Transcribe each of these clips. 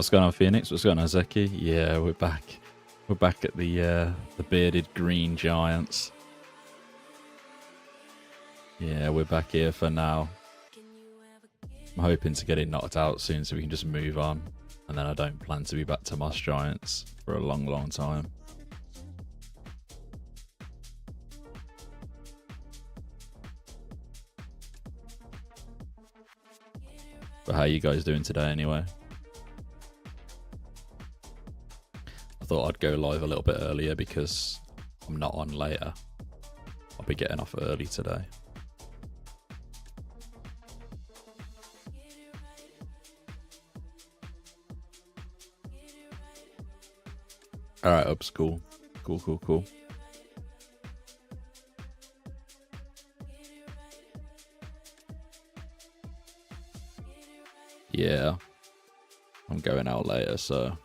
What's going on, Phoenix? What's going on, Zeki? Yeah, we're back. We're back at the bearded green giants. Yeah, we're back here for now. I'm hoping to get it knocked out soon so we can just move on. And then I don't plan to be back to Moss Giants for a long, long time. But how are you guys doing today anyway? I thought I'd go live a little bit earlier because I'm not on later. I'll be getting off early today. Alright, Ups, cool. Cool. Yeah. I'm going out later, so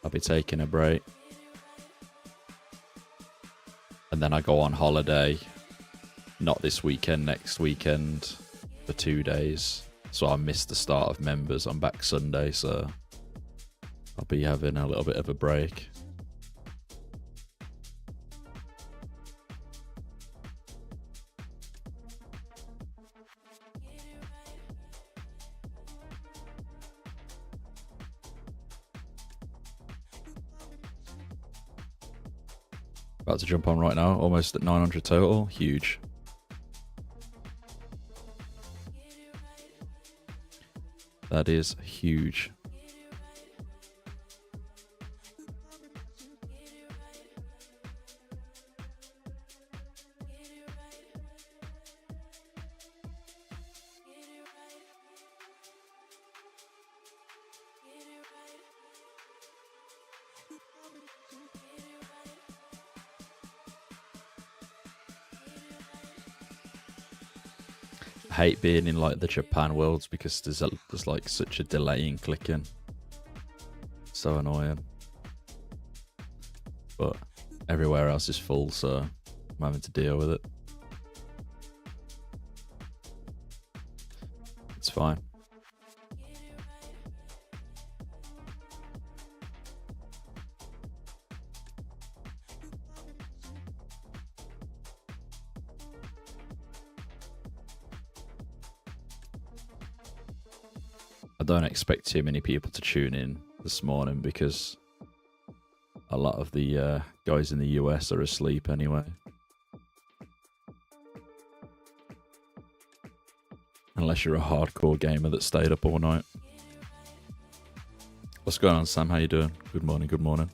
I'll be taking a break. And then I go on holiday, not this weekend, next weekend, for 2 days. So I missed the start of members. I'm back Sunday, so I'll be having a little bit of a break. About to jump on right now, almost at 900 total, huge. That is huge. I hate being in like the Japan worlds because there's like such a delay in clicking. So annoying. But everywhere else is full, so I'm having to deal with it. It's fine. I don't expect too many people to tune in this morning because a lot of the guys in the US are asleep anyway. Unless you're a hardcore gamer that stayed up all night. What's going on, Sam? How you doing? Good morning, good morning.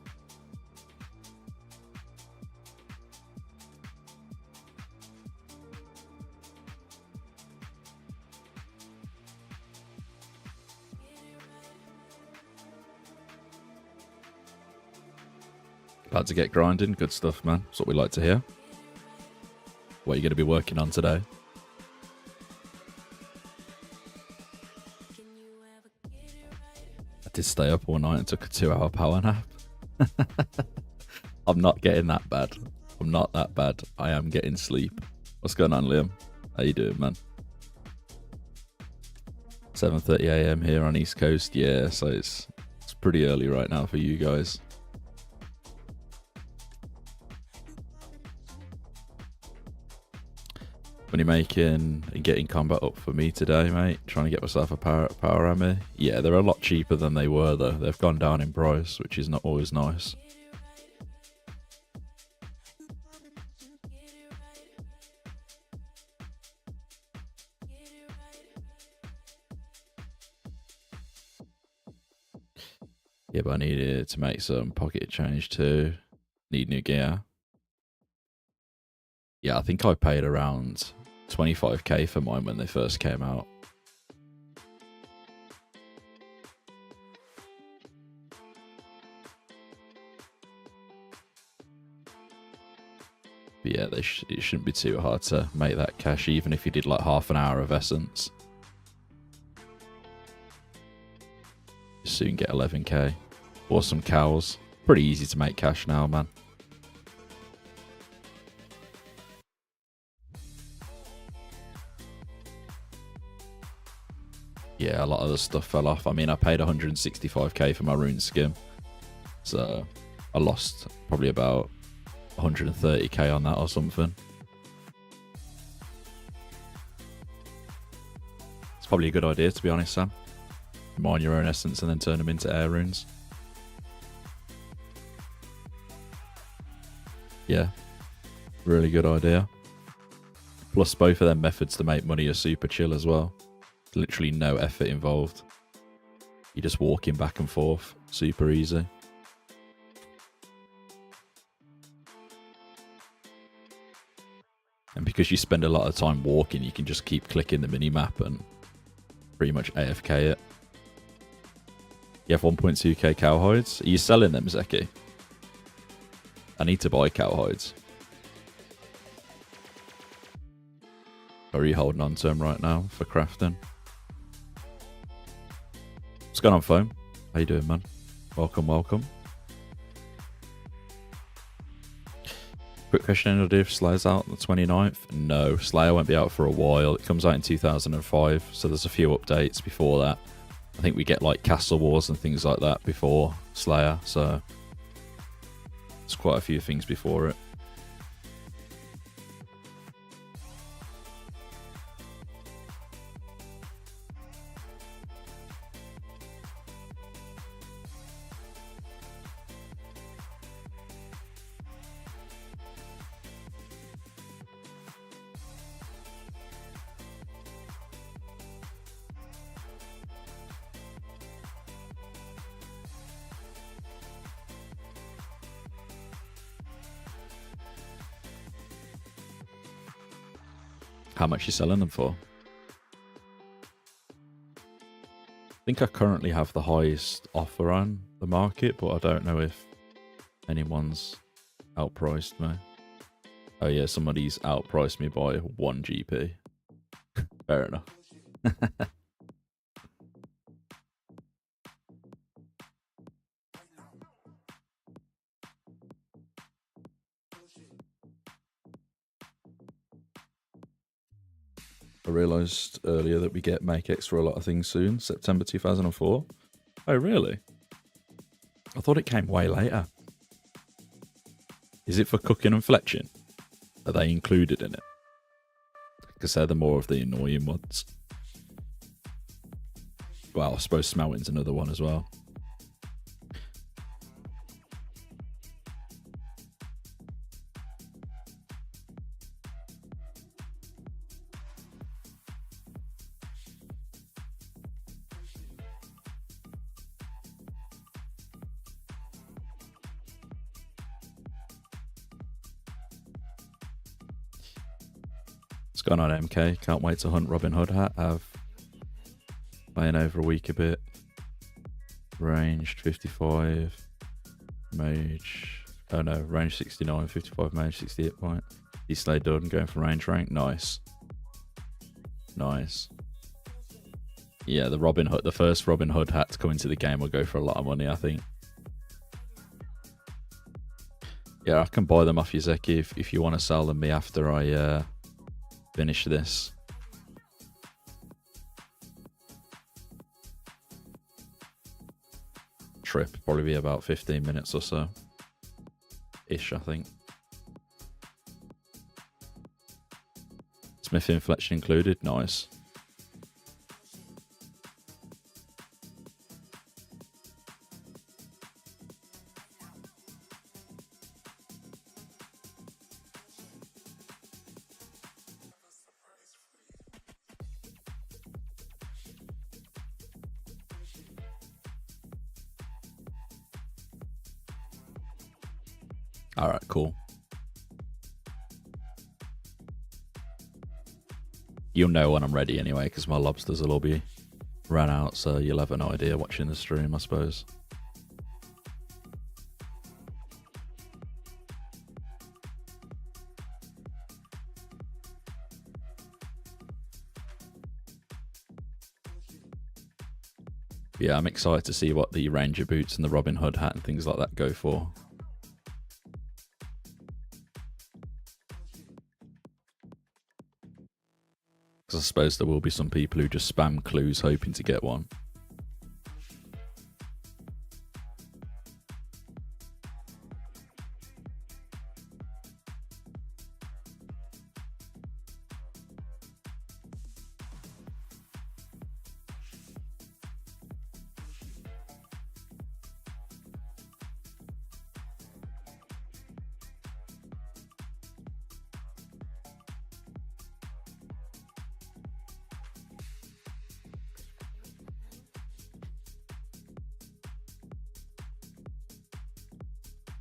About to get grinding. Good stuff, man. That's what we like to hear. What are you going to be working on today? I did stay up all night and took a 2-hour power nap. I'm not getting that bad. I'm not that bad. I am getting sleep. What's going on, Liam? How you doing, man? 7:30 AM here on East Coast. Yeah, so it's pretty early right now for you guys. Money making and getting combat up for me today, mate. Trying to get myself a power army. Yeah, they're a lot cheaper than they were though. They've gone down in price, which is not always nice. Yeah, but I needed to make some pocket change too. Need new gear. Yeah, I think I paid around 25k for mine when they first came out. But yeah, it shouldn't be too hard to make that cash, even if you did like half an hour of essence. You soon get 11k. Or some cows. Pretty easy to make cash now, man. Yeah, a lot of the stuff fell off. I mean, I paid 165k for my rune skim. So I lost probably about 130k on that or something. It's probably a good idea, to be honest, Sam. Mine your own essence and then turn them into air runes. Yeah, really good idea. Plus, both of them methods to make money are super chill as well. Literally no effort involved. You're just walking back and forth. Super easy. And because you spend a lot of time walking, you can just keep clicking the mini-map and pretty much AFK it. You have 1.2k cow hides. Are you selling them, Zeki? I need to buy cow hides. Or are you holding on to them right now for crafting? What's going on, Foam? How you doing, man? Welcome, welcome. Quick question, if Slayer's out on the 29th? No, Slayer won't be out for a while. It comes out in 2005, so there's a few updates before that. I think we get like Castle Wars and things like that before Slayer, so there's quite a few things before it. How much you selling them for? I think I currently have the highest offer on the market, but I don't know if anyone's outpriced me. Oh yeah, somebody's outpriced me by 1 GP. Fair enough. I realised earlier that we get MakeX for a lot of things soon, September 2004. Oh, really? I thought it came way later. Is it for cooking and fletching? Are they included in it? Because they're the more of the annoying ones. Well, I suppose smelting's another one as well. What's going on, MK? Can't wait to hunt Robin Hood hat. I've playing over a week a bit. Ranged 55. Mage. Oh no, range 69, 55 mage, 68 point. He stayed done, going for range rank. Nice. Nice. Yeah, the first Robin Hood hat to come into the game will go for a lot of money, I think. Yeah, I can buy them off you, Zeki, if you want to sell them me after I finish this. Trip, probably be about 15 minutes or so. Ish, I think. Smithing fletching included, nice. Alright, cool. You'll know when I'm ready anyway, because my lobsters will all be ran out, so you'll have an idea watching the stream, I suppose. Yeah, I'm excited to see what the Ranger boots and the Robin Hood hat and things like that go for. Because I suppose there will be some people who just spam clues hoping to get one.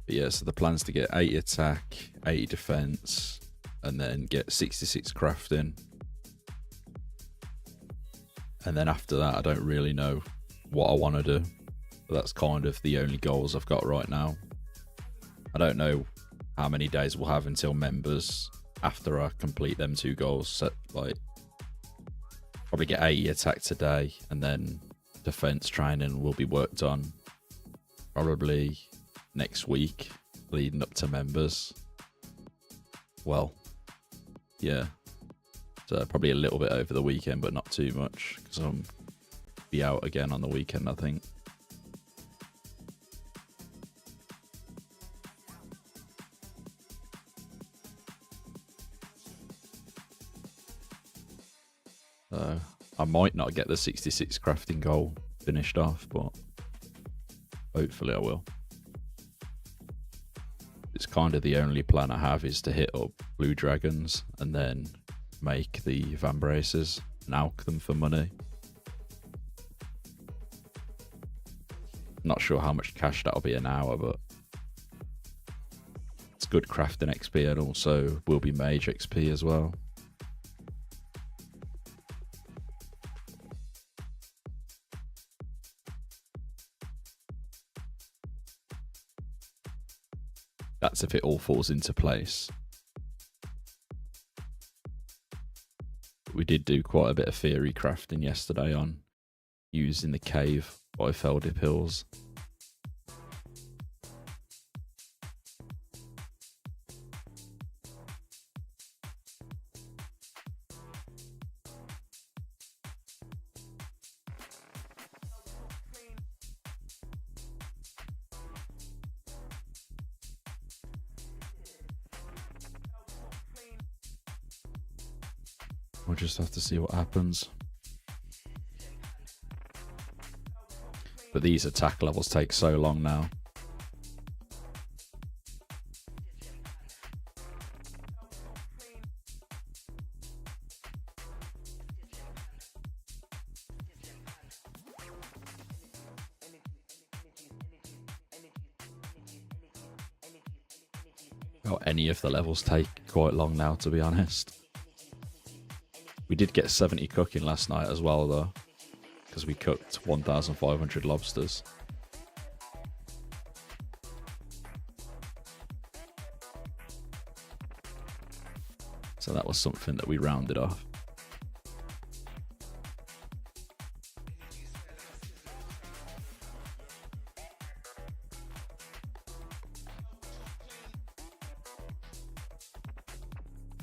But yeah, so the plan's to get 80 attack, 80 defense, and then get 66 crafting. And then after that, I don't really know what I want to do. But that's kind of the only goals I've got right now. I don't know how many days we'll have until members after I complete them 2 goals. Set like probably get 80 attack today, and then defense training will be worked on probably next week leading up to members. Well, yeah, so probably a little bit over the weekend, but not too much, because I'm be out again on the weekend, I think. So I might not get the 66 crafting goal finished off, but hopefully I will. It's kind of the only plan I have, is to hit up blue dragons and then make the vambraces and alch them for money. Not sure how much cash that'll be an hour, but it's good crafting XP, and also will be mage XP as well. That's if it all falls into place. We did do quite a bit of theory crafting yesterday on using the cave by Feldip Hills. We'll just have to see what happens. But these attack levels take so long now. Well, any of the levels take quite long now, to be honest. We did get 70 cooking last night as well, though, because we cooked 1,500 lobsters. So that was something that we rounded off.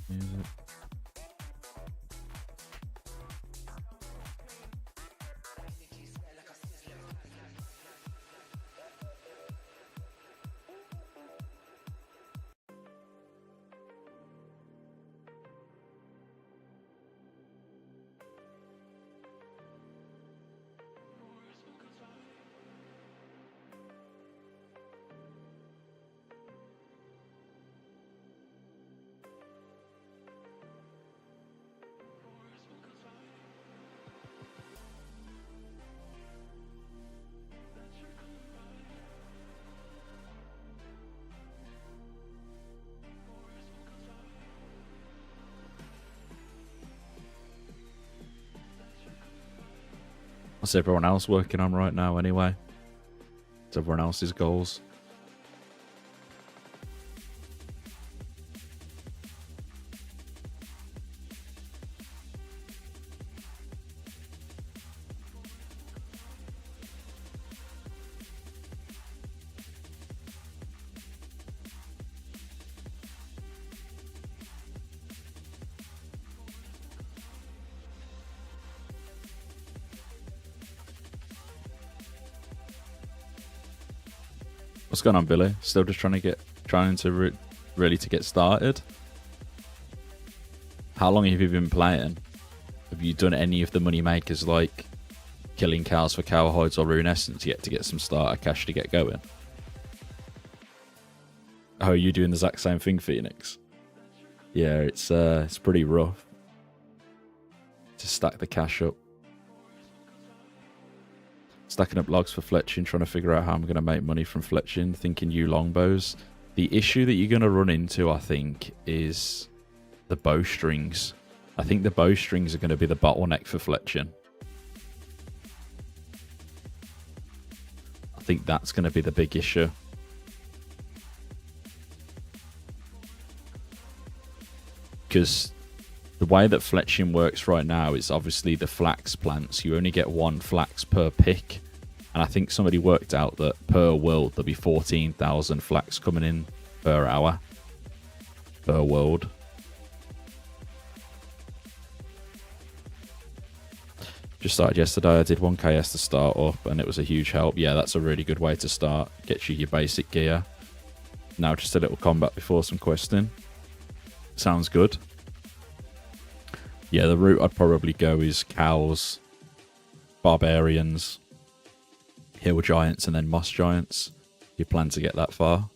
Music. What's everyone else working on right now anyway? What's everyone else's goals? What's going on, Billy? Still just trying to really to get started. How long have you been playing? Have you done any of the money makers like killing cows for cow hides or rune essence yet to get some starter cash to get going? Oh, are you doing the exact same thing, Phoenix? Yeah, it's pretty rough to stack the cash up. Stacking up logs for fletching, trying to figure out how I'm going to make money from fletching, thinking you longbows. The issue that you're going to run into, I think, is the bowstrings. I think the bowstrings are going to be the bottleneck for fletching. I think that's going to be the big issue. Because the way that fletching works right now is obviously the flax plants. You only get one flax per pick. And I think somebody worked out that per world there'll be 14,000 flax coming in per hour. Per world. Just started yesterday. I did 1KS to start up and it was a huge help. Yeah, that's a really good way to start. Gets you your basic gear. Now just a little combat before some questing. Sounds good. Yeah, the route I'd probably go is cows, barbarians, hill giants, and then moss giants. You plan to get that far.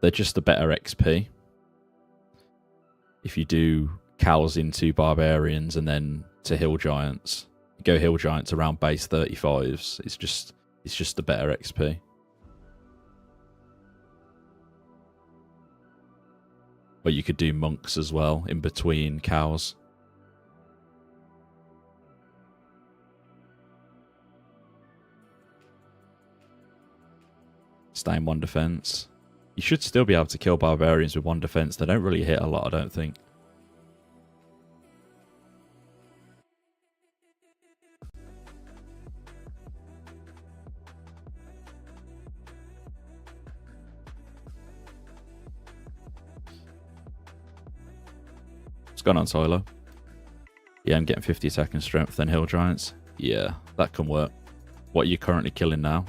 They're just a better XP. If you do cows into barbarians and then to hill giants, go hill giants around base 35s. It's just a better XP. Or you could do monks as well in between cows. Stay in one defense. You should still be able to kill barbarians with one defense. They don't really hit a lot, I don't think. What's going on, Tyler? Yeah, I'm getting 50 attack and strength, then hill giants. Yeah, that can work. What are you currently killing now?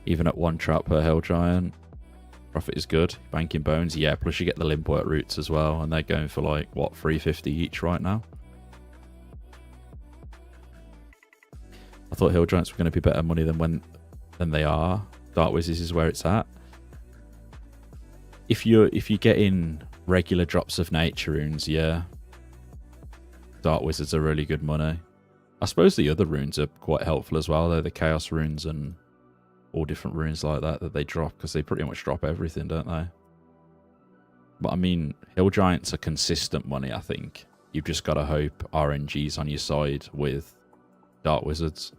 Even at one trap per hill giant, profit is good. Banking bones, yeah. Plus you get the limb work roots as well, and they're going for like what, 350 each right now. I thought hill giants were going to be better money than they are. Dark wizards is where it's at. If you get in regular drops of nature runes, yeah, dark wizards are really good money. I suppose the other runes are quite helpful as well, though, the chaos runes and all different runes like that they drop, because they pretty much drop everything, don't they? But I mean, hill giants are consistent money, I think. You've just got to hope RNG's on your side with dark wizards.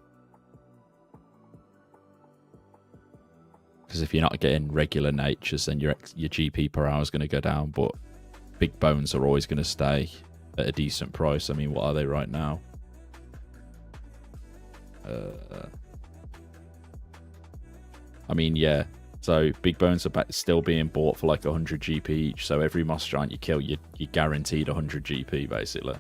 Because if you're not getting regular natures, then your GP per hour is going to go down, but big bones are always going to stay at a decent price. I mean, what are they right now? I mean, yeah. So big bones are still being bought for like 100 GP each. So every moss giant you kill, you're guaranteed 100 GP basically.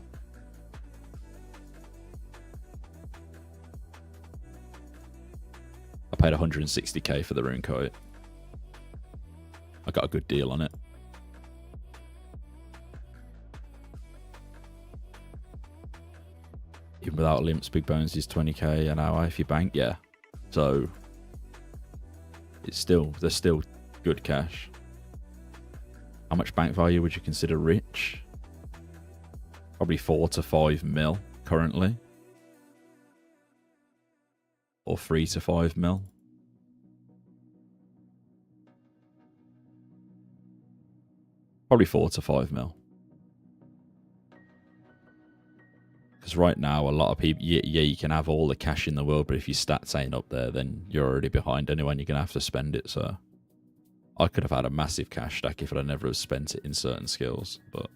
I paid 160k for the rune coat. I got a good deal on it. Even without limps, big bones is 20k an hour if you bank. Yeah. So there's still good cash. How much bank value would you consider rich? Probably 4 to 5 mil. currently. Or 3 to 5 mil. Probably 4 to 5 mil. Because right now, a lot of people, yeah, you can have all the cash in the world, but if your stats ain't up there, then you're already behind anyway, and you're going to have to spend it. So I could have had a massive cash stack if I'd never have spent it in certain skills, but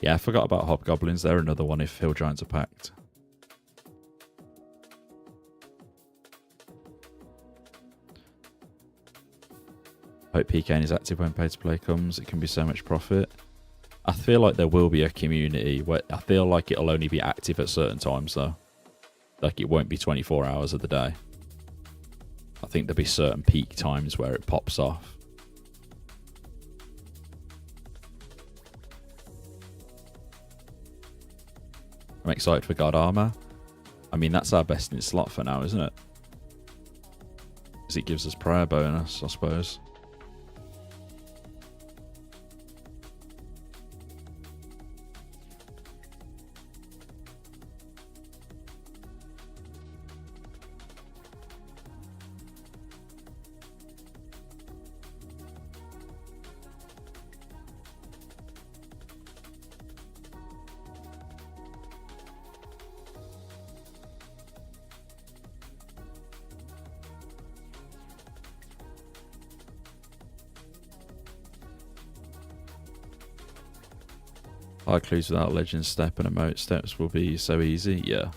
yeah, I forgot about hobgoblins. They're another one if hill giants are packed. Hope PKN is active when pay to play comes. It can be so much profit. I feel like there will be a community where I feel like it'll only be active at certain times though. Like it won't be 24 hours of the day. I think there'll be certain peak times where it pops off. I'm excited for God Armor. I mean, that's our best in slot for now, isn't it? Because it gives us prayer bonus, I suppose. High clues without legend step and emote steps will be so easy. Yeah.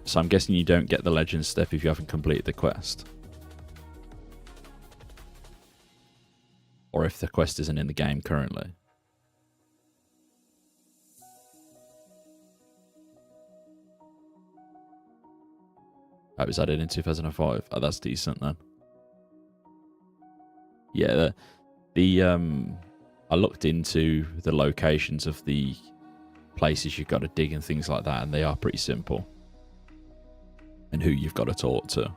So I'm guessing you don't get the legend step if you haven't completed the quest. Or if the quest isn't in the game currently. That was added in 2005. Oh, that's decent then. Yeah, I looked into the locations of the places you've got to dig and things like that, and they are pretty simple. And who you've got to talk to.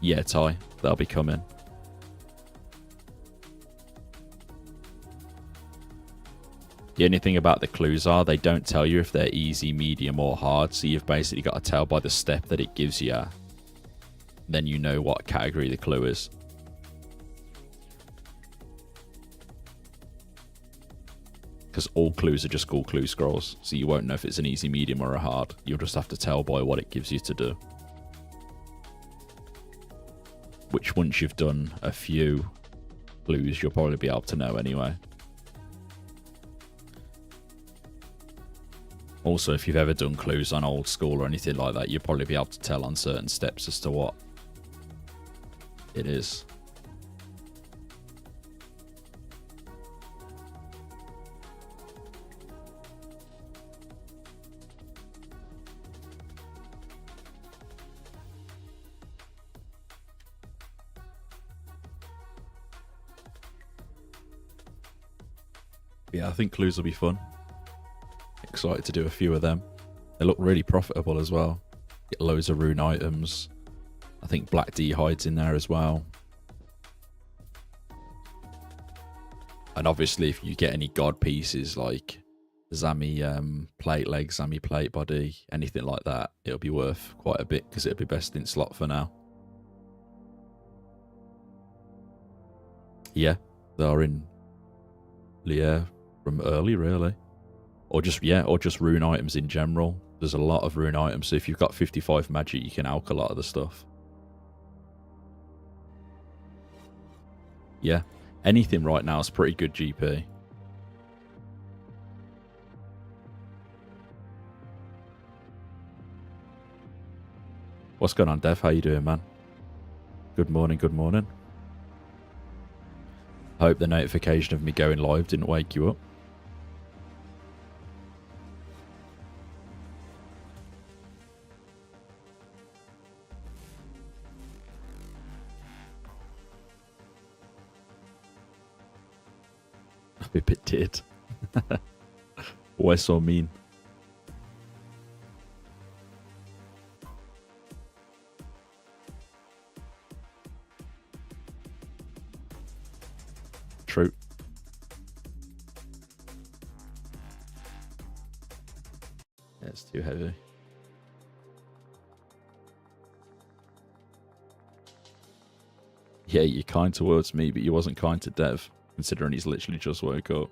Yeah, Ty, they'll be coming. The only thing about the clues are they don't tell you if they're easy, medium, or hard, so you've basically got to tell by the step that it gives you. Then you know what category the clue is. Because all clues are just called clue scrolls, so you won't know if it's an easy, medium, or a hard. You'll just have to tell by what it gives you to do. Which once you've done a few clues, you'll probably be able to know anyway. Also, if you've ever done clues on old school or anything like that, you'll probably be able to tell on certain steps as to what it is. Yeah, I think clues will be fun. Excited to do a few of them. They look really profitable as well. Get loads of rune items. I think Black D hides in there as well. And obviously if you get any god pieces like Zami plate leg, Zami plate body, anything like that, it'll be worth quite a bit because it'll be best in slot for now. Yeah, they're in Lier from early really. Or just, yeah, or just rune items in general. There's a lot of rune items, so if you've got 55 magic, you can alch a lot of the stuff. Yeah, anything right now is pretty good GP. What's going on, Dev? How you doing, man? Good morning, good morning. I hope the notification of me going live didn't wake you up. Hope it did. Why so mean? Too heavy. Yeah, you're kind towards me, but you wasn't kind to Dev, considering he's literally just woke up.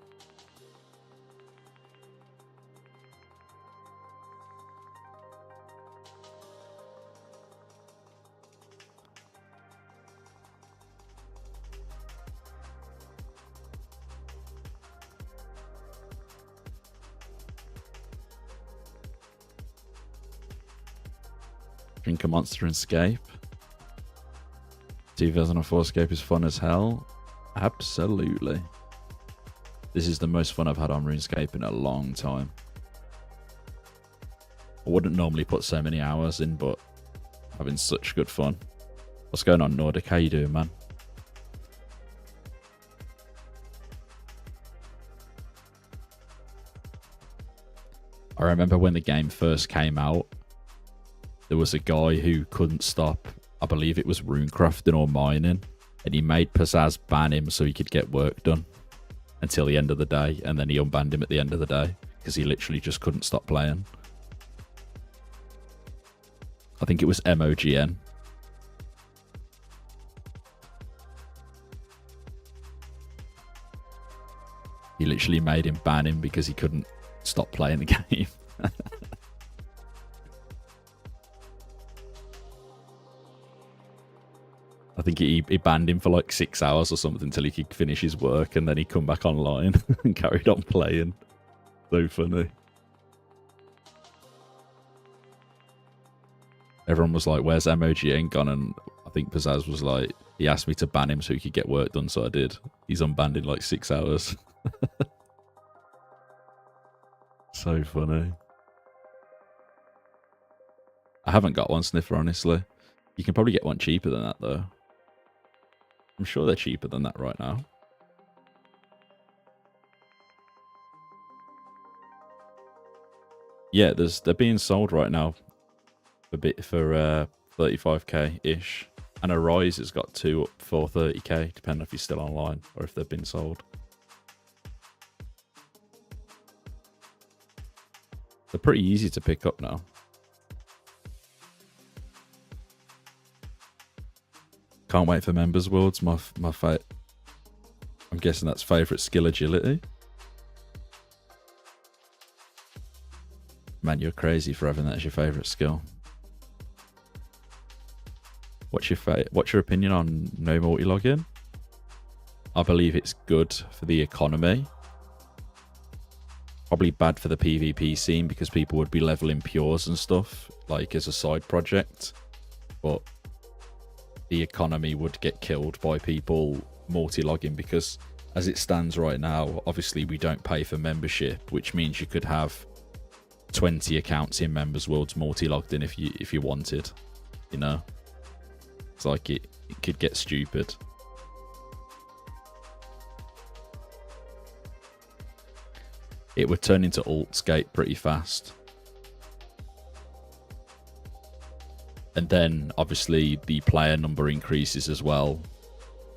Drink a monster and escape. 2004scape is fun as hell. Absolutely. This is the most fun I've had on RuneScape in a long time. I wouldn't normally put so many hours in, but having such good fun. What's going on, Nordic? How you doing, man? I remember when the game first came out, there was a guy who couldn't stop, I believe it was runecrafting or mining, and he made Pizzazz ban him so he could get work done until the end of the day, and then he unbanned him at the end of the day because he literally just couldn't stop playing. I think it was MOGN. He literally made him ban him because he couldn't stop playing the game. I think he banned him for like 6 hours or something until he could finish his work, and then he'd come back online and carried on playing. So funny. Everyone was like, where's MOGN gone? And I think Pizzazz was like, he asked me to ban him so he could get work done, so I did. He's unbanned in like 6 hours. So funny. I haven't got one, Sniffer, honestly. You can probably get one cheaper than that, though. I'm sure they're cheaper than that right now. Yeah, they're being sold right now for 35k ish, and a Rise has got 2 up for 30k, depending if he's still online or if they've been sold. They're pretty easy to pick up now. Can't wait for Members Worlds. My I'm guessing that's favourite skill agility. Man, you're crazy for having that as your favourite skill. What's your opinion on no multi-login? I believe it's good for the economy. Probably bad for the PvP scene because people would be leveling pures and stuff, like as a side project. But the economy would get killed by people multi-logging, because as it stands right now, obviously we don't pay for membership, which means you could have 20 accounts in Members Worlds multi-logged in if you wanted, you know. It's like it could get stupid. It would turn into alt-scape pretty fast. And then obviously the player number increases as well,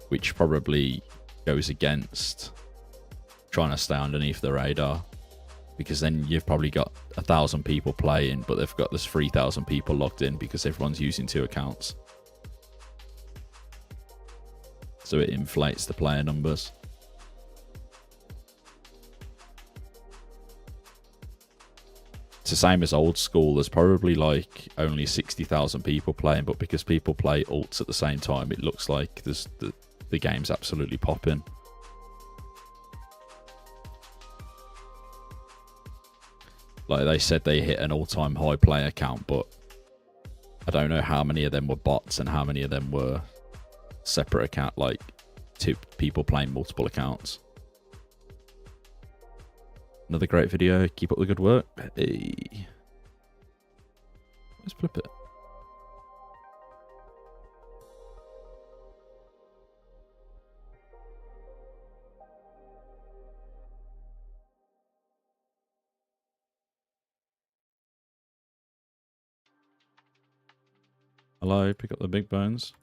which probably goes against trying to stay underneath the radar, because then you've probably got 1,000 people playing, but they've got this 3,000 people logged in because everyone's using 2 accounts. So it inflates the player numbers. It's the same as old school. There's probably like only 60,000 people playing, but because people play alts at the same time, it looks like the game's absolutely popping. Like they said, they hit an all-time high player count, but I don't know how many of them were bots and how many of them were separate account, like 2 people playing multiple accounts. Another great video. Keep up the good work. Hey. Let's flip it. Hello, pick up the big bones.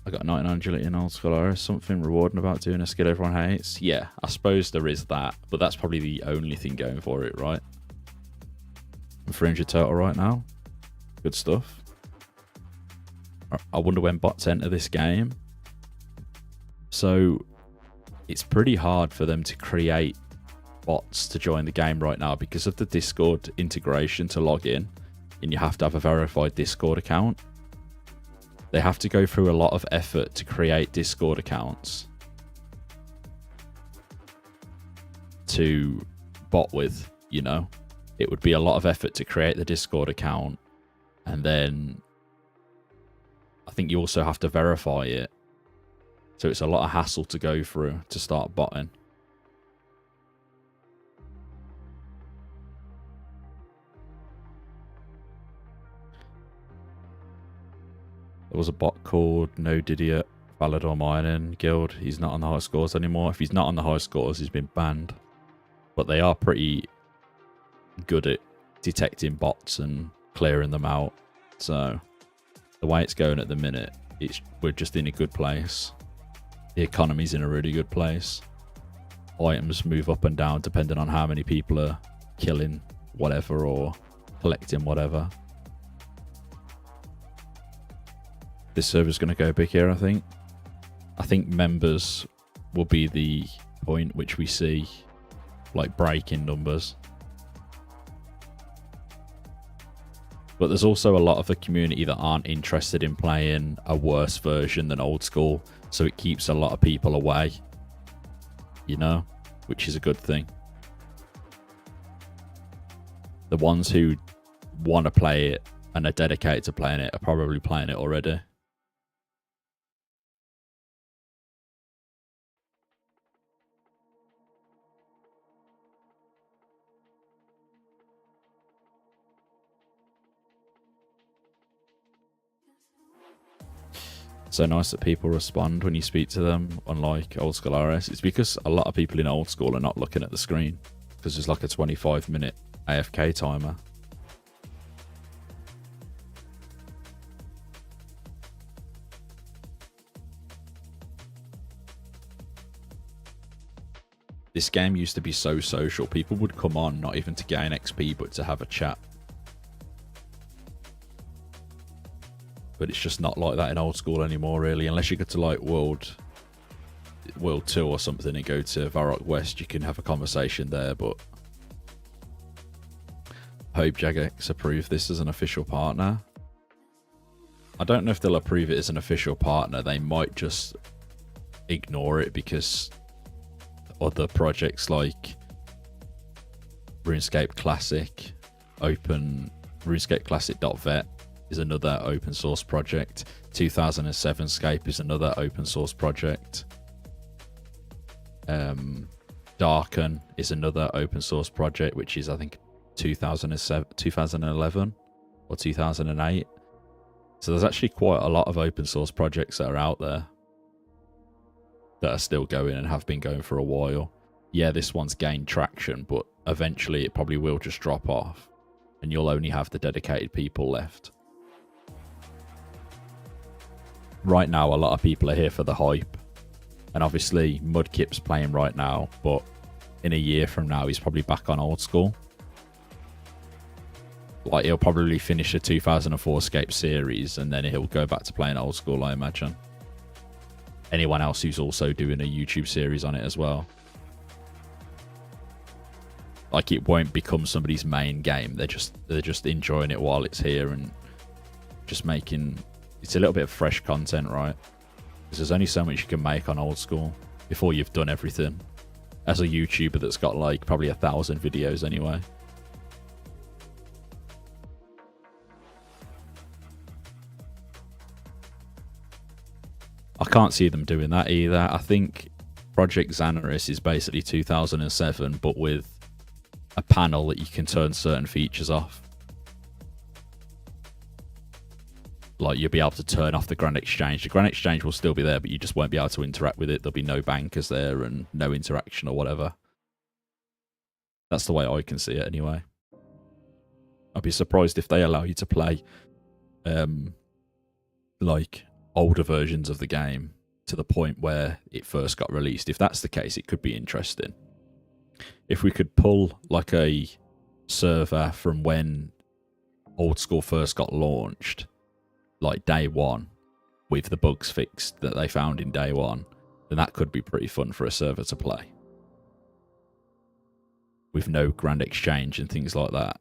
I got 99 agility in old school. There is something rewarding about doing a skill everyone hates. Yeah, I suppose there is that, but that's probably the only thing going for it, right? I'm 300 total right now. Good stuff. I wonder when bots enter this game. So it's pretty hard for them to create bots to join the game right now because of the Discord integration to log in, and you have to have a verified Discord account. They have to go through a lot of effort to create Discord accounts to bot with, you know. It would be a lot of effort to create the Discord account, and then I think you also have to verify it. So it's a lot of hassle to go through to start botting. There was a bot called No Didiot Validor Mining Guild. He's not on the high scores anymore. If he's not on the high scores, he's been banned. But they are pretty good at detecting bots and clearing them out. So the way it's going at the minute, we're just in a good place. The economy's in a really good place. Items move up and down depending on how many people are killing whatever or collecting whatever. This server's going to go big here, I think. I think members will be the point which we see like breaking numbers. But there's also a lot of the community that aren't interested in playing a worse version than old school, so it keeps a lot of people away, you know, which is a good thing. The ones who want to play it and are dedicated to playing it are probably playing it already. So nice that people respond when you speak to them, unlike old school RS. It's because a lot of people in old school are not looking at the screen because there's like a 25-minute AFK timer. This game used to be so social. People would come on not even to gain XP but to have a chat. But it's just not like that in old school anymore, really. Unless you go to like World 2 or something and go to Varrock West, you can have a conversation there. But hope Jagex approve this as an official partner. I don't know if they'll approve it as an official partner. They might just ignore it because other projects like RuneScape Classic, RuneScape Classic.vet is another open source project. 2004scape is another open source project. Darken is another open source project, which is I think 2011 or 2008. So there's actually quite a lot of open source projects that are out there that are still going and have been going for a while. Yeah, this one's gained traction, but eventually it probably will just drop off and you'll only have the dedicated people left. Right now, a lot of people are here for the hype. And obviously, Mudkip's playing right now, but in a year from now, he's probably back on old school. Like, he'll probably finish the 2004scape series, and then he'll go back to playing old school, I imagine. Anyone else who's also doing a YouTube series on it as well. Like, it won't become somebody's main game. They're just enjoying it while it's here and just making... It's a little bit of fresh content, right? Because there's only so much you can make on old school before you've done everything. As a YouTuber that's got like probably 1,000 videos anyway. I can't see them doing that either. I think Project Xanaris is basically 2007, but with a panel that you can turn certain features off. Like, you'll be able to turn off the Grand Exchange. The Grand Exchange will still be there, but you just won't be able to interact with it. There'll be no bankers there and no interaction or whatever. That's the way I can see it anyway. I'd be surprised if they allow you to play like older versions of the game to the point where it first got released. If that's the case, it could be interesting. If we could pull like a server from when Old School first got launched, like day one, with the bugs fixed that they found in day one, then that could be pretty fun for a server to play. With no grand exchange and things like that.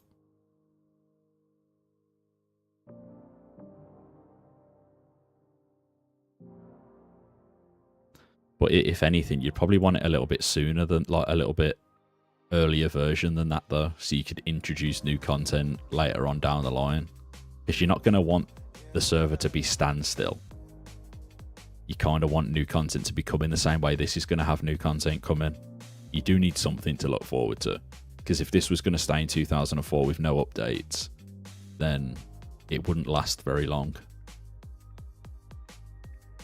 But if anything, you'd probably want it a little bit sooner than, like, a little bit earlier version than that, though, so you could introduce new content later on down the line. Because you're not going to want the server to be standstill. You kind of want new content to be coming the same way this is going to have new content coming. You do need something to look forward to. Because if this was going to stay in 2004 with no updates, then it wouldn't last very long.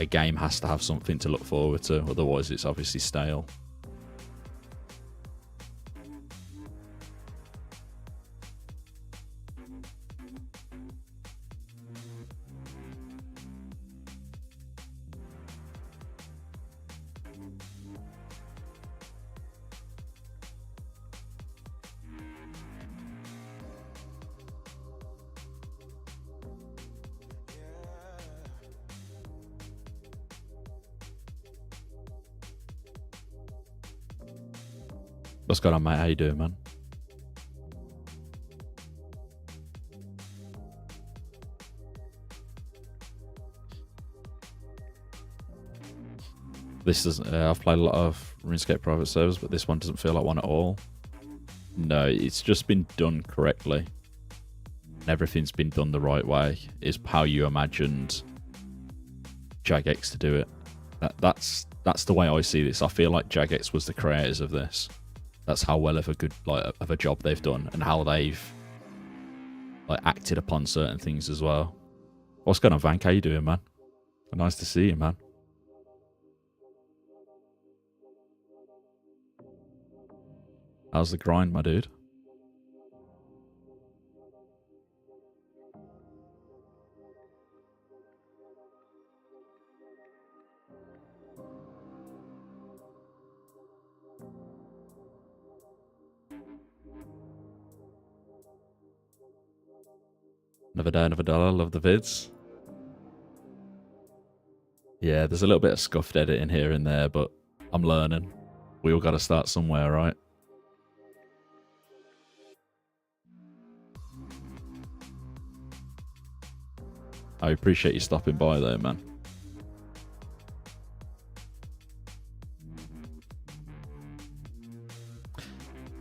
A game has to have something to look forward to, otherwise it's obviously stale. What's going on, mate? How you doing, man? This doesn't. I've played a lot of RuneScape private servers, but this one doesn't feel like one at all. No, it's just been done correctly. And everything's been done the right way. Is how you imagined Jagex to do it. That's the way I see this. I feel like Jagex was the creators of this. That's how well of a job they've done, and how they've like acted upon certain things as well. What's going on, Vank? How you doing, man? Nice to see you, man. How's the grind, my dude? Another day, another dollar. Love the vids. Yeah, there's a little bit of scuffed editing here and there, but I'm learning. We all got to start somewhere, right? I appreciate you stopping by though, man.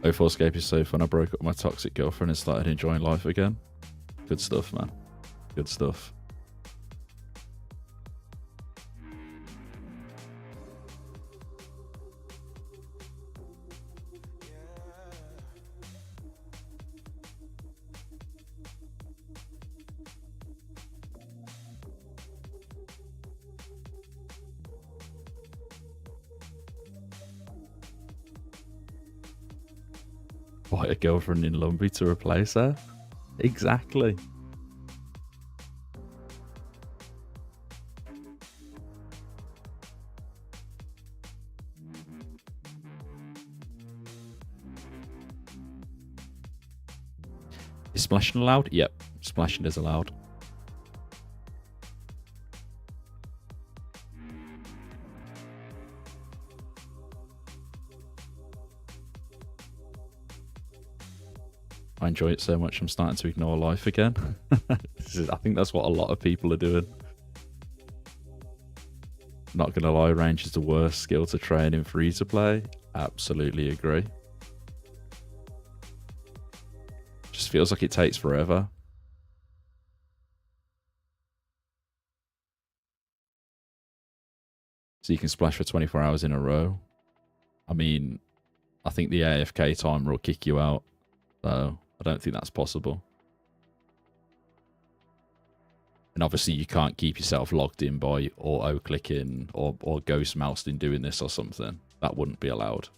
"2004scape is so fun. I broke up with my toxic girlfriend and started enjoying life again." Good stuff, man. Good stuff. Buy a girlfriend in Lumbee to replace her? Exactly. Is splashing allowed? Yep, splashing is allowed. I enjoy it so much I'm starting to ignore life again. I think that's what a lot of people are doing. Not gonna lie, range is the worst skill to train in free to play. Absolutely agree. Just feels like it takes forever. So you can splash for 24 hours in a row. I mean, I think the AFK timer will kick you out, so I don't think that's possible. And obviously you can't keep yourself logged in by auto-clicking or ghost mousing doing this or something. That wouldn't be allowed.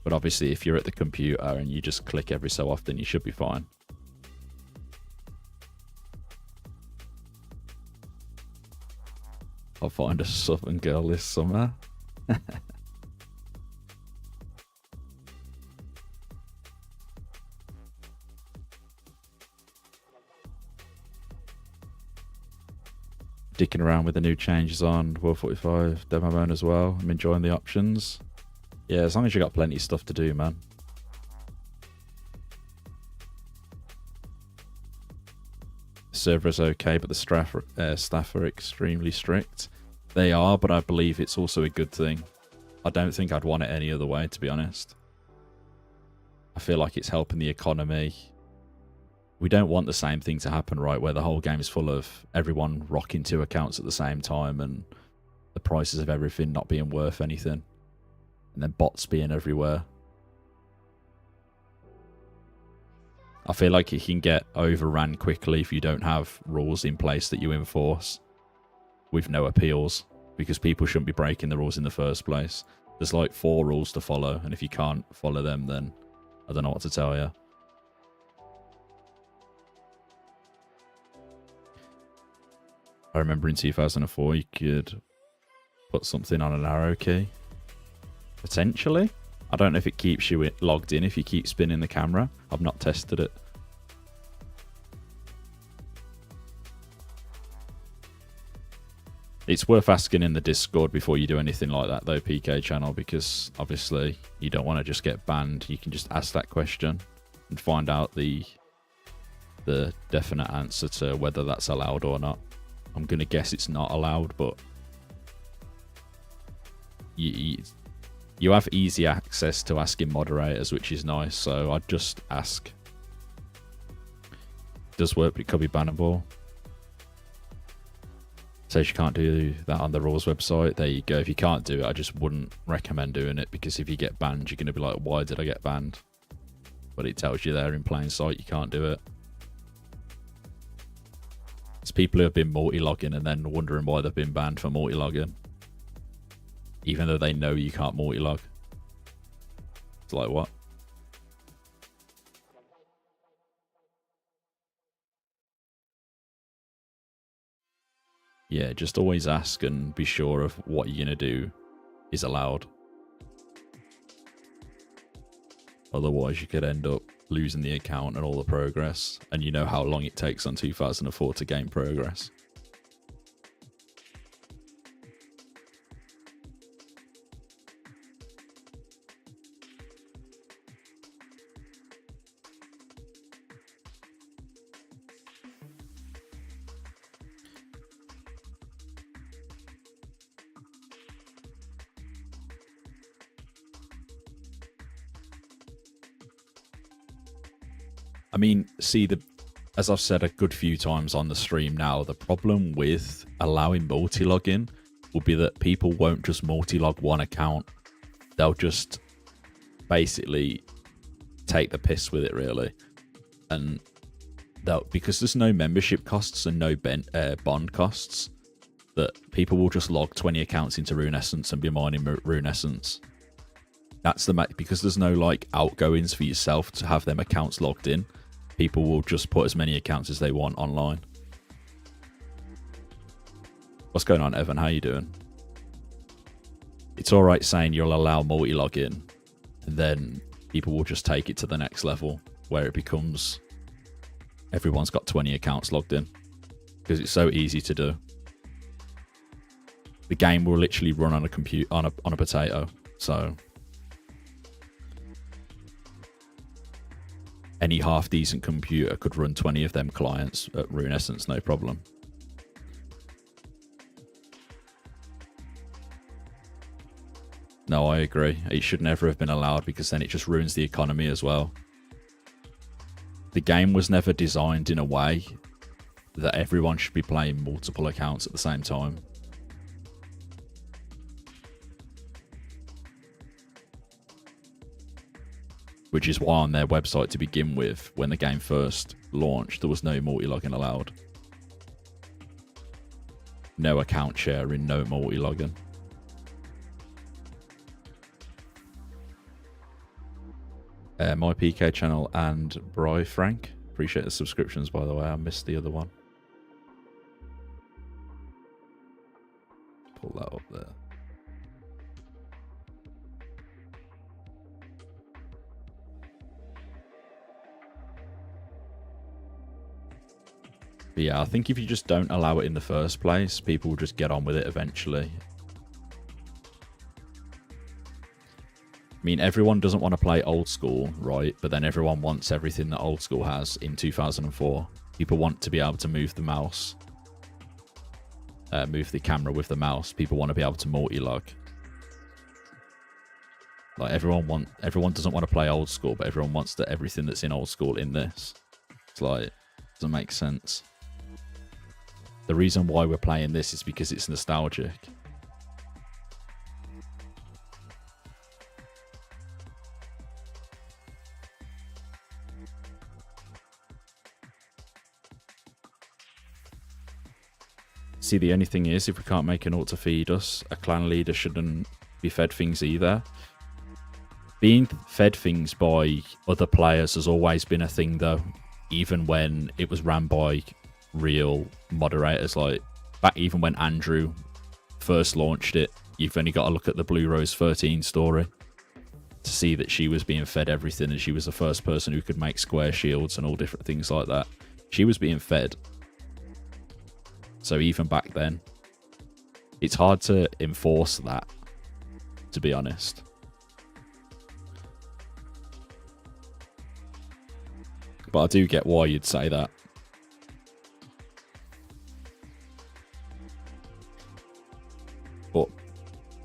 But obviously if you're at the computer and you just click every so often, you should be fine. find a southern girl this summer. Dicking around with the new changes on World 45 demo mode as well. I'm enjoying the options. Yeah, as long as you got plenty of stuff to do, man. The server is okay, but the staff are extremely strict. They are, but I believe it's also a good thing. I don't think I'd want it any other way, to be honest. I feel like it's helping the economy. We don't want the same thing to happen, right, where the whole game is full of everyone rocking 2 accounts at the same time and the prices of everything not being worth anything. And then bots being everywhere. I feel like it can get overran quickly if you don't have rules in place that you enforce with no appeals, because people shouldn't be breaking the rules in the first place. There's like 4 rules to follow, and if you can't follow them, then I don't know what to tell you. I remember in 2004 you could put something on an arrow key. Potentially. I don't know if it keeps you logged in if you keep spinning the camera. I've not tested it. It's worth asking in the Discord before you do anything like that though, PK channel, because obviously you don't want to just get banned. You can just ask that question and find out the definite answer to whether that's allowed or not. I'm going to guess it's not allowed, but you have easy access to asking moderators, which is nice, so I'd just ask. It does work, but it could be bannable. Says you can't do that on the rules website. There you go. If you can't do it, I just wouldn't recommend doing it, because if you get banned, you're going to be like, why did I get banned? But it tells you there in plain sight you can't do it. It's people who have been multi-logging and then wondering why they've been banned for multi-logging, even though they know you can't multi-log. It's like, what? Yeah, just always ask and be sure of what you're going to do is allowed. Otherwise, you could end up losing the account and all the progress. And you know how long it takes on 2004 to gain progress. I mean, see, as I've said a good few times on the stream now, the problem with allowing multi-login will be that people won't just multi-log one account. They'll just basically take the piss with it, really. And because there's no membership costs and no bond costs, that people will just log 20 accounts into Runescence and be mining Runescence. That's because there's no like outgoings for yourself to have them accounts logged in. People will just put as many accounts as they want online. What's going on, Evan? How you doing? It's all right saying you'll allow multi-login, and then people will just take it to the next level where it becomes everyone's got 20 accounts logged in, because it's so easy to do. The game will literally run on a potato, so any half-decent computer could run 20 of them clients at Runescence, no problem. No, I agree. It should never have been allowed, because then it just ruins the economy as well. The game was never designed in a way that everyone should be playing multiple accounts at the same time. Which is why on their website to begin with, when the game first launched, there was no multi-login allowed. No account sharing, no multi-login. My PK channel and Bri Frank. Appreciate the subscriptions, by the way. I missed the other one. there. But yeah, I think if you just don't allow it in the first place, people will just get on with it eventually. I mean, everyone doesn't want to play old school, right? But then everyone wants everything that old school has in 2004. People want to be able to move the mouse, move the camera with the mouse. People want to be able to multi-log. Like everyone doesn't want to play old school, but everyone wants everything that's in old school in this. It's like, doesn't make sense. The reason why we're playing this is because it's nostalgic. See, the only thing is, if we can't make an ult to feed us, a clan leader shouldn't be fed things either. Being fed things by other players has always been a thing, though, even when it was ran by real moderators. Like, back even when Andrew first launched it, you've only got to look at the Blue Rose 13 story to see that she was being fed everything, and she was the first person who could make square shields and all different things like that. She was being fed. So even back then, it's hard to enforce that, to be honest. But I do get why you'd say that. But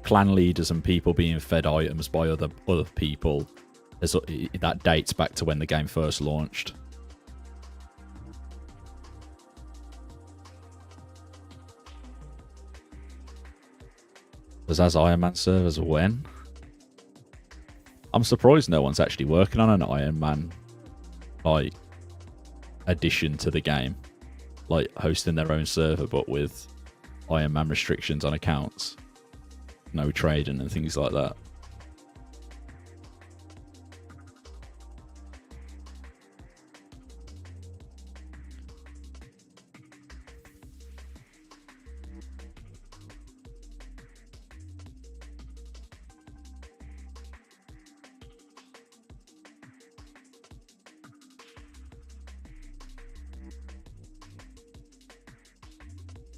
clan leaders and people being fed items by other people, that dates back to when the game first launched. As Iron Man servers when? I'm surprised no one's actually working on an Iron Man like addition to the game, like hosting their own server but with Iron Man restrictions on accounts, no trading and things like that.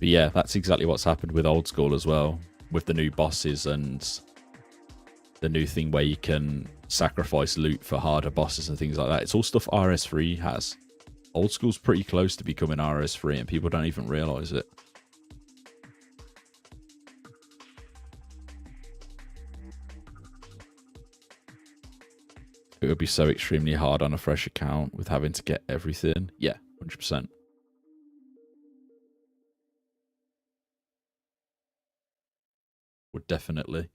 But yeah, that's exactly what's happened with old school as well, with the new bosses and the new thing where you can sacrifice loot for harder bosses and things like that. It's all stuff RS3 has. Old school's pretty close to becoming RS3 and people don't even realise it. It would be so extremely hard on a fresh account with having to get everything. Yeah, 100%. Would definitely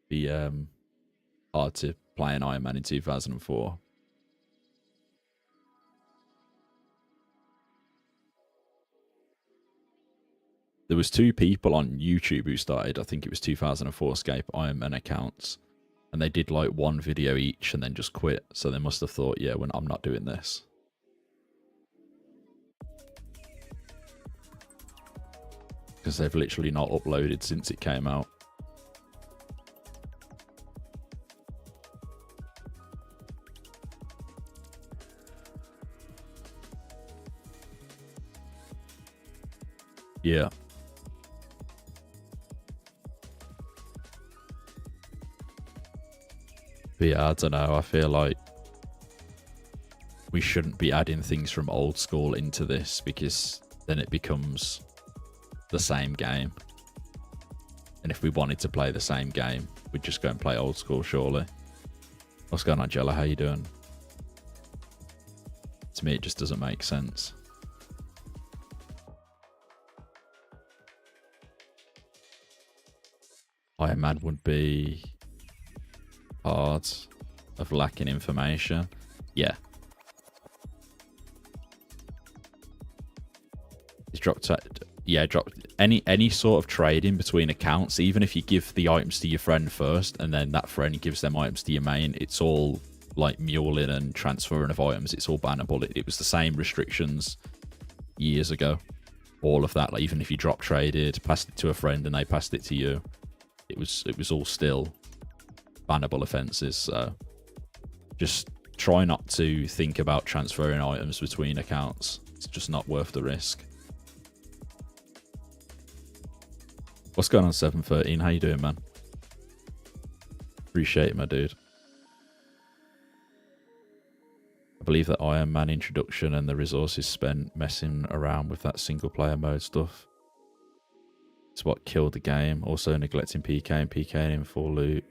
be hard to play an Iron Man in 2004. There was 2 people on YouTube who started, I think it was 2004scape Iron Man accounts, and they did like 1 video each and then just quit. So they must have thought, yeah, I'm not doing this. Because they've literally not uploaded since it came out. Yeah. But yeah, I don't know. I feel like we shouldn't be adding things from old school into this, because then it becomes the same game. And if we wanted to play the same game, we'd just go and play old school, surely. What's going on, Jella? How you doing? To me, it just doesn't make sense. Iron Man would be part of lacking information. Yeah. It's dropped. Yeah, dropped any sort of trading between accounts. Even if you give the items to your friend first, and then that friend gives them items to your main, it's all like muling and transferring of items. It's all bannable. It was the same restrictions years ago. All of that, like even if you drop traded, passed it to a friend, and they passed it to you, it was all still bannable offences. So just try not to think about transferring items between accounts. It's just not worth the risk. What's going on, 713? How you doing, man? Appreciate it, my dude. I believe that Iron Man introduction and the resources spent messing around with that single player mode stuff. It's what killed the game. Also neglecting PK and PK in full loot.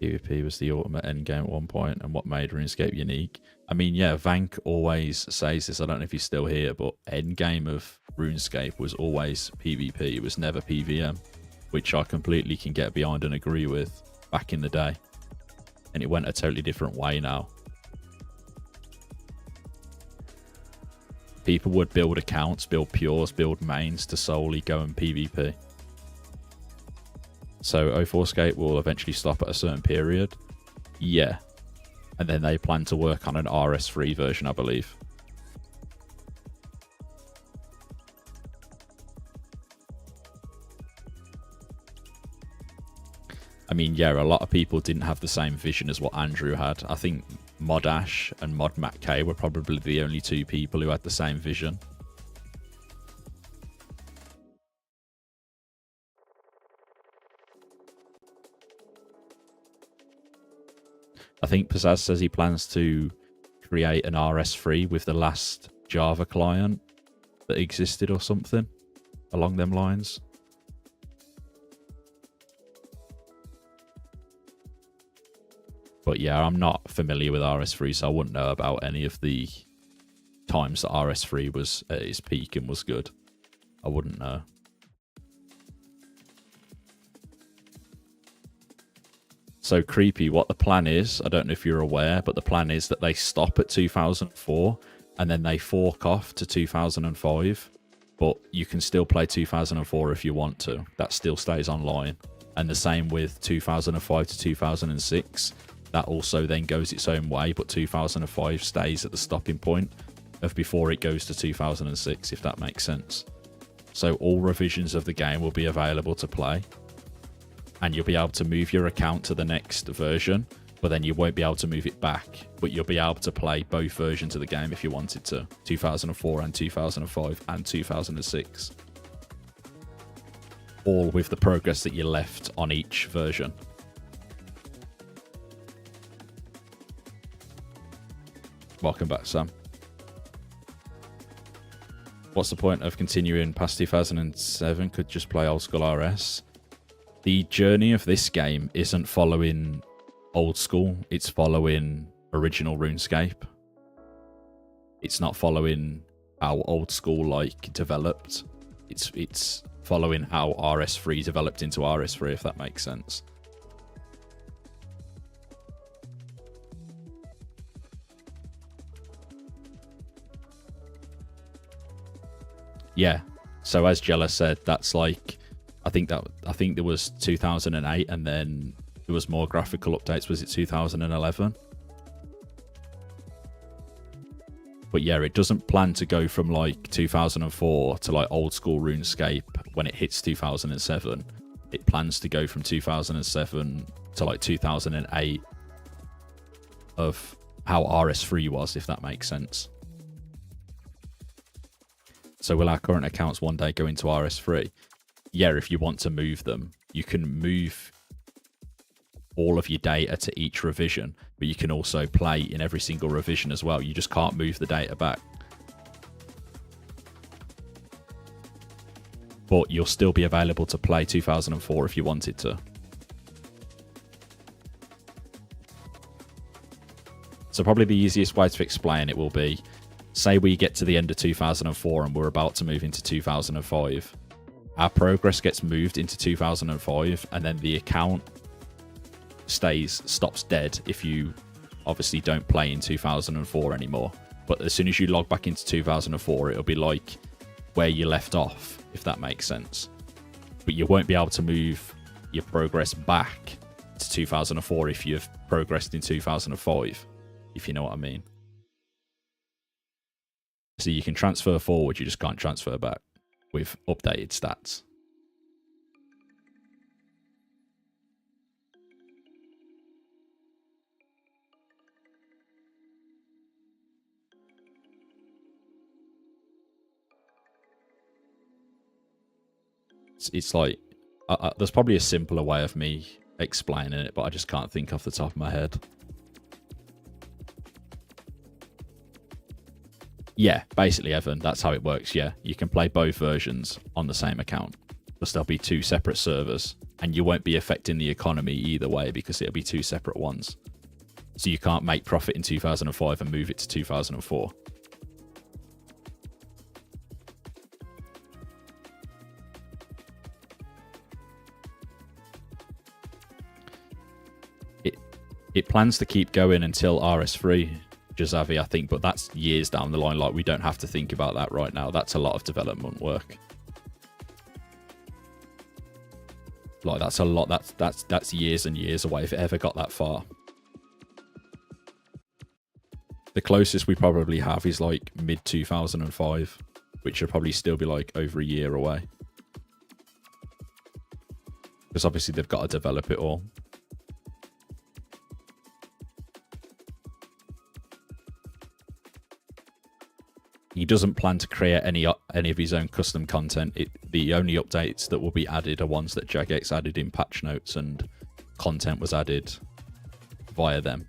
PvP was the ultimate endgame at one point and what made RuneScape unique. I mean, yeah, Vank always says this. I don't know if he's still here, but endgame of RuneScape was always PvP. It was never PvM, which I completely can get behind and agree with back in the day. And it went a totally different way now. People would build accounts, build pures, build mains to solely go and PvP. So 2004scape will eventually stop at a certain period. Yeah. And then they plan to work on an RS3 version, I believe. I mean, yeah, a lot of people didn't have the same vision as what Andrew had. I think Modash and Mod Matt K were probably the only two people who had the same vision. I think Pizzazz says he plans to create an RS3 with the last Java client that existed or something along them lines. But yeah, I'm not familiar with RS3, so I wouldn't know about any of the times that RS3 was at its peak and was good. I wouldn't know. So Creepy, what the plan is, I don't know if you're aware, but the plan is that they stop at 2004 and then they fork off to 2005. But you can still play 2004 if you want to. That still stays online. And the same with 2005 to 2006. That also then goes its own way, but 2005 stays at the stopping point of before it goes to 2006, if that makes sense. So all revisions of the game will be available to play. And you'll be able to move your account to the next version, but then you won't be able to move it back. But you'll be able to play both versions of the game if you wanted to. 2004 and 2005 and 2006. All with the progress that you left on each version. Welcome back, Sam. What's the point of continuing past 2007? Could just play old school RS. The journey of this game isn't following old school. It's following original RuneScape. It's not following how old school like developed. It's following how RS3 developed into RS3, if that makes sense. Yeah. So as Jella said, that's like, I think there was 2008, and then there was more graphical updates. Was it 2011? But yeah, it doesn't plan to go from like 2004 to like old school RuneScape when it hits 2007. It plans to go from 2007 to like 2008 of how RS3 was, if that makes sense. So will our current accounts one day go into RS3? Yeah, if you want to move them, you can move all of your data to each revision, but you can also play in every single revision as well. You just can't move the data back. But you'll still be available to play 2004 if you wanted to. So probably the easiest way to explain it will be, say we get to the end of 2004 and we're about to move into 2005. Our progress gets moved into 2005, and then the account stops dead if you obviously don't play in 2004 anymore. But as soon as you log back into 2004, it'll be like where you left off, if that makes sense. But you won't be able to move your progress back to 2004 if you've progressed in 2005, if you know what I mean. So you can transfer forward, you just can't transfer back with updated stats. It's like there's probably a simpler way of me explaining it, but I just can't think off the top of my head. Yeah, basically, Evan, that's how it works. Yeah, you can play both versions on the same account, but there'll be 2 separate servers, and you won't be affecting the economy either way because it'll be 2 separate ones. So you can't make profit in 2005 and move it to 2004. It plans to keep going until RS3, Jazavi, I think, but that's years down the line. Like, we don't have to think about that right now. That's a lot of development work. Like, that's a lot. That's years and years away if it ever got that far. The closest we probably have is like mid 2005, which should probably still be like over a year away. Because obviously they've got to develop it all. He doesn't plan to create any of his own custom content. The only updates that will be added are ones that Jagex added in patch notes, and content was added via them.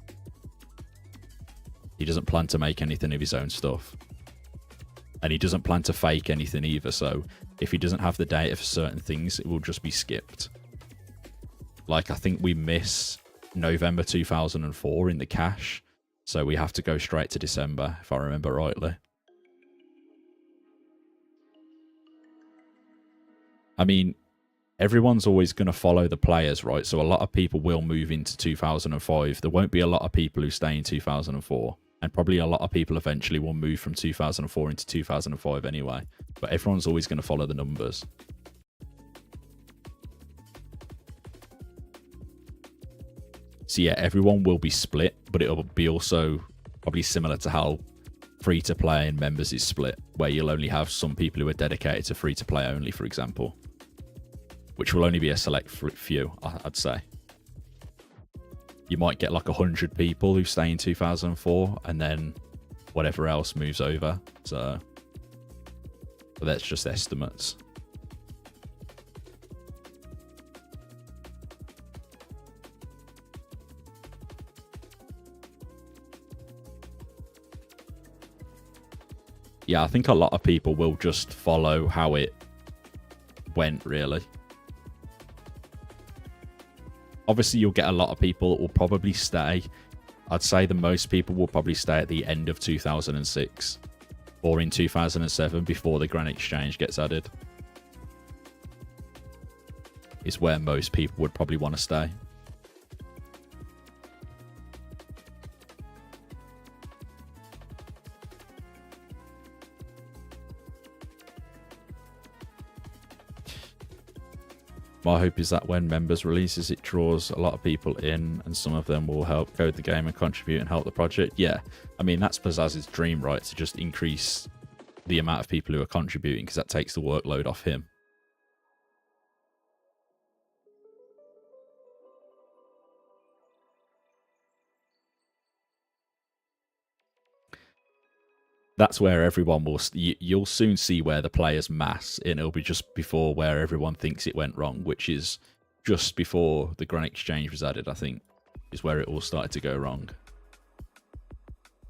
He doesn't plan to make anything of his own stuff. And he doesn't plan to fake anything either, so if he doesn't have the data for certain things, it will just be skipped. Like, I think we miss November 2004 in the cache, so we have to go straight to December, if I remember rightly. I mean, everyone's always going to follow the players, right? So a lot of people will move into 2005. There won't be a lot of people who stay in 2004. And probably a lot of people eventually will move from 2004 into 2005 anyway. But everyone's always going to follow the numbers. So yeah, everyone will be split, but it'll be also probably similar to how free-to-play and members is split, where you'll only have some people who are dedicated to free-to-play only, for example. Which will only be a select few, I'd say. You might get like 100 people who stay in 2004, and then whatever else moves over. So but that's just estimates. Yeah, I think a lot of people will just follow how it went, really. Obviously, you'll get a lot of people that will probably stay. I'd say the most people will probably stay at the end of 2006 or in 2007 before the Grand Exchange gets added. Is where most people would probably want to stay. My hope is that when members releases, it draws a lot of people in, and some of them will help code the game and contribute and help the project. Yeah, I mean, that's Pizzaz's dream, right? To just increase the amount of people who are contributing, because that takes the workload off him. That's where everyone will... You'll soon see where the players mass, and it'll be just before where everyone thinks it went wrong, which is just before the Grand Exchange was added, I think, is where it all started to go wrong.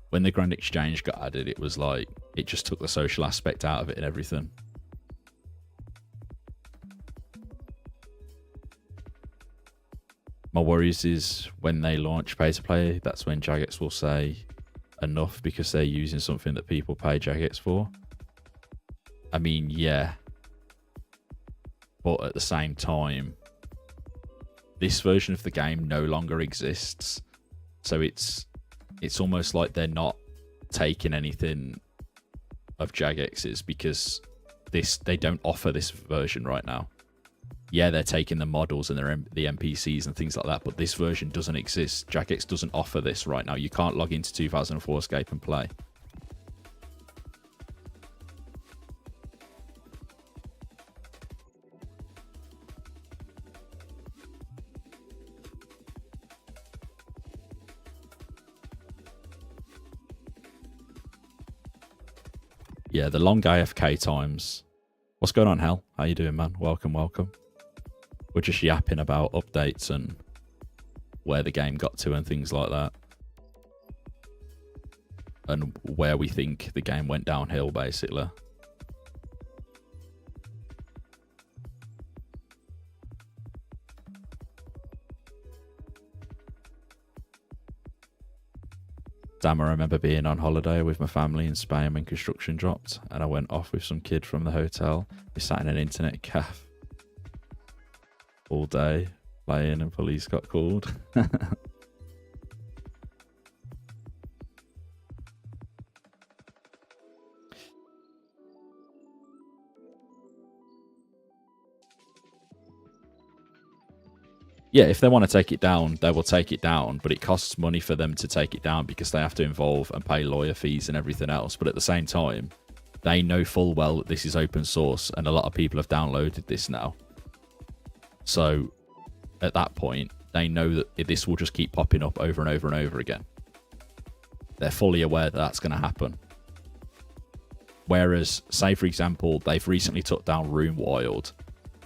When the Grand Exchange got added, it was like... It just took the social aspect out of it and everything. My worries is when they launch pay-to-play, that's when Jagex will say... enough, because they're using something that people pay Jagex for. I mean, yeah, but at the same time, this version of the game no longer exists, so it's almost like they're not taking anything of Jagex's, because they don't offer this version right now. Yeah, they're taking the models and the NPCs and things like that, but this version doesn't exist. Jagex doesn't offer this right now. You can't log into 2004scape and play. Yeah, the long AFK times What's going on, Hell? How you doing, man? Welcome. We're just yapping about updates and where the game got to and things like that. And where we think the game went downhill, basically. Damn, I remember being on holiday with my family in Spain when construction dropped, and I went off with some kid from the hotel. We sat in an internet cafe all day playing, and police got called. Yeah, if they want to take it down, they will take it down, but it costs money for them to take it down because they have to involve and pay lawyer fees and everything else. But at the same time, they know full well that this is open source and a lot of people have downloaded this now. So at that point, they know that this will just keep popping up over and over and over again. They're fully aware that that's going to happen. Whereas, say for example, they've recently took down Room Wild.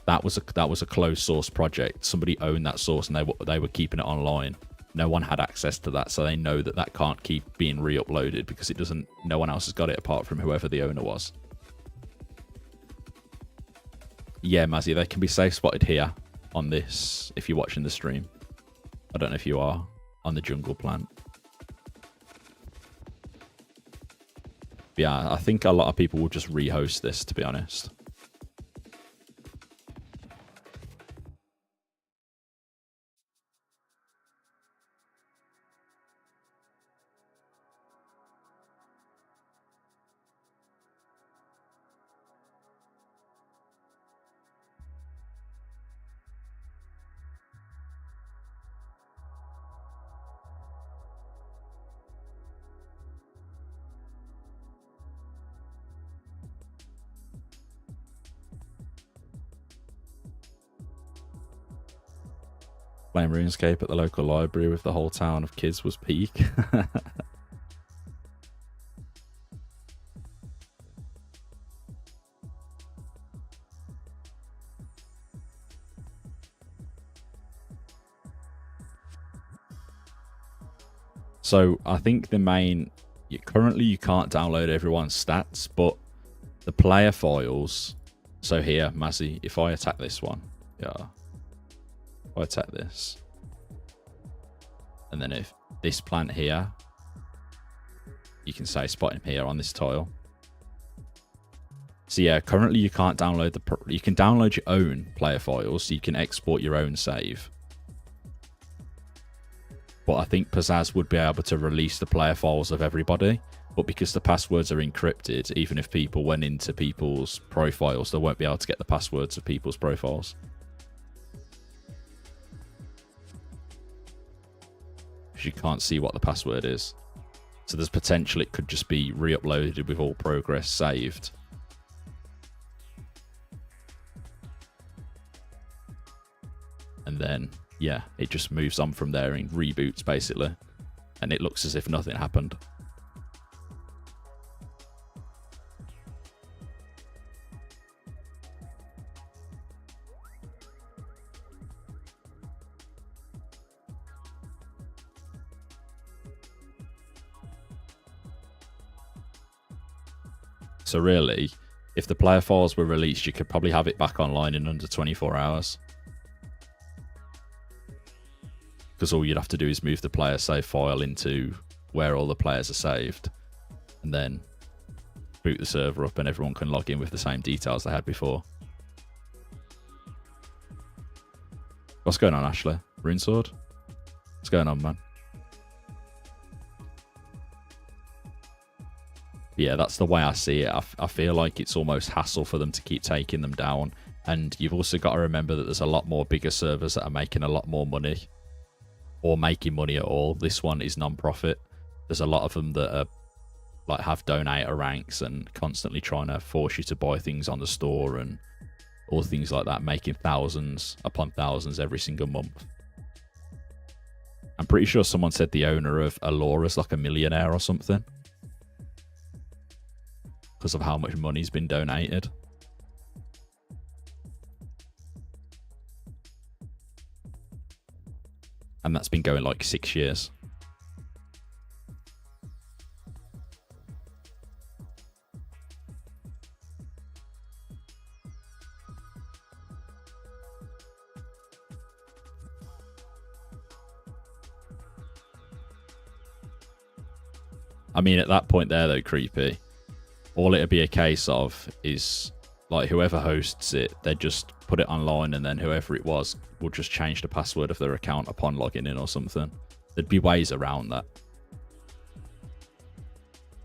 That was a closed source project. Somebody owned that source and they were keeping it online. No one had access to that, so they know that that can't keep being re-uploaded because it doesn't. No one else has got it apart from whoever the owner was. Yeah, Mazzy, they can be safe spotted here on this if you're watching the stream. I don't know if you are on the jungle plant. But yeah, I think a lot of people will just rehost this, to be honest. Playing RuneScape at the local library with the whole town of kids was peak. So I think the main... Currently you can't download everyone's stats, but the player files... So here, Mazzy, if I attack this one... Yeah. I attack this, and then if this plant here, you can say spot him here on this tile. So yeah, currently you can't download you can download your own player files, so you can export your own save. But I think Pizzazz would be able to release the player files of everybody, but because the passwords are encrypted, even if people went into people's profiles, they won't be able to get the passwords of people's profiles. You can't see what the password is. So there's potential it could just be re-uploaded with all progress saved. And then, yeah, it just moves on from there and reboots basically. And it looks as if nothing happened. So really, if the player files were released, you could probably have it back online in under 24 hours. Because all you'd have to do is move the player save file into where all the players are saved. And then boot the server up and everyone can log in with the same details they had before. What's going on, Ashley? Runesword? What's going on, man? Yeah, that's the way I see it. I feel like it's almost hassle for them to keep taking them down. And you've also got to remember that there's a lot more bigger servers that are making a lot more money. Or making money at all. This one is non-profit. There's a lot of them that are, like, have donator ranks and constantly trying to force you to buy things on the store and all things like that, making thousands upon thousands every single month. I'm pretty sure someone said the owner of Alora's like a millionaire or something. Because of how much money's been donated. And that's been going like 6 years. I mean, at that point there, though, Creepy, all it'd be a case of is, like, whoever hosts it, they'd just put it online, and then whoever it was will just change the password of their account upon logging in or something. There'd be ways around that.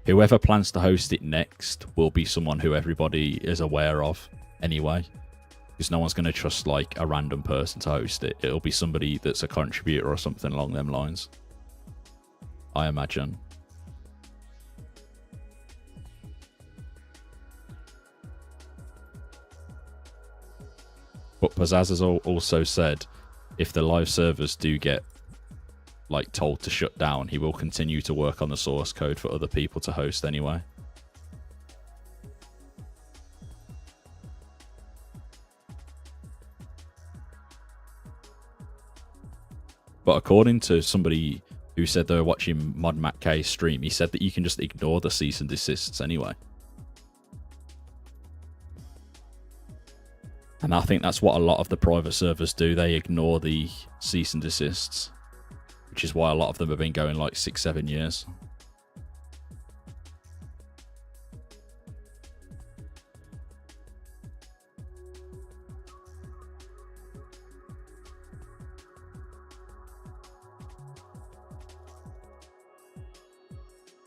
Whoever plans to host it next will be someone who everybody is aware of anyway, because no one's going to trust, like, a random person to host it. It'll be somebody that's a contributor or something along them lines, I imagine. But Pizzazz has also said if the live servers do get, like, told to shut down, he will continue to work on the source code for other people to host anyway. But according to somebody who said they were watching Mod Matt K's stream, he said that you can just ignore the cease and desists anyway. And I think that's what a lot of the private servers do. They ignore the cease and desists, which is why a lot of them have been going like 6-7 years.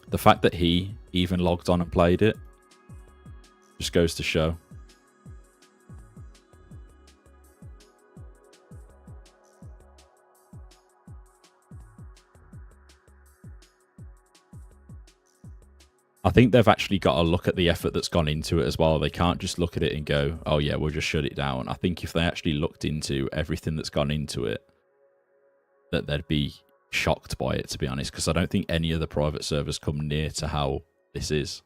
The fact that he even logged on and played it just goes to show. I think they've actually got to look at the effort that's gone into it as well. They can't just look at it and go, oh yeah, we'll just shut it down. I think if they actually looked into everything that's gone into it, that they'd be shocked by it, to be honest, because I don't think any of the private servers come near to how this is,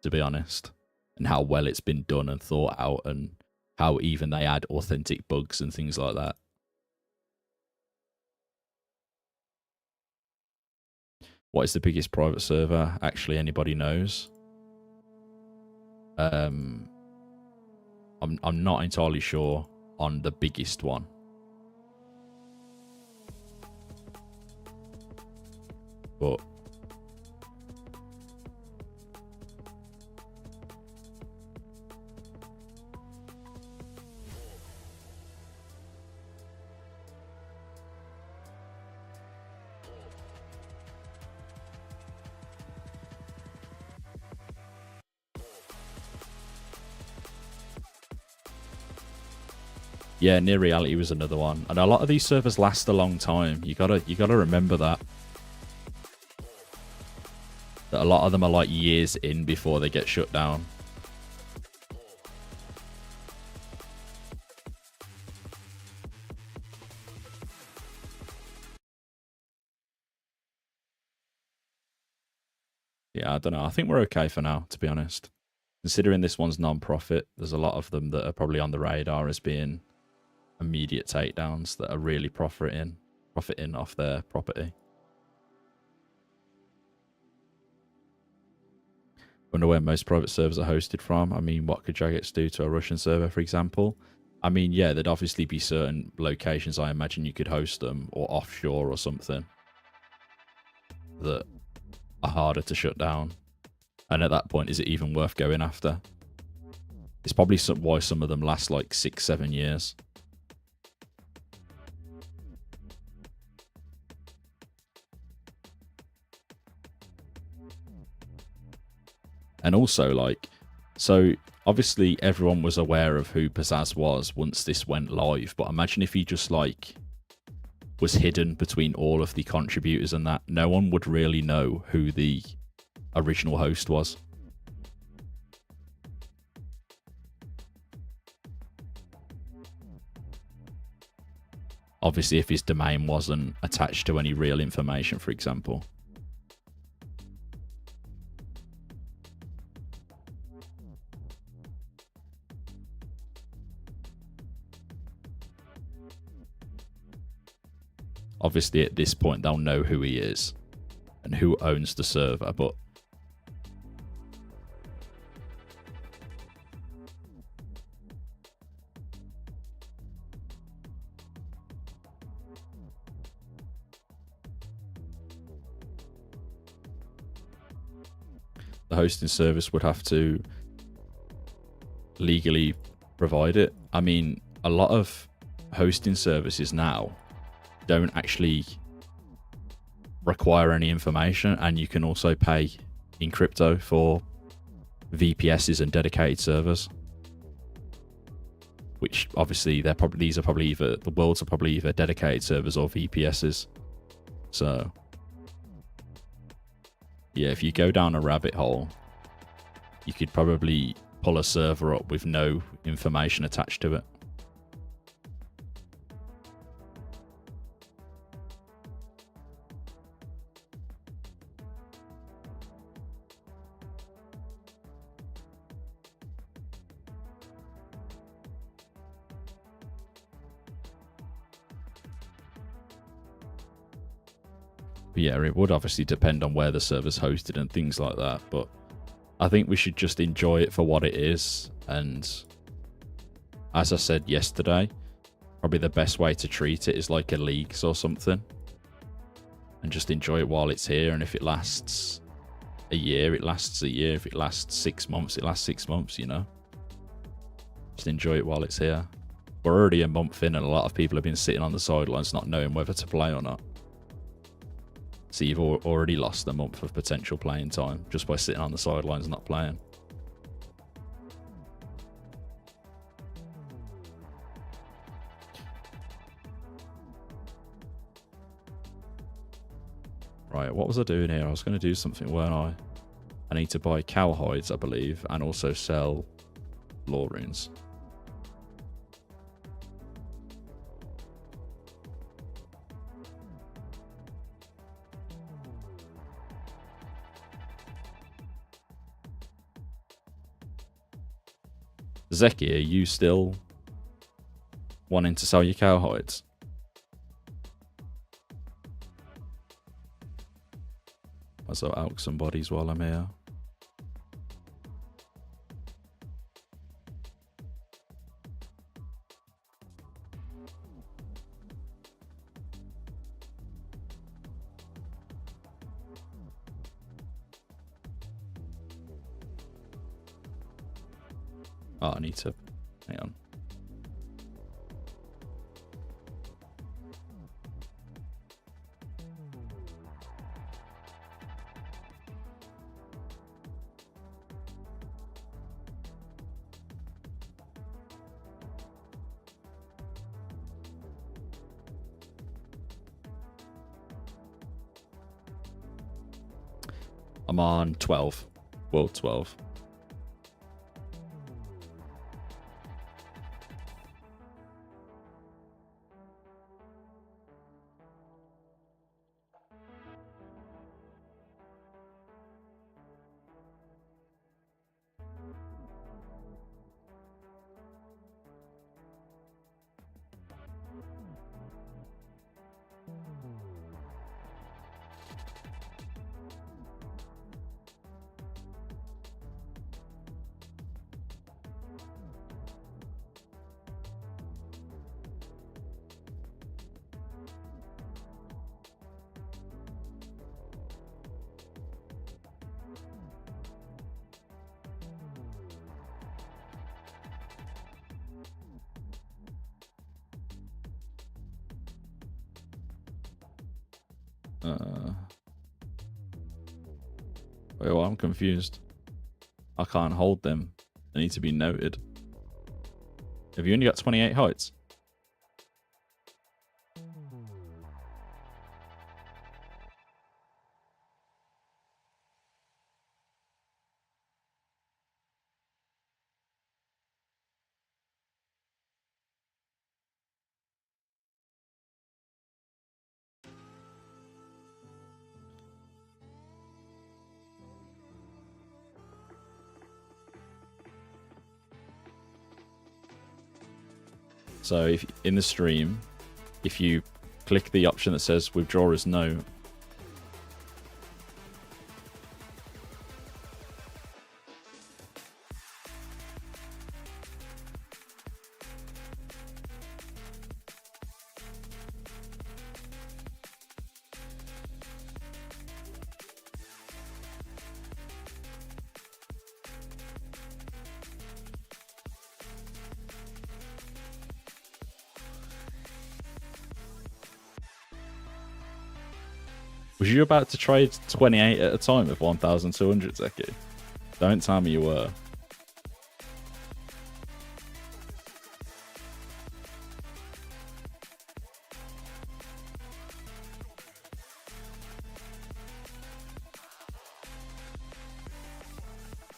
to be honest, and how well it's been done and thought out, and how even they add authentic bugs and things like that. What is the biggest private server? Actually, anybody knows? I'm not entirely sure on the biggest one. But yeah, Near Reality was another one, and a lot of these servers last a long time. You gotta remember that a lot of them are like years in before they get shut down. Yeah, I don't know. I think we're okay for now, to be honest. Considering this one's non-profit, there's a lot of them that are probably on the radar as being immediate takedowns that are really profiting off their property. Wonder where most private servers are hosted from. I mean, what could Jagex do to a Russian server, for example? I mean, yeah, there'd obviously be certain locations I imagine you could host them, or offshore or something, that are harder to shut down. And at that point, is it even worth going after? It's probably why some of them last like 6-7 years. And also, like, so obviously everyone was aware of who Pizzazz was once this went live, but imagine if he just, like, was hidden between all of the contributors and that. No one would really know who the original host was. Obviously, if his domain wasn't attached to any real information, for example. obviously at this point they'll know who he is and who owns the server, but the hosting service would have to legally provide it. I mean, a lot of hosting services now don't actually require any information, and you can also pay in crypto for VPSs and dedicated servers, which obviously these are probably either the worlds are probably either dedicated servers or VPSs. So yeah, if you go down a rabbit hole, you could probably pull a server up with no information attached to it. But yeah, it would obviously depend on where the server's hosted and things like that, but I think we should just enjoy it for what it is. And as I said yesterday, probably the best way to treat it is like a league or something, and just enjoy it while it's here. And if it lasts a year, it lasts a year. If it lasts 6 months, it lasts 6 months, you know. Just enjoy it while it's here. We're already a month in and a lot of people have been sitting on the sidelines not knowing whether to play or not. So you've already lost a month of potential playing time just by sitting on the sidelines not playing. Right, what was I doing here? I was going to do something, weren't I? I need to buy cow hides, I believe, and also sell lore runes. Zeki, are you still wanting to sell your cow hides? Might as well elk some bodies while I'm here. Oh, I need to... Hang on. I'm on 12. World 12. Wait, well, I'm confused. I can't hold them. They need to be noted. Have you only got 28 heights? So if in the stream, if you click the option that says withdraw as no. Was you about to trade 28 at a time with 1,200 Zeki? Don't tell me you were.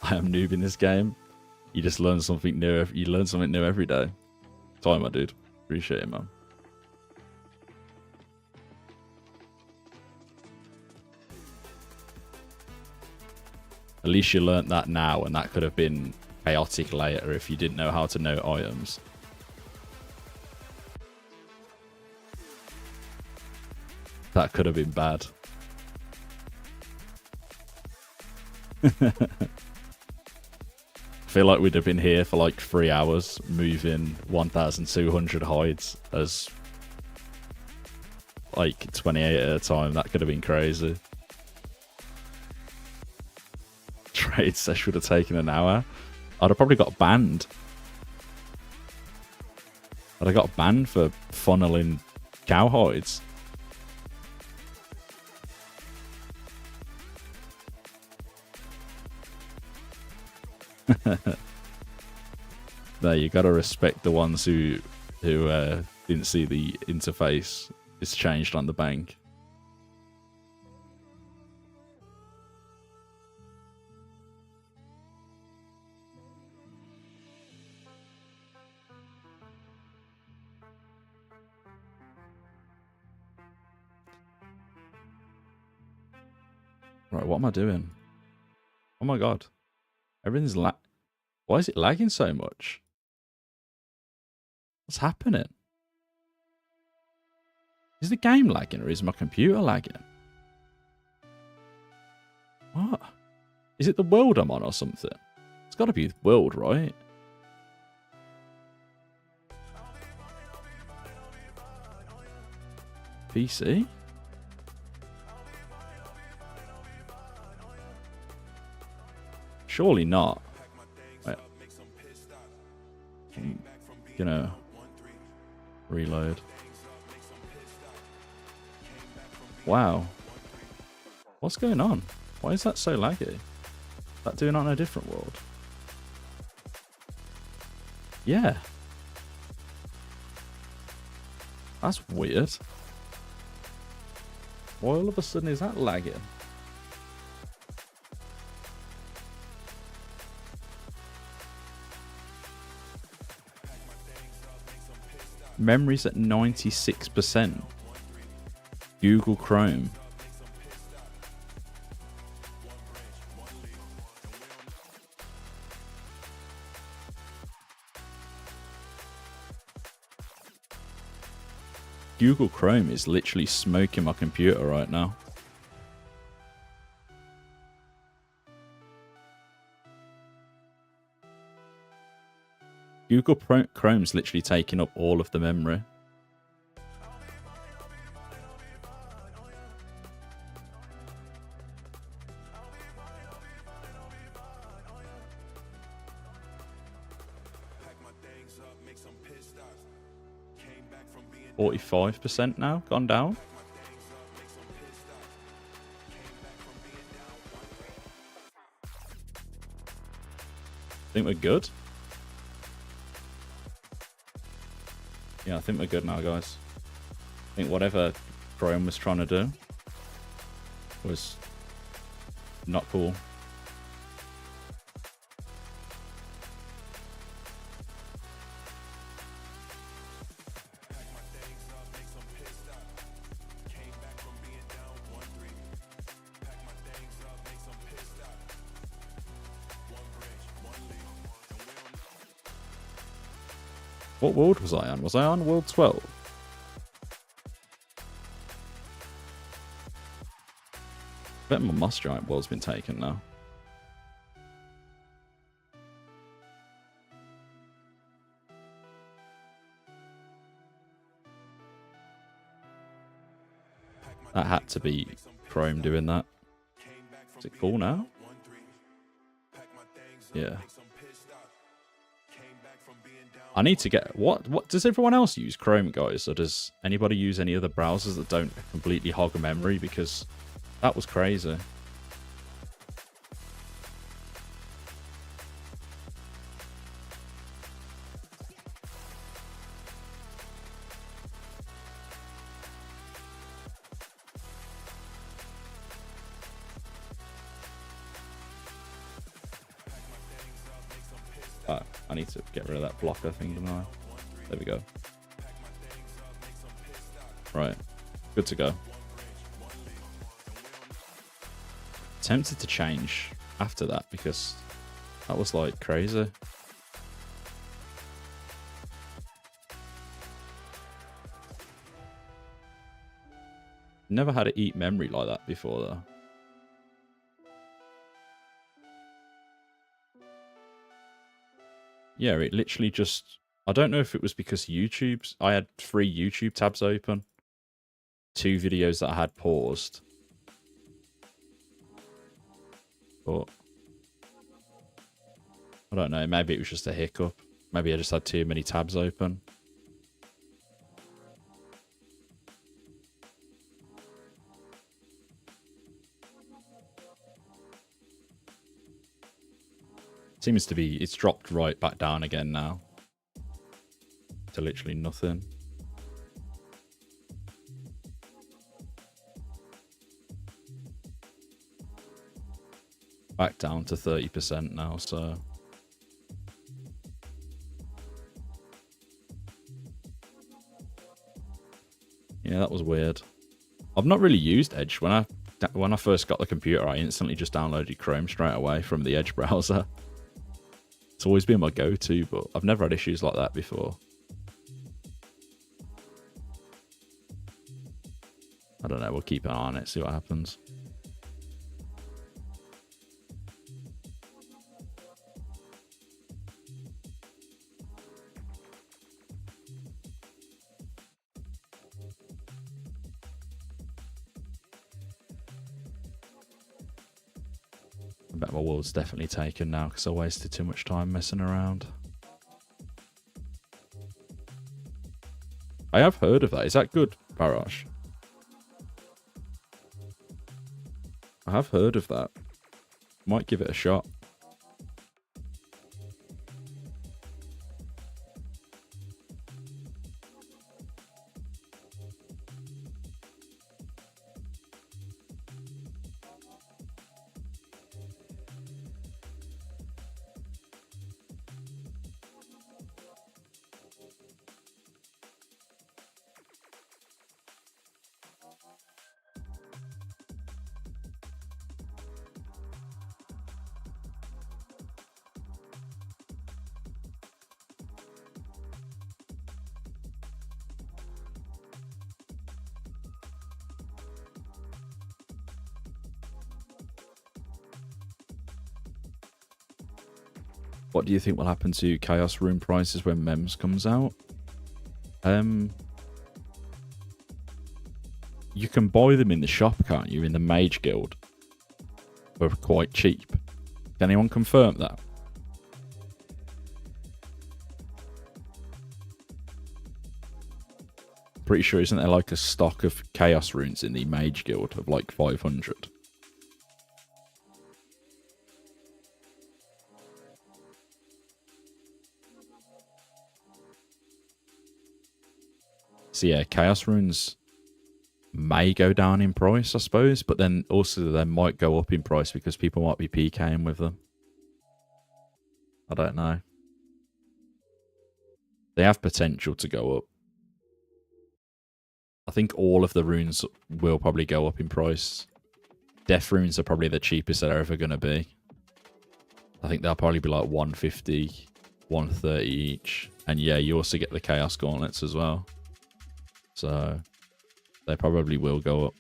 I am noob in this game. You just learn something new. You learn something new every day. Sorry, my dude. Appreciate it, man. At least you learnt that now, and that could have been chaotic later if you didn't know how to note items. That could have been bad. I feel like we'd have been here for like 3 hours moving 1,200 hides as like 28 at a time. That could have been crazy. Trade session would have taken an hour. I'd have probably got banned. I'd have got banned for funneling cow hides. No, you gotta respect the ones who didn't see the interface. It's changed on the bank. Right, what am I doing? Oh my god. Everything's Why is it lagging so much? What's happening? Is the game lagging or is my computer lagging? What? Is it the world I'm on or something? It's got to be the world, right? PC? Surely not. Wait. I'm gonna reload. Wow. What's going on? Why is that so laggy? Is that doing on a different world? Yeah. That's weird. Why all of a sudden is that lagging? Memory's at 96%. Google Chrome. Google Chrome is literally smoking my computer right now. Google Chrome's literally taking up all of the memory. %45 now, gone down. Think we're good. Yeah, I think we're good now, guys. I think whatever Chrome was trying to do was not cool. What world was I on? Was I on world 12? bet my Moss Giant Ball's been taken now. That had to be Chrome doing that. Is it cool now? Yeah. I need to get... What does everyone else use Chrome, guys? Or does anybody use any other browsers that don't completely hog memory? Because that was crazy. I need to get rid of that blocker thing, don't I? There we go. Right. Good to go. Tempted to change after that because that was like crazy. Never had to eat memory like that before though. Yeah, it literally just... I don't know if it was because YouTube's... I had 3 YouTube tabs open. 2 videos that I had paused. But... I don't know, maybe it was just a hiccup. Maybe I just had too many tabs open. Seems to be, it's dropped right back down again now. To literally nothing. Back down to 30% now, so. Yeah, that was weird. I've not really used Edge. When I first got the computer, I instantly just downloaded Chrome straight away from the Edge browser. It's always been my go-to, but I've never had issues like that before. I don't know, we'll keep an eye on it, see what happens. I bet my world's definitely taken now because I wasted too much time messing around. I have heard of that. Is that good, Parash? I have heard of that. Might give it a shot. What do you think will happen to Chaos Rune prices when MEMS comes out? You can buy them in the shop, can't you? In the Mage Guild. For quite cheap. Can anyone confirm that? Pretty sure, isn't there like a stock of Chaos Runes in the Mage Guild of like 500? So yeah, Chaos Runes may go down in price, I suppose, but then also they might go up in price because people might be PKing with them. I don't know. They have potential to go up. I think all of the runes will probably go up in price. Death runes are probably the cheapest they're ever going to be. I think they'll probably be like 150, 130 each. And yeah, you also get the Chaos Gauntlets as well. So they probably will go up.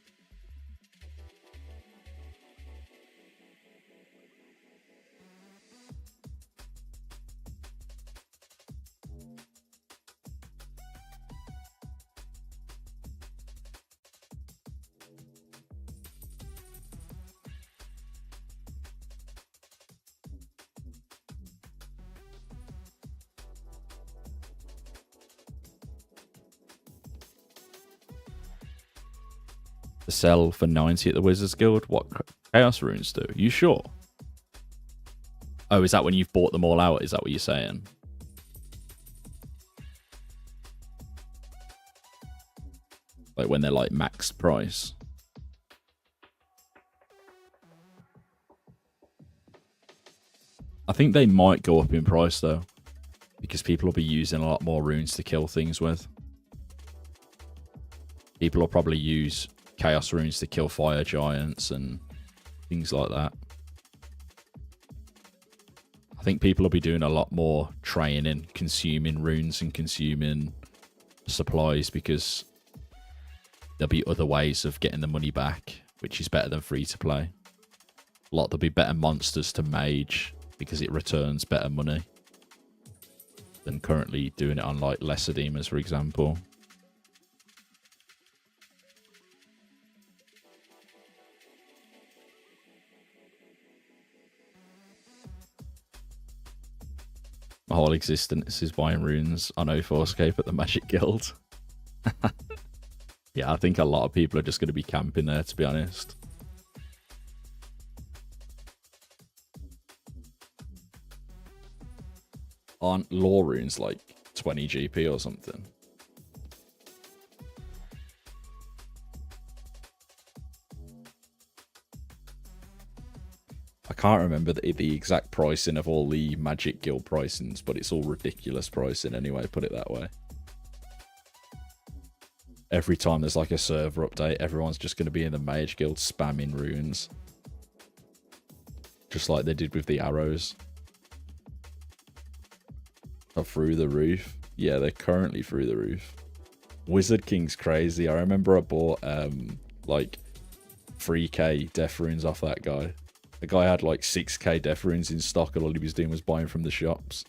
to sell for 90 at the Wizards Guild? What Chaos Runes do? You sure? Oh, is that when you've bought them all out? Is that what you're saying? Like when they're like max price? I think they might go up in price though, because people will be using a lot more runes to kill things with. People will probably use Chaos Runes to kill fire giants and things like that. I think people will be doing a lot more training, consuming runes and consuming supplies, because there'll be other ways of getting the money back, which is better than free to play. There'll be better monsters to mage, because it returns better money than currently doing it on like lesser demons, for example. My whole existence is buying runes on 2004scape at the Magic Guild. Yeah, I think a lot of people are just going to be camping there, to be honest. Aren't law runes like 20 GP or something? I can't remember the exact pricing of all the Magic Guild pricings, but it's all ridiculous pricing anyway, put it that way. Every time there's like a server update, everyone's just going to be in the Mage Guild spamming runes. Just like they did with the arrows. Are through the roof. Yeah, they're currently through the roof. Wizard King's crazy. I remember I bought like 3k death runes off that guy. The guy had like 6k death runes in stock, and all he was doing was buying from the shops.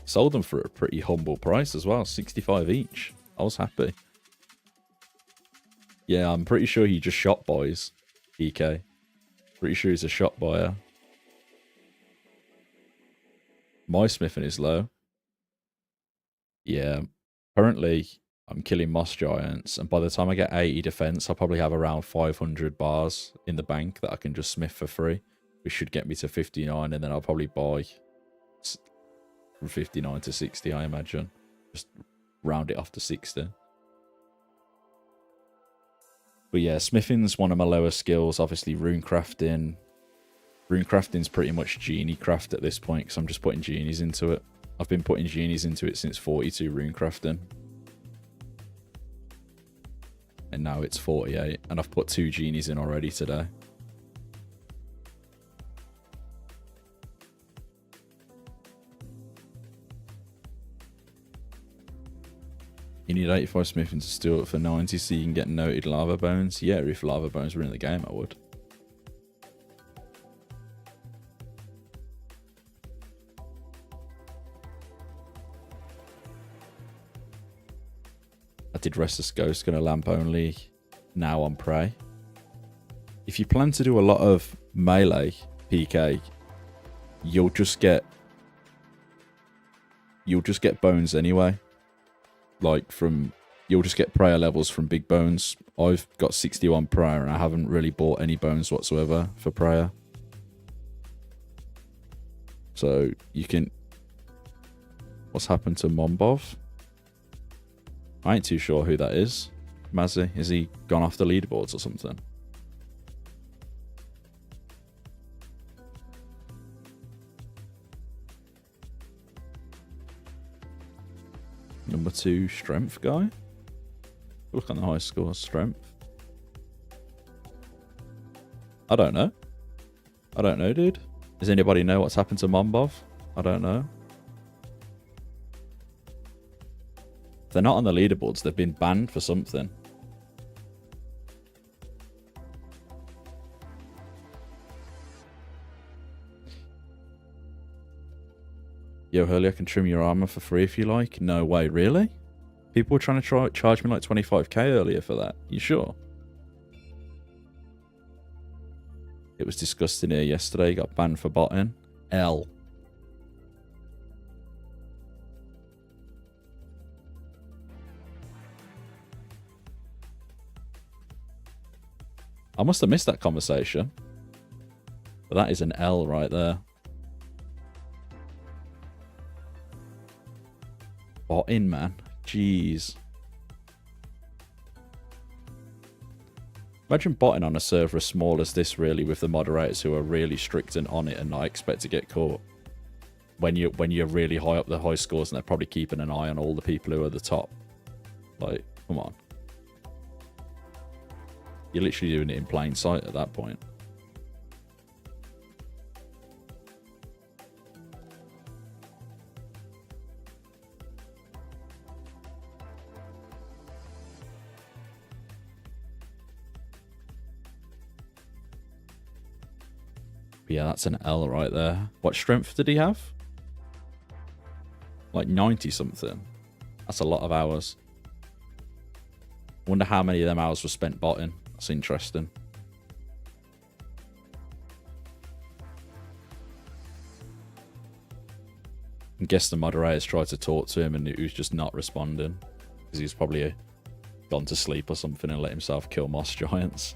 Sold them for a pretty humble price as well, 65 each. I was happy. Yeah, I'm pretty sure he just shop buys, EK. Pretty sure he's a shop buyer. My smithing is low. Yeah, currently I'm killing moss giants, and by the time I get 80 defense, I'll probably have around 500 bars in the bank that I can just smith for free, which should get me to 59, and then I'll probably buy from 59 to 60, I imagine. Just round it off to 60. But yeah, smithing's one of my lower skills. Obviously, rune crafting. Rune crafting's pretty much genie craft at this point, because I'm just putting genies into it. I've been putting genies into it since 42 rune crafting. And now it's 48, and I've put 2 genies in already today. You need 85 smithing to steal it for 90 so you can get noted lava bones. Yeah, if lava bones were in the game, I would. I did Restless Ghost, gonna lamp only now on Prey. If you plan to do a lot of melee PK, you'll just get bones anyway. Like you'll just get prayer levels from big bones. I've got 61 prayer and I haven't really bought any bones whatsoever for prayer. So you can... What's happened to Mombov? I ain't too sure who that is. Mazzy, is he gone off the leaderboards or something? Number 2, strength guy. Look on the high score, strength. I don't know. I don't know, dude. Does anybody know what's happened to Mombov? I don't know. If they're not on the leaderboards, they've been banned for something. Yo, Hurley, I can trim your armor for free if you like. No way, really? People were trying to charge me like 25k earlier for that. You sure? It was discussed in here yesterday. He got banned for botting. L. I must have missed that conversation. But that is an L right there. Botting, man. Jeez. Imagine botting on a server as small as this, really, with the moderators who are really strict and on it and not expect to get caught. When you're really high up the high scores and they're probably keeping an eye on all the people who are at the top. Like, come on. You're literally doing it in plain sight at that point. But yeah, that's an L right there. What strength did he have? Like 90 something. That's a lot of hours. Wonder how many of them hours were spent botting. That's interesting. I guess the moderators tried to talk to him and he was just not responding. Because he's probably gone to sleep or something and let himself kill moss giants.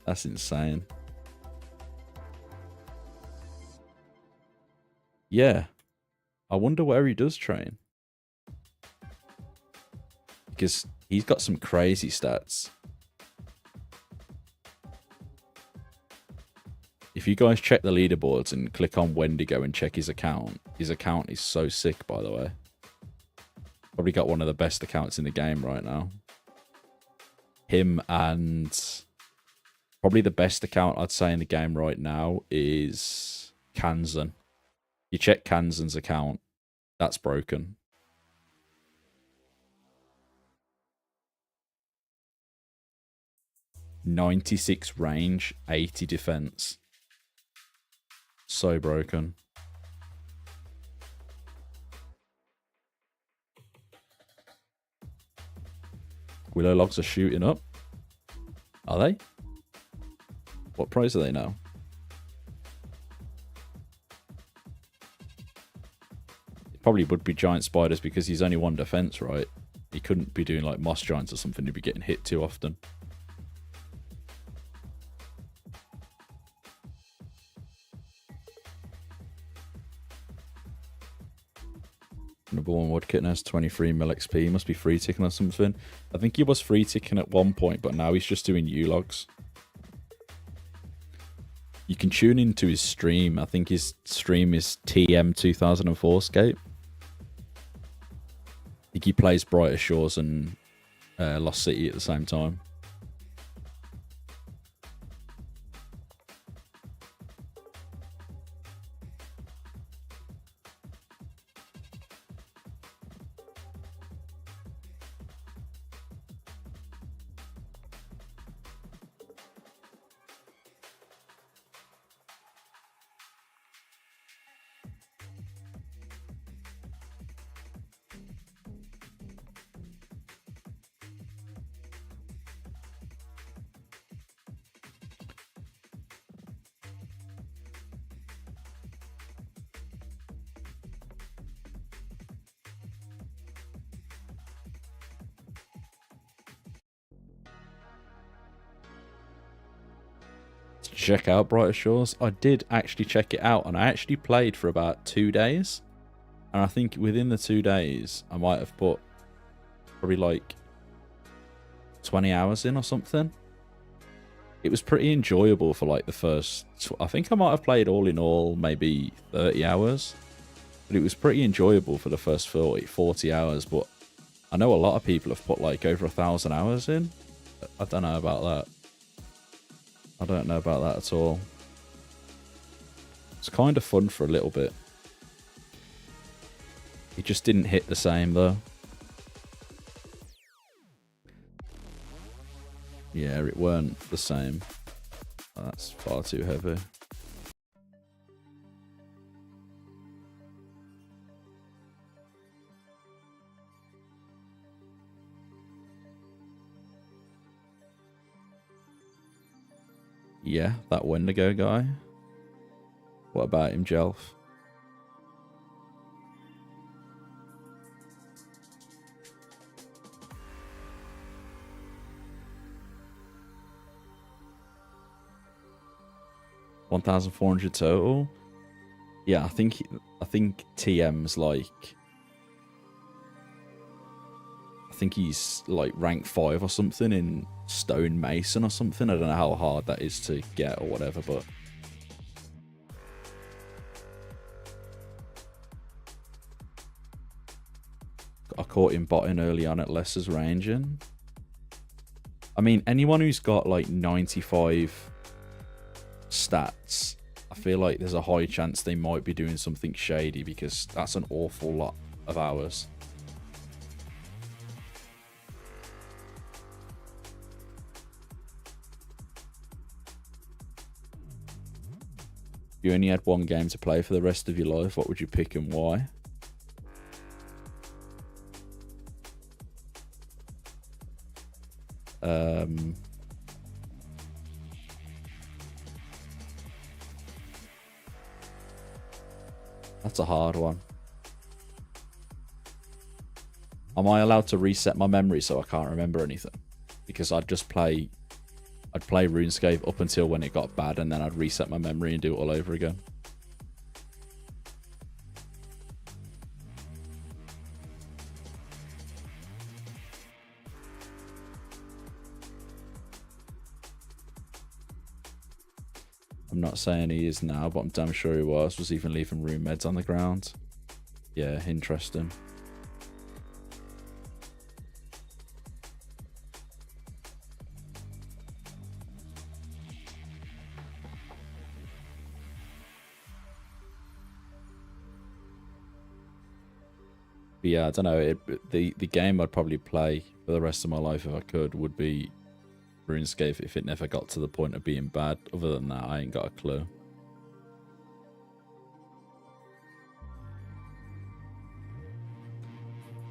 That's insane. Yeah. I wonder where he does train. Because he's got some crazy stats. If you guys check the leaderboards and click on Wendigo and check his account is so sick, by the way. Probably got one of the best accounts in the game right now. Him and... probably the best account I'd say in the game right now is Kansan. You check Kansan's account, that's broken. .96 range, 80 defense. So broken. Willow logs are shooting up. Are they? What price are they now? It probably would be giant spiders because he's only one defense, right? He couldn't be doing like moss giants or something. He'd be getting hit too often. Number one wood kitten has 23 mil XP. He must be free ticking or something. I think he was free ticking at one point, but now he's just doing U-logs. You can tune into his stream. I think his stream is TM2004scape. I think he plays Brighter Shores and Lost City at the same time. Check out Brighter Shores. I did actually check it out, and I actually played for about 2 days, and I think within the 2 days I might have put probably like 20 hours in or something. It was pretty enjoyable for like the first, I think I might have played all in all maybe 30 hours, but it was pretty enjoyable for the first 40 hours. But I know a lot of people have put like over 1,000 hours in. I don't know about that. I don't know about that at all. It's kind of fun for a little bit. It just didn't hit the same though. Yeah, it weren't the same. Oh, that's far too heavy. Yeah, that Wendigo guy. What about him, Jelf? $1,400 total. Yeah, I think TM's like, I think he's like rank 5 or something in Stone Mason or something. I don't know how hard that is to get or whatever, but I caught him botting early on at Lesser's ranging. I mean, anyone who's got like 95 stats, I feel like there's a high chance they might be doing something shady, because that's an awful lot of hours. If you only had one game to play for the rest of your life, what would you pick and why? That's a hard one. Am I allowed to reset my memory so I can't remember anything? Because I'd play RuneScape up until when it got bad, and then I'd reset my memory and do it all over again. I'm not saying he is now, but I'm damn sure he was. Was even leaving room meds on the ground. Yeah, interesting. But yeah, I don't know. The game I'd probably play for the rest of my life if I could would be RuneScape, if it never got to the point of being bad. Other than that, I ain't got a clue.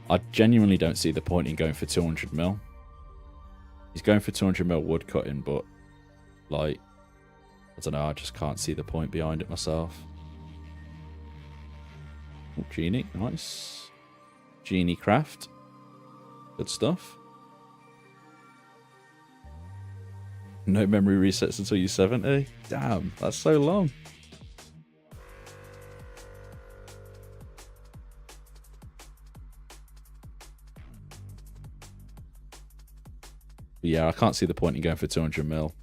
I genuinely don't see the point in going for 200 mil. He's going for 200 mil wood cutting, but like, I don't know, I just can't see the point behind it myself. Oh, Genie, nice. Genie craft. Good stuff. No memory resets until you're 70. Damn, that's so long. But yeah, I can't see the point in going for 200 mil.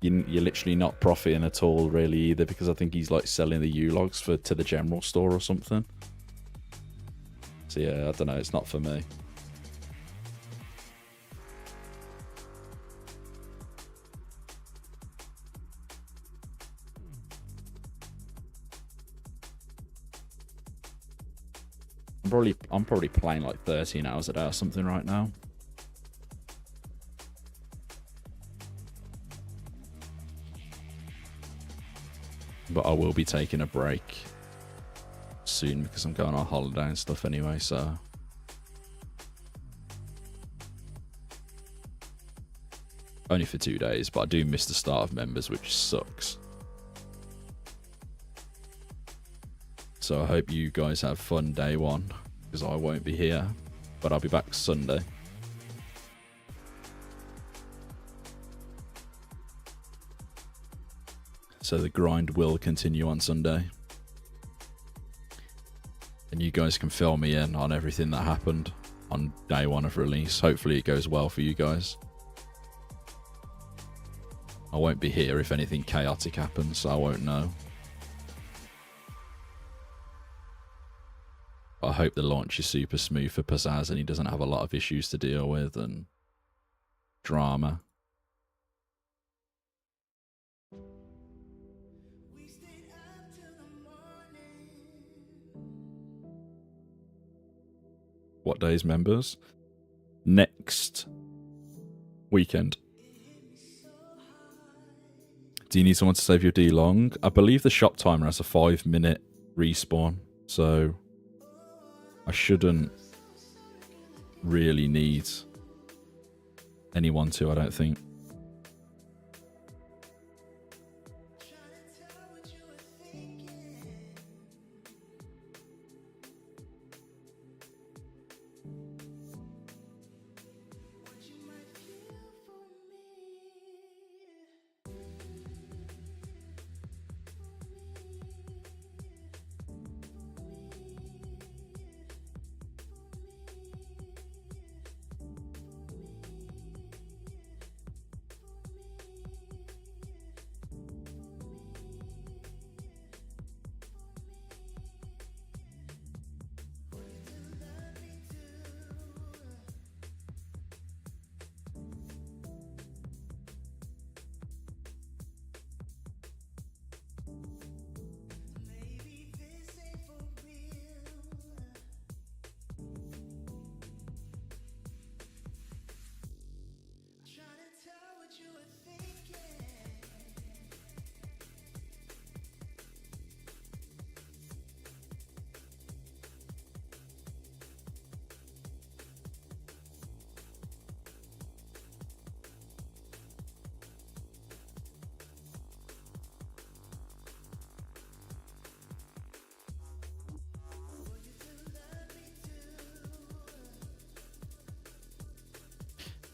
You're literally not profiting at all, really, either, because I think he's like selling the U-logs to the general store or something. So yeah, I don't know, it's not for me. I'm probably playing like 13 hours a day or something right now. But I will be taking a break soon because I'm going on holiday and stuff anyway, so only for 2 days, but I do miss the start of members, which sucks. So I hope you guys have fun day one, because I won't be here, but I'll be back Sunday. So the grind will continue on Sunday. And you guys can fill me in on everything that happened on day one of release. Hopefully it goes well for you guys. I won't be here if anything chaotic happens, so I won't know. But I hope the launch is super smooth for Pizzazz and he doesn't have a lot of issues to deal with and drama. What days, members? Next weekend. Do you need someone to save your D long? I believe the shop timer has a 5-minute respawn, so I shouldn't really need anyone to, I don't think.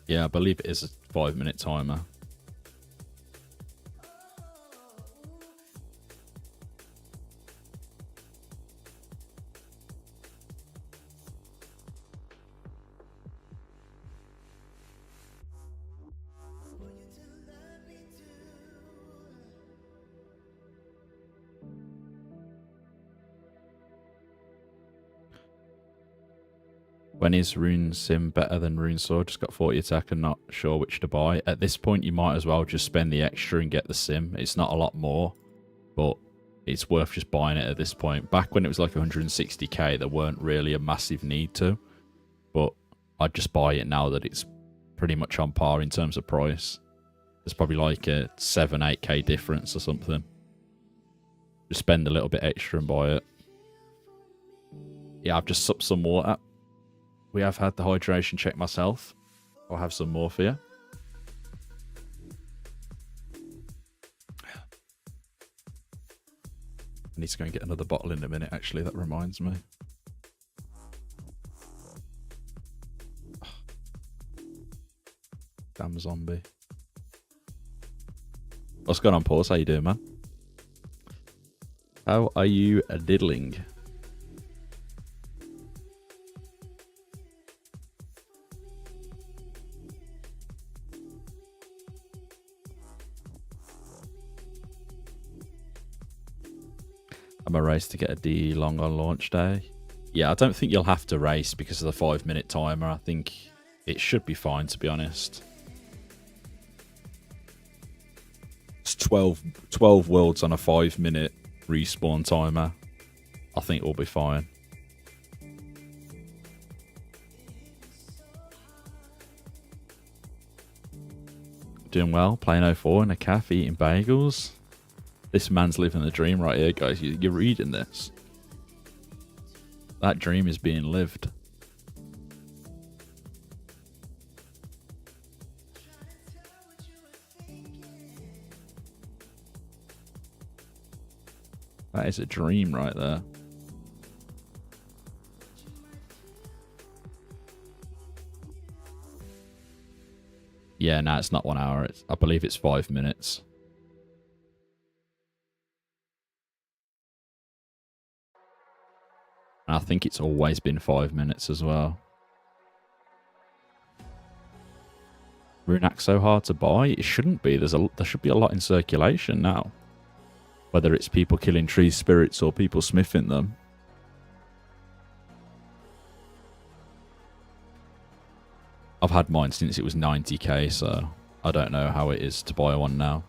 Yeah, I believe it is a 5-minute timer. When is Rune Sim better than Rune Sword? Just got 40 attack and not sure which to buy. At this point, you might as well just spend the extra and get the Sim. It's not a lot more, but it's worth just buying it at this point. Back when it was like 160k, there weren't really a massive need to, but I'd just buy it now that it's pretty much on par in terms of price. There's probably like a 7-8k difference or something. Just spend a little bit extra and buy it. Yeah, I've just supped some water. We have had the hydration check myself. I'll have some more for you. I need to go and get another bottle in a minute, actually. That reminds me. Damn zombie. What's going on, Paul? How you doing, man? How are you diddling? I'm a race to get a D long on launch day. Yeah, I don't think you'll have to race because of the 5-minute timer. I think it should be fine, to be honest. It's 12 worlds on a 5-minute respawn timer. I think we'll be fine. Doing well, playing 04 in a cafe, eating bagels. This man's living the dream right here, guys. You're reading this. That dream is being lived. That is a dream right there. Yeah, no, it's not 1 hour. I believe it's 5 minutes. And I think it's always been 5 minutes as well. Runak's so hard to buy? It shouldn't be. There should be a lot in circulation now. Whether it's people killing tree spirits or people smithing them. I've had mine since it was 90k, so I don't know how it is to buy one now.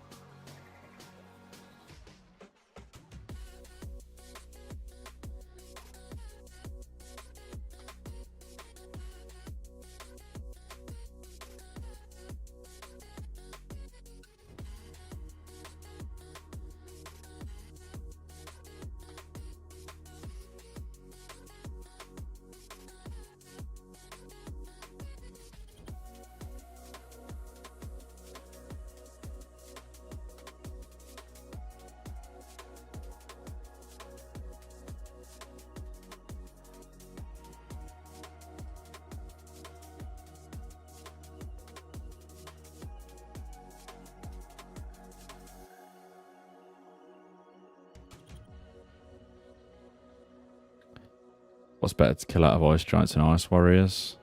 What's better to kill out of Ice Giants and Ice Warriors?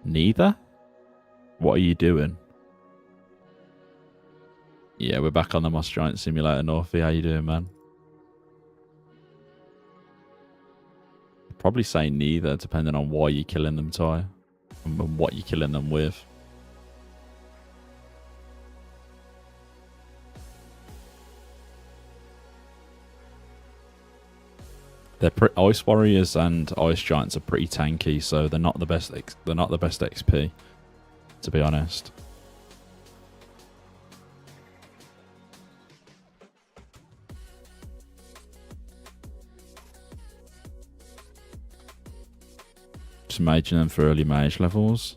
Neither? What are you doing? Yeah, we're back on the Moss Giant Simulator, Northie. How you doing, man? I'd probably say neither, depending on why you're killing them, Ty. And what you're killing them with. Ice Warriors and Ice Giants are pretty tanky, so they're not the best. They're not the best XP, to be honest. Just imagine them for early mage levels.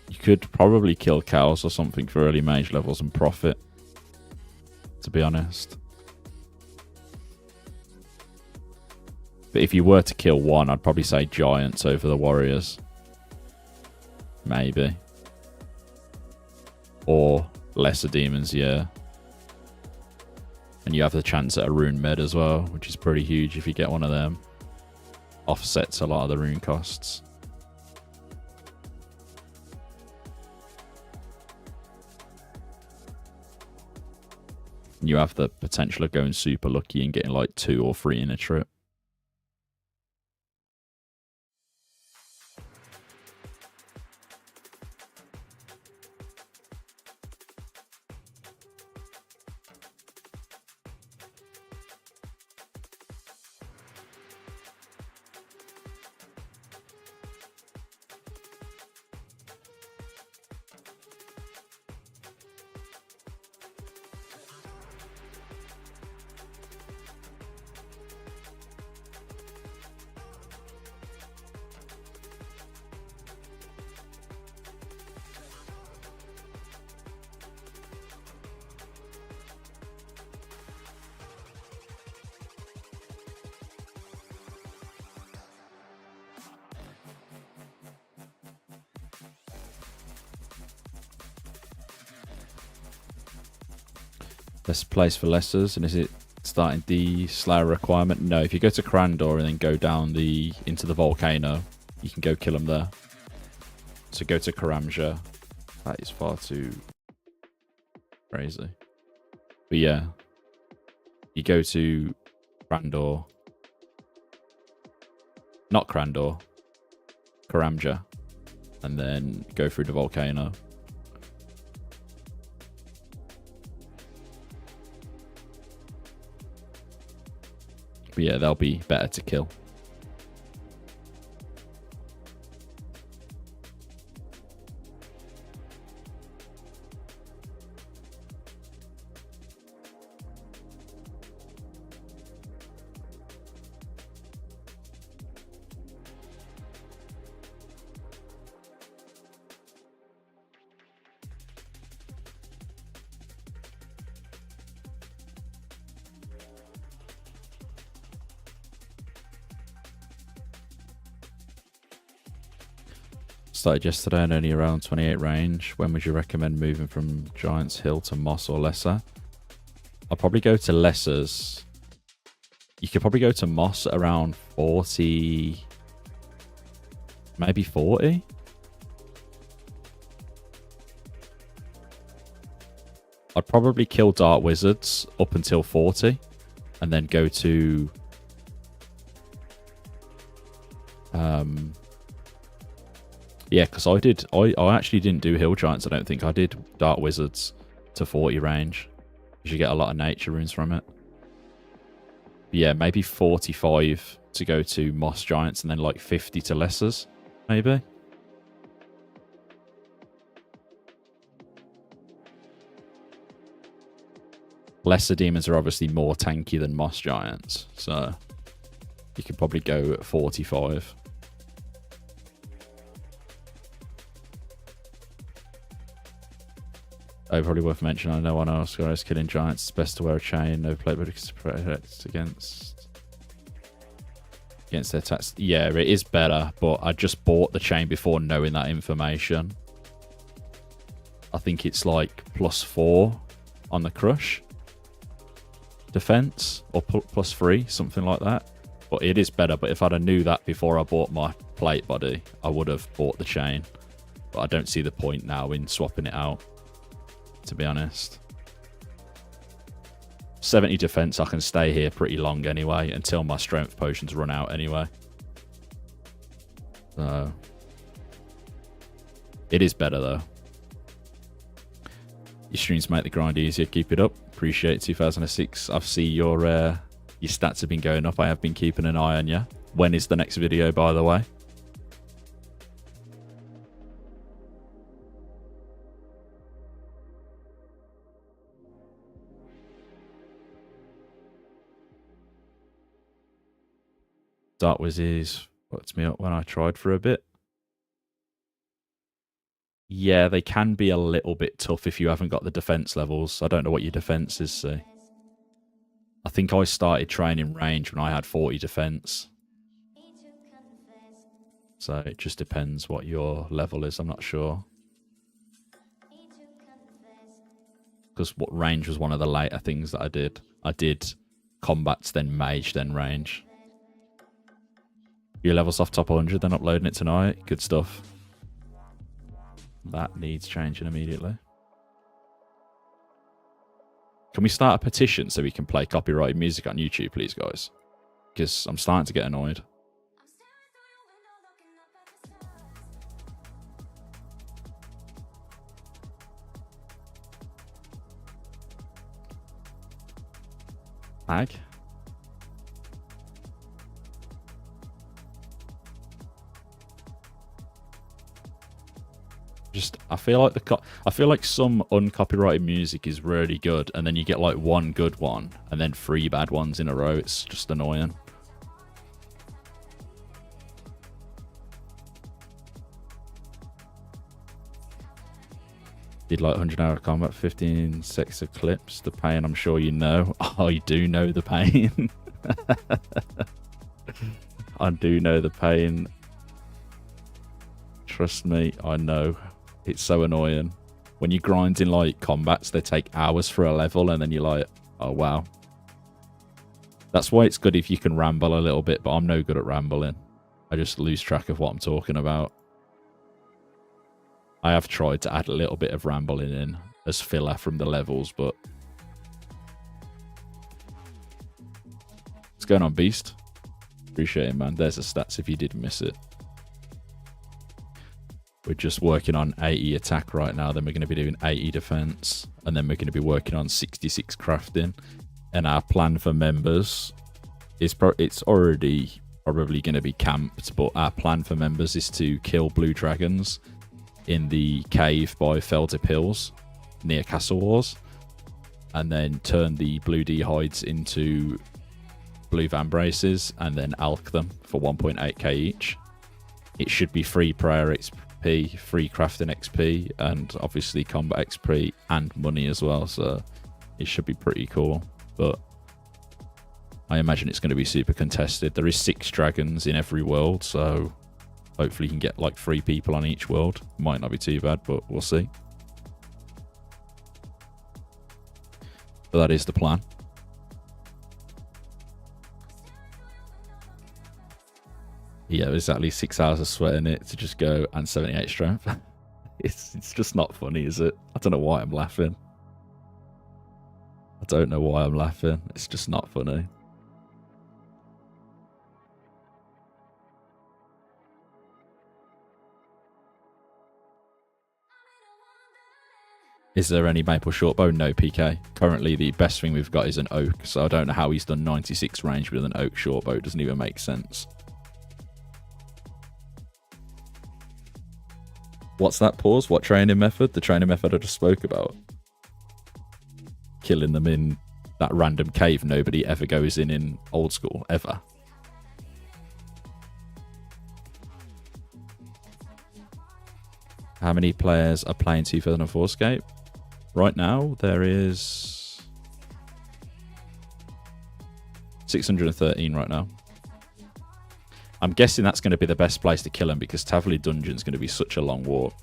You could probably kill cows or something for early mage levels and profit, to be honest. But if you were to kill one, I'd probably say Giants over the Warriors. maybe. Or lesser demons, yeah. And you have the chance at a rune med as well, which is pretty huge if you get one of them. Offsets a lot of the rune costs. And you have the potential of going super lucky and getting like 2 or 3 in a trip. Best place for lessers, and is it starting the Slayer requirement? No, if you go to Crandor and then go down into the volcano, you can go kill them there. So go to Karamja. That is far too crazy. But yeah, you go to Crandor, not Crandor, Karamja, and then go through the volcano. But yeah, they'll be better to kill. Started yesterday and only around 28 range. When would you recommend moving from Giant's Hill to Moss or Lesser? I'll probably go to Lessers. You could probably go to Moss at around 40, maybe 40. I'd probably kill Dark Wizards up until 40 and then go to yeah, because I actually didn't do Hill Giants, I don't think. I did Dark Wizards to 40 range. Because you get a lot of nature runes from it. But yeah, maybe 45 to go to Moss Giants and then like 50 to Lessers, maybe. Lesser demons are obviously more tanky than Moss Giants, so you could probably go at 45. Oh, probably worth mentioning. I know one else guys killing giants. It's best to wear a chain. No plate, but it's protect against their attacks. Yeah, it is better, but I just bought the chain before knowing that information. I think it's like +4 on the crush defense, or +3, something like that. But it is better. But if I'd have knew that before I bought my plate body, I would have bought the chain. But I don't see the point now in swapping it out, to be honest. 70 defense, I can stay here pretty long anyway, until my strength potions run out anyway. So it is better though. Your streams make the grind easier. Keep it up. Appreciate it, 2006. I see your stats have been going up. I have been keeping an eye on you. When is the next video, by the way? Dark Wizards fucked me up when I tried for a bit. Yeah, they can be a little bit tough if you haven't got the defense levels. I don't know what your defense is, see. I think I started training range when I had 40 defense. So it just depends what your level is. I'm not sure. Because what range was one of the later things that I did. I did combats, then mage, then range. Your levels off top 100, then uploading it tonight. Good stuff. That needs changing immediately. Can we start a petition so we can play copyrighted music on YouTube, please, guys? Because I'm starting to get annoyed. Ag? I feel like some uncopyrighted music is really good, and then you get like one good one, and then 3 bad ones in a row. It's just annoying. Did like 100-hour combat, 15 sex eclipse. The pain, I'm sure you know. I do know the pain. I do know the pain. Trust me, I know. It's so annoying. When you grind in like combats, they take hours for a level, and then you're like, oh wow. That's why it's good if you can ramble a little bit, but I'm no good at rambling. I just lose track of what I'm talking about. I have tried to add a little bit of rambling in as filler from the levels, but... What's going on, Beast? Appreciate it, man. There's the stats if you did miss it. We're just working on 80 attack right now. Then we're going to be doing 80 defense. And then we're going to be working on 66 crafting. And our plan for members is it's already probably going to be camped. But our plan for members is to kill blue dragons in the cave by Feldip Hills near Castle Wars. And then turn the blue D hides into blue vambraces. And then alch them for 1.8k each. It should be free prayer XP, free crafting XP, and obviously combat XP and money as well, so it should be pretty cool. But I imagine it's going to be super contested. There is 6 dragons in every world, so hopefully you can get like 3 people on each world. Might not be too bad, but we'll see. But that is the plan. Yeah, exactly 6 hours of sweating it to just go and 78 strength. It's just not funny, is it? I don't know why I'm laughing. I don't know why I'm laughing. It's just not funny. Is there any maple shortbow? No, PK. Currently, the best thing we've got is an oak, so I don't know how he's done 96 range with an oak shortbow. It doesn't even make sense. What's that pause? What training method? The training method I just spoke about. Killing them in that random cave nobody ever goes in old school, ever. How many players are playing 2004scape? Right now, there is 613 right now. I'm guessing that's going to be the best place to kill him because Tavli Dungeon is going to be such a long walk.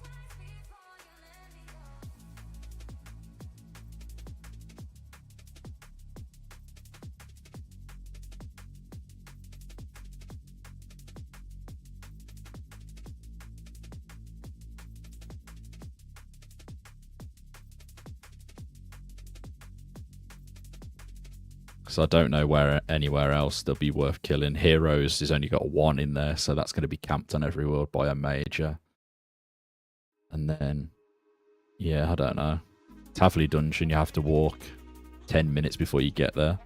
So I don't know where anywhere else they'll be worth killing. Heroes has only got 1 in there, so that's going to be camped on every world by a major. And then, yeah, I don't know. Tavli Dungeon, you have to walk 10 minutes before you get there.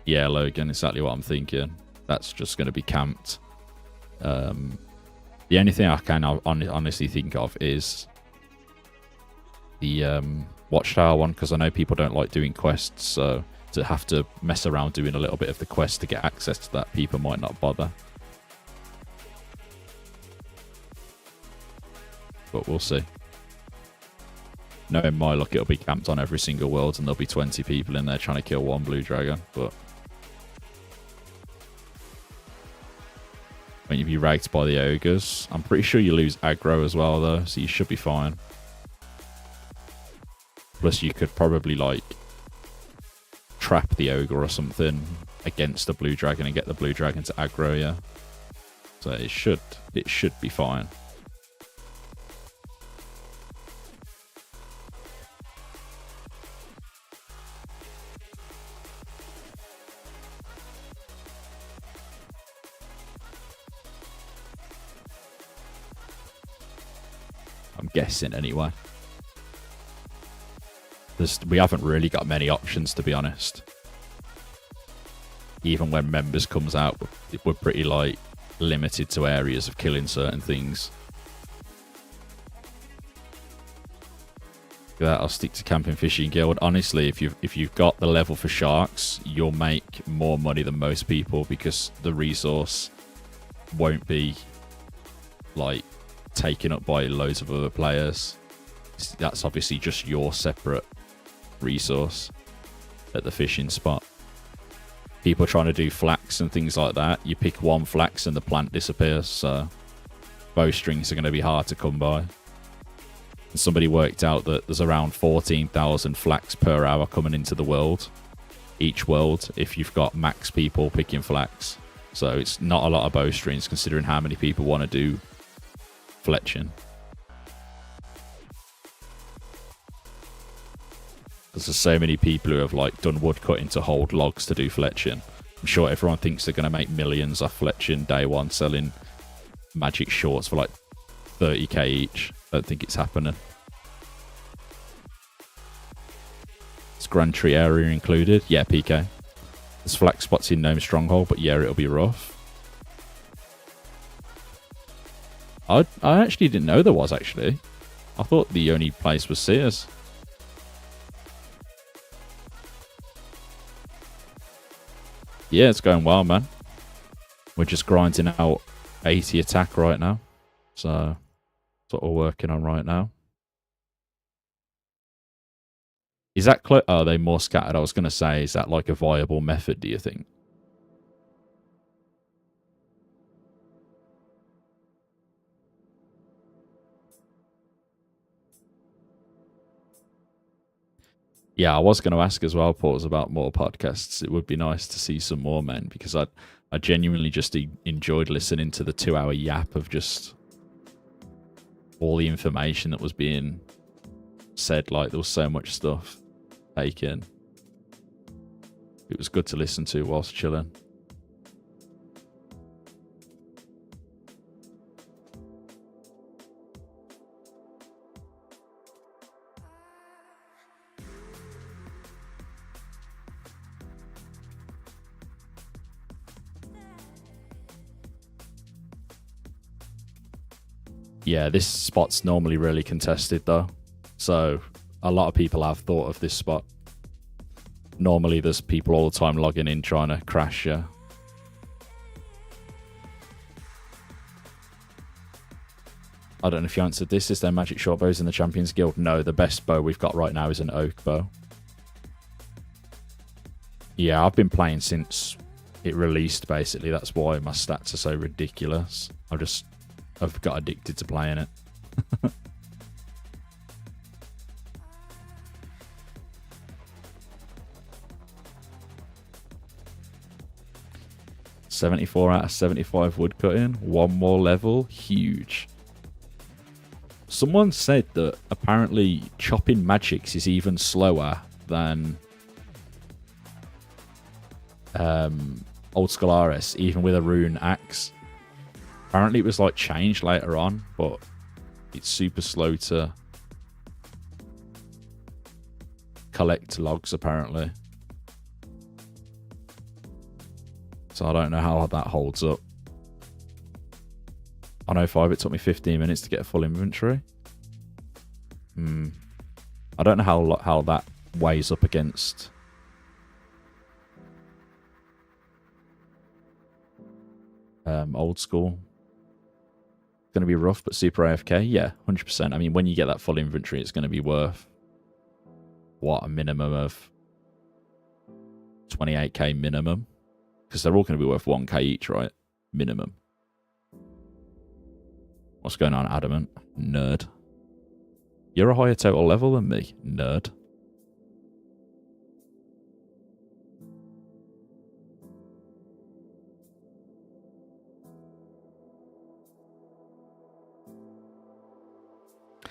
Yeah, Logan, exactly what I'm thinking. That's just going to be camped. The only thing I can honestly think of is the Watchtower one, because I know people don't like doing quests, so to have to mess around doing a little bit of the quest to get access to that, people might not bother. But we'll see. Knowing my luck, it'll be camped on every single world and there'll be 20 people in there trying to kill 1 blue dragon, but be ragged by the ogres. I'm pretty sure you lose aggro as well, though, so you should be fine. Plus, you could probably, like, trap the ogre or something against the blue dragon and get the blue dragon to aggro, yeah. So it should be fine. I'm guessing anyway. We haven't really got many options, to be honest. Even when members comes out, we're pretty like limited to areas of killing certain things. That I'll stick to camping fishing guild. Honestly, if you've got the level for sharks, you'll make more money than most people because the resource won't be like taken up by loads of other players. That's obviously just your separate resource at the fishing spot. People trying to do flax and things like that, you pick one flax and the plant disappears, so bowstrings are going to be hard to come by. And somebody worked out that there's around 14,000 flax per hour coming into the world, each world, if you've got max people picking flax. So it's not a lot of bowstrings considering how many people want to do fletching. There's so many people who have like done wood cutting to hold logs to do fletching. I'm sure everyone thinks they're going to make millions off fletching day one, selling magic shorts for like 30k each. I don't think it's happening. Is Grand Tree area included? Yeah, PK. There's flax spots in Gnome Stronghold, but yeah, it'll be rough. I actually didn't know there was, actually. I thought the only place was Sears. Yeah, it's going well, man. We're just grinding out 80 attack right now. So, that's what we're working on right now. Is that are they more scattered? I was going to say, is that like a viable method, do you think? Yeah, I was going to ask as well, Paul, about more podcasts. It would be nice to see some more, man, because I genuinely just enjoyed listening to the 2-hour yap of just all the information that was being said. Like, there was so much stuff taken. It was good to listen to whilst chilling. Yeah, this spot's normally really contested though. So a lot of people have thought of this spot. Normally there's people all the time logging in trying to crash you. I don't know if you answered this. Is there magic short bows in the Champions Guild? No, the best bow we've got right now is an oak bow. Yeah, I've been playing since it released, basically. That's why my stats are so ridiculous. I've got addicted to playing it. 74 out of 75 woodcutting. One more level. Huge. Someone said that apparently chopping magics is even slower than Old Scolaris, even with a rune axe. Apparently it was like changed later on, but it's super slow to collect logs apparently. So I don't know how that holds up. On 05 it took me 15 minutes to get a full inventory. I don't know how that weighs up against old school. It's going to be rough, but super AFK, yeah, 100%. I mean, when you get that full inventory, it's going to be worth, what, a minimum of 28k minimum? Because they're all going to be worth 1k each, right? Minimum. What's going on, Adamant? Nerd. You're a higher total level than me, nerd.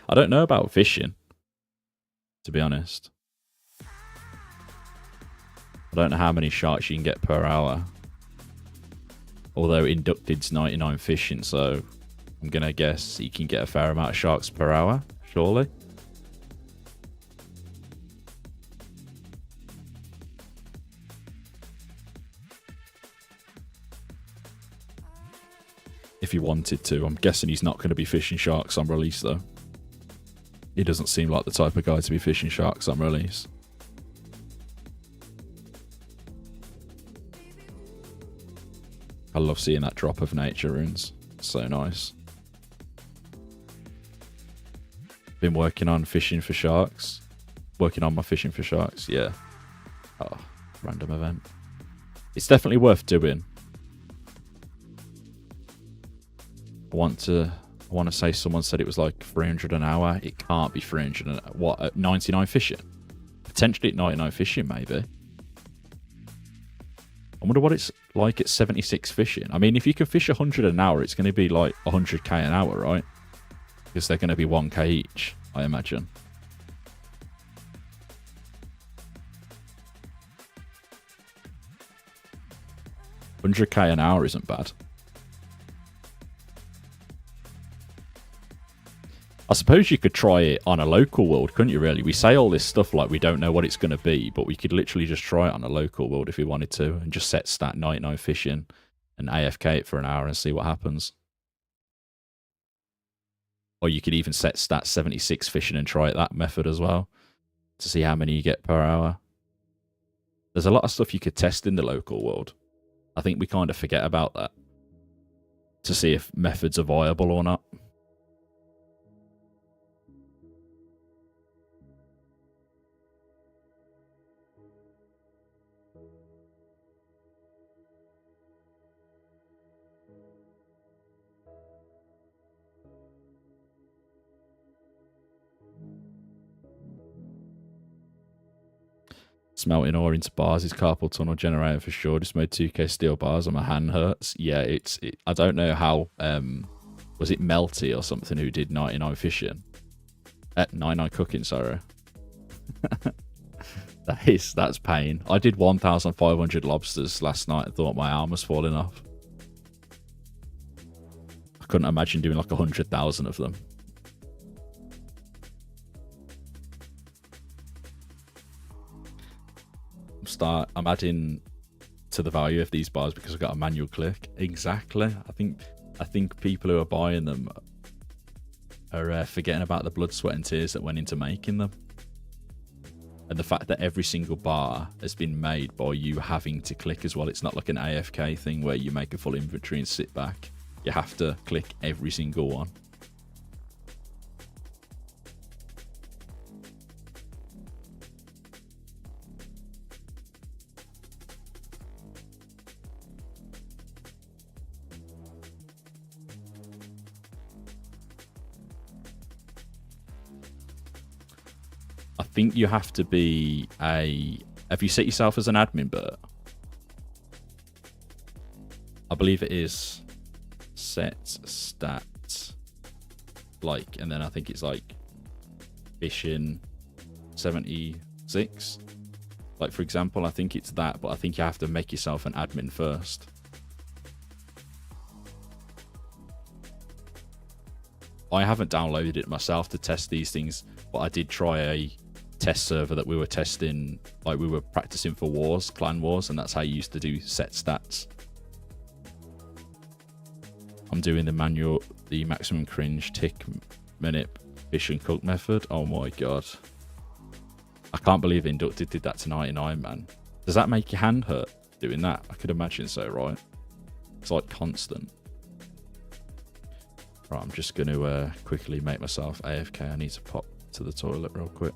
I don't know about fishing, to be honest. I don't know how many sharks you can get per hour. Although inducted's 99 fishing, so I'm going to guess you can get a fair amount of sharks per hour, surely. If you wanted to. I'm guessing he's not going to be fishing sharks on release, though. He doesn't seem like the type of guy to be fishing sharks on release. I love seeing that drop of nature runes. So nice. Been working on fishing for sharks. Working on my fishing for sharks, yeah. Oh, random event. It's definitely worth doing. I want to say someone said it was like 300 an hour. It can't be 300. What, at 99 fishing? Potentially at 99 fishing, maybe. I wonder what it's like at 76 fishing. I mean, if you can fish 100 an hour, it's going to be like 100k an hour, right? Because they're going to be 1k each, I imagine. $100k an hour isn't bad. I suppose you could try it on a local world, couldn't you, really? We say all this stuff like we don't know what it's going to be, but we could literally just try it on a local world if we wanted to and just set stat 99 fishing and AFK it for an hour and see what happens. Or you could even set stat 76 fishing and try it that method as well to see how many you get per hour. There's a lot of stuff you could test in the local world. I think we kind of forget about that to see if methods are viable or not. Smelting ore into bars is carpal tunnel generator for sure. Just made 2k steel bars and my hand hurts. Yeah, I don't know how, was it Melty or something who did 99 fishing? 99 cooking, sorry. That's pain. I did 1,500 lobsters last night. I thought my arm was falling off. I couldn't imagine doing like 100,000 of them. I'm adding to the value of these bars because I've got a manual click. Exactly. I think people who are buying them are forgetting about the blood, sweat and tears that went into making them. And the fact that every single bar has been made by you having to click as well. It's not like an AFK thing where you make a full inventory and sit back. You have to click every single one. I think you have to be have you set yourself as an admin, Bert? I believe it is set stats, like, and then I think it's like fishing 76. Like, for example, I think it's that, but I think you have to make yourself an admin first. I haven't downloaded it myself to test these things, but I did try a test server that we were testing, like we were practicing for wars, clan wars, and that's how you used to do set stats. I'm doing the maximum cringe tick minute fish and cook method. Oh my god. I can't believe Inducted did that to 99, man. Does that make your hand hurt doing that? I could imagine so, right? It's like constant. Right, I'm just going to quickly make myself AFK. I need to pop to the toilet real quick.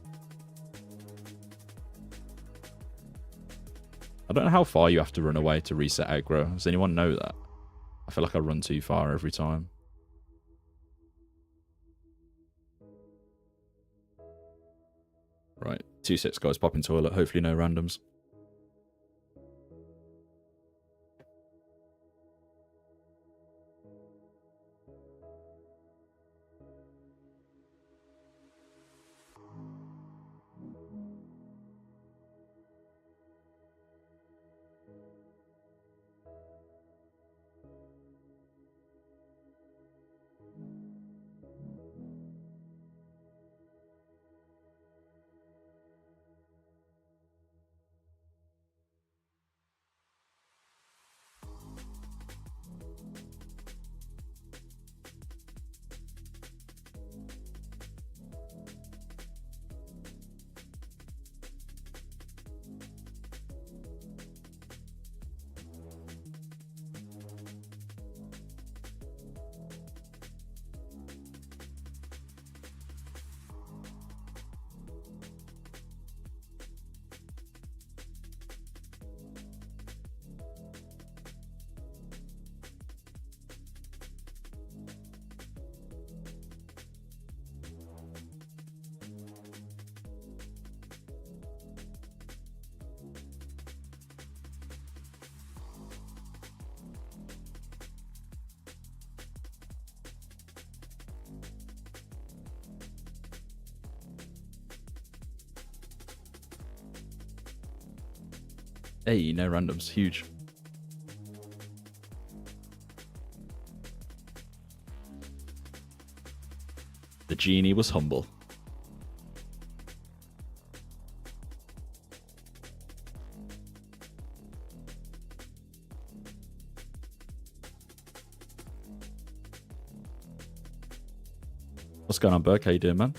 I don't know how far you have to run away to reset aggro. Does anyone know that? I feel like I run too far every time. Right, 2-6 guys, pop in toilet. Hopefully no randoms. Hey, no randoms. Huge. The genie was humble. What's going on, Burke? How you doing, man?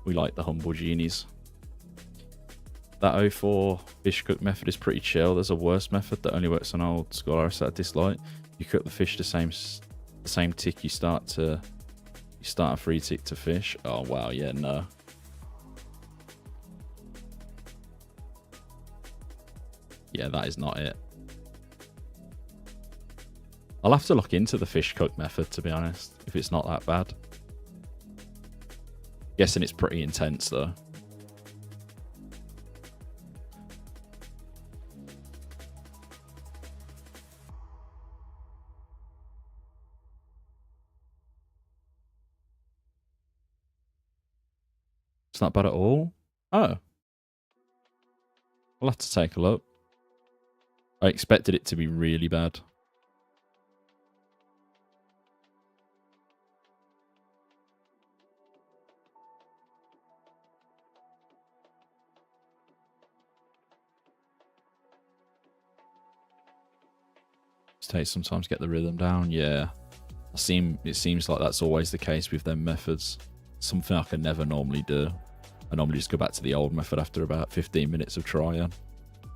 We like the humble genies. That 04 fish cook method is pretty chill. There's a worse method that only works on old school RS that I dislike. You cook the fish the same tick you start a free tick to fish. Oh wow, yeah, no. Yeah, that is not it. I'll have to look into the fish cook method, to be honest, if it's not that bad. Guessing it's pretty intense though. It's not bad at all. Oh. We'll have to take a look. I expected it to be really bad. Takes sometimes get the rhythm down. Yeah, it seems like that's always the case with them methods. Something I can never normally do. I normally just go back to the old method after about 15 minutes of trying.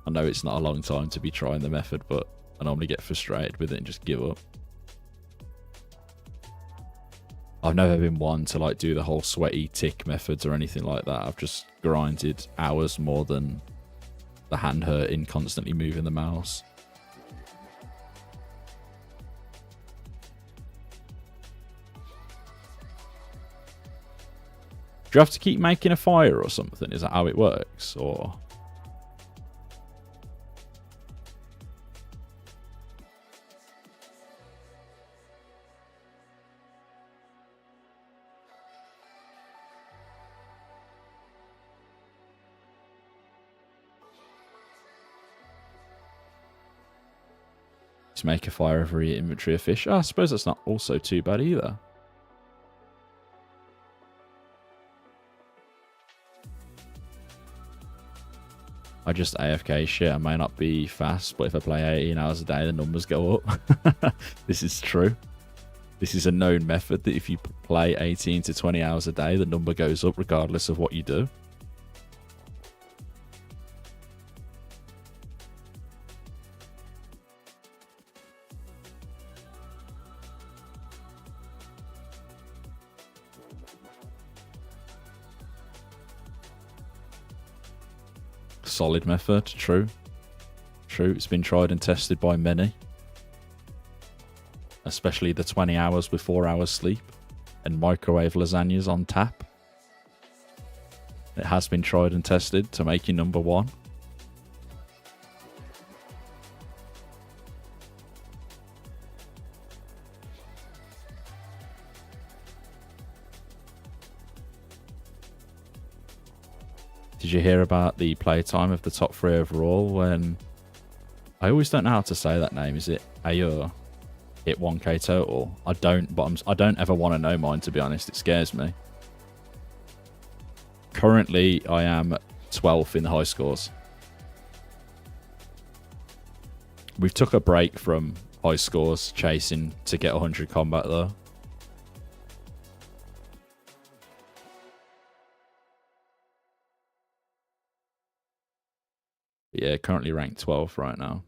I know it's not a long time to be trying the method, but I normally get frustrated with it and just give up. I've never been one to like do the whole sweaty tick methods or anything like that. I've just grinded hours more than the hand hurting, constantly moving the mouse. Do you have to keep making a fire or something? Is that how it works? Or to make a fire every inventory of fish? Oh, I suppose that's not also too bad either. I just AFK shit. I may not be fast, but if I play 18 hours a day, the numbers go up. This is true. This is a known method that if you play 18 to 20 hours a day, the number goes up regardless of what you do. solid method. True. It's been tried and tested by many. Especially the 20 hours with 4 hours sleep and microwave lasagnas on tap. It has been tried and tested to make you number one. Did you hear about the playtime of the top 3 overall when... I always don't know how to say that name. Is it Ayur? Hit 1k total? I don't, but I don't ever want to know mine, to be honest. It scares me. Currently, I am 12th in the high scores. We've took a break from high scores chasing to get 100 combat, though. Yeah, currently ranked 12th right now.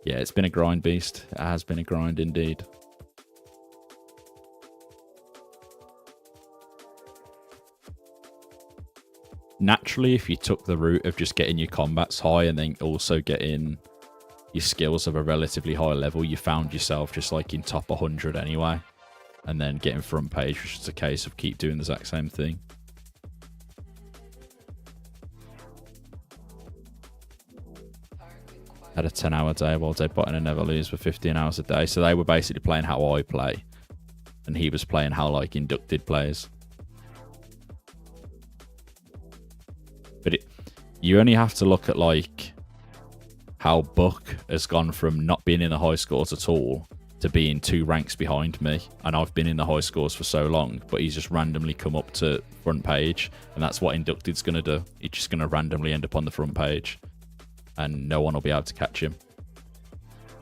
Yeah, it's been a grind, beast. It has been a grind indeed. Naturally, if you took the route of just getting your combats high and then also getting your skills of a relatively high level, you found yourself just like in top 100 anyway. And then getting front page, which is a case of keep doing the exact same thing. Had a 10-hour day while Deadbotting and Never Lose for 15 hours a day. So they were basically playing how I play. And he was playing how, like, Inducted plays. But you only have to look at, like, how Buck has gone from not being in the high scores at all to being 2 ranks behind me. And I've been in the high scores for so long. But he's just randomly come up to front page. And that's what Inducted's going to do. He's just going to randomly end up on the front page. And no one will be able to catch him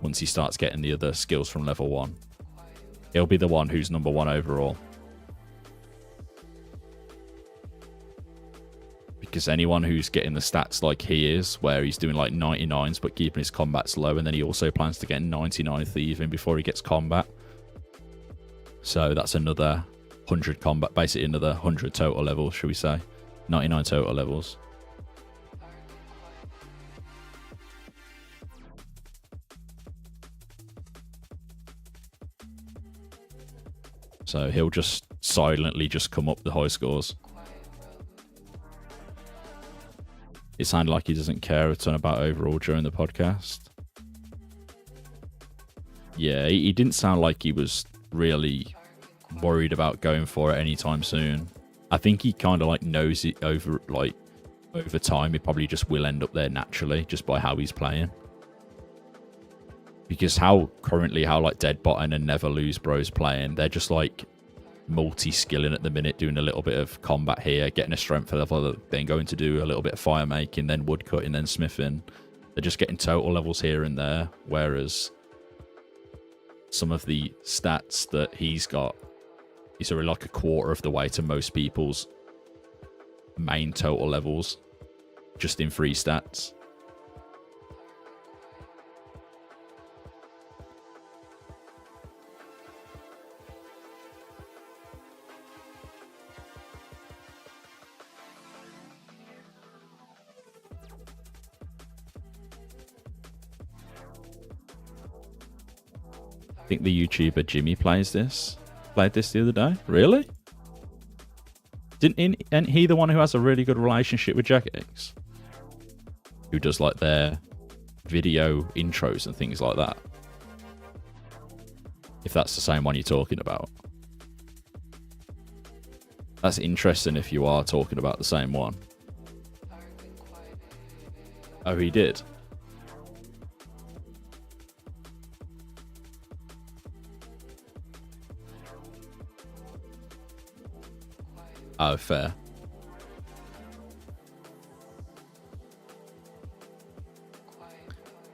once he starts getting the other skills from level 1. He'll be the one who's number 1 overall. Because anyone who's getting the stats like he is, where he's doing like 99s but keeping his combats low, and then he also plans to get 99 thieving before he gets combat. So that's another 100 combat, basically another 100 total levels, should we say. 99 total levels. So he'll just silently just come up the high scores. It sounded like he doesn't care a ton about overall during the podcast. Yeah, he didn't sound like he was really worried about going for it anytime soon. I think he kind of like knows it over time. He probably just will end up there naturally just by how he's playing. Because how like Deadbotting and Never Lose Bros playing, they're just like multi-skilling at the minute, doing a little bit of combat here, getting a strength level, then going to do a little bit of fire making, then woodcutting, then smithing. They're just getting total levels here and there, whereas some of the stats that he's got, he's already like a quarter of the way to most people's main total levels, just in free stats. I think the YouTuber Jimmy played this the other day. Really? Isn't he the one who has a really good relationship with Jagex? Who does like their video intros and things like that? If that's the same one you're talking about. That's interesting if you are talking about the same one. Oh, he did? Oh, fair.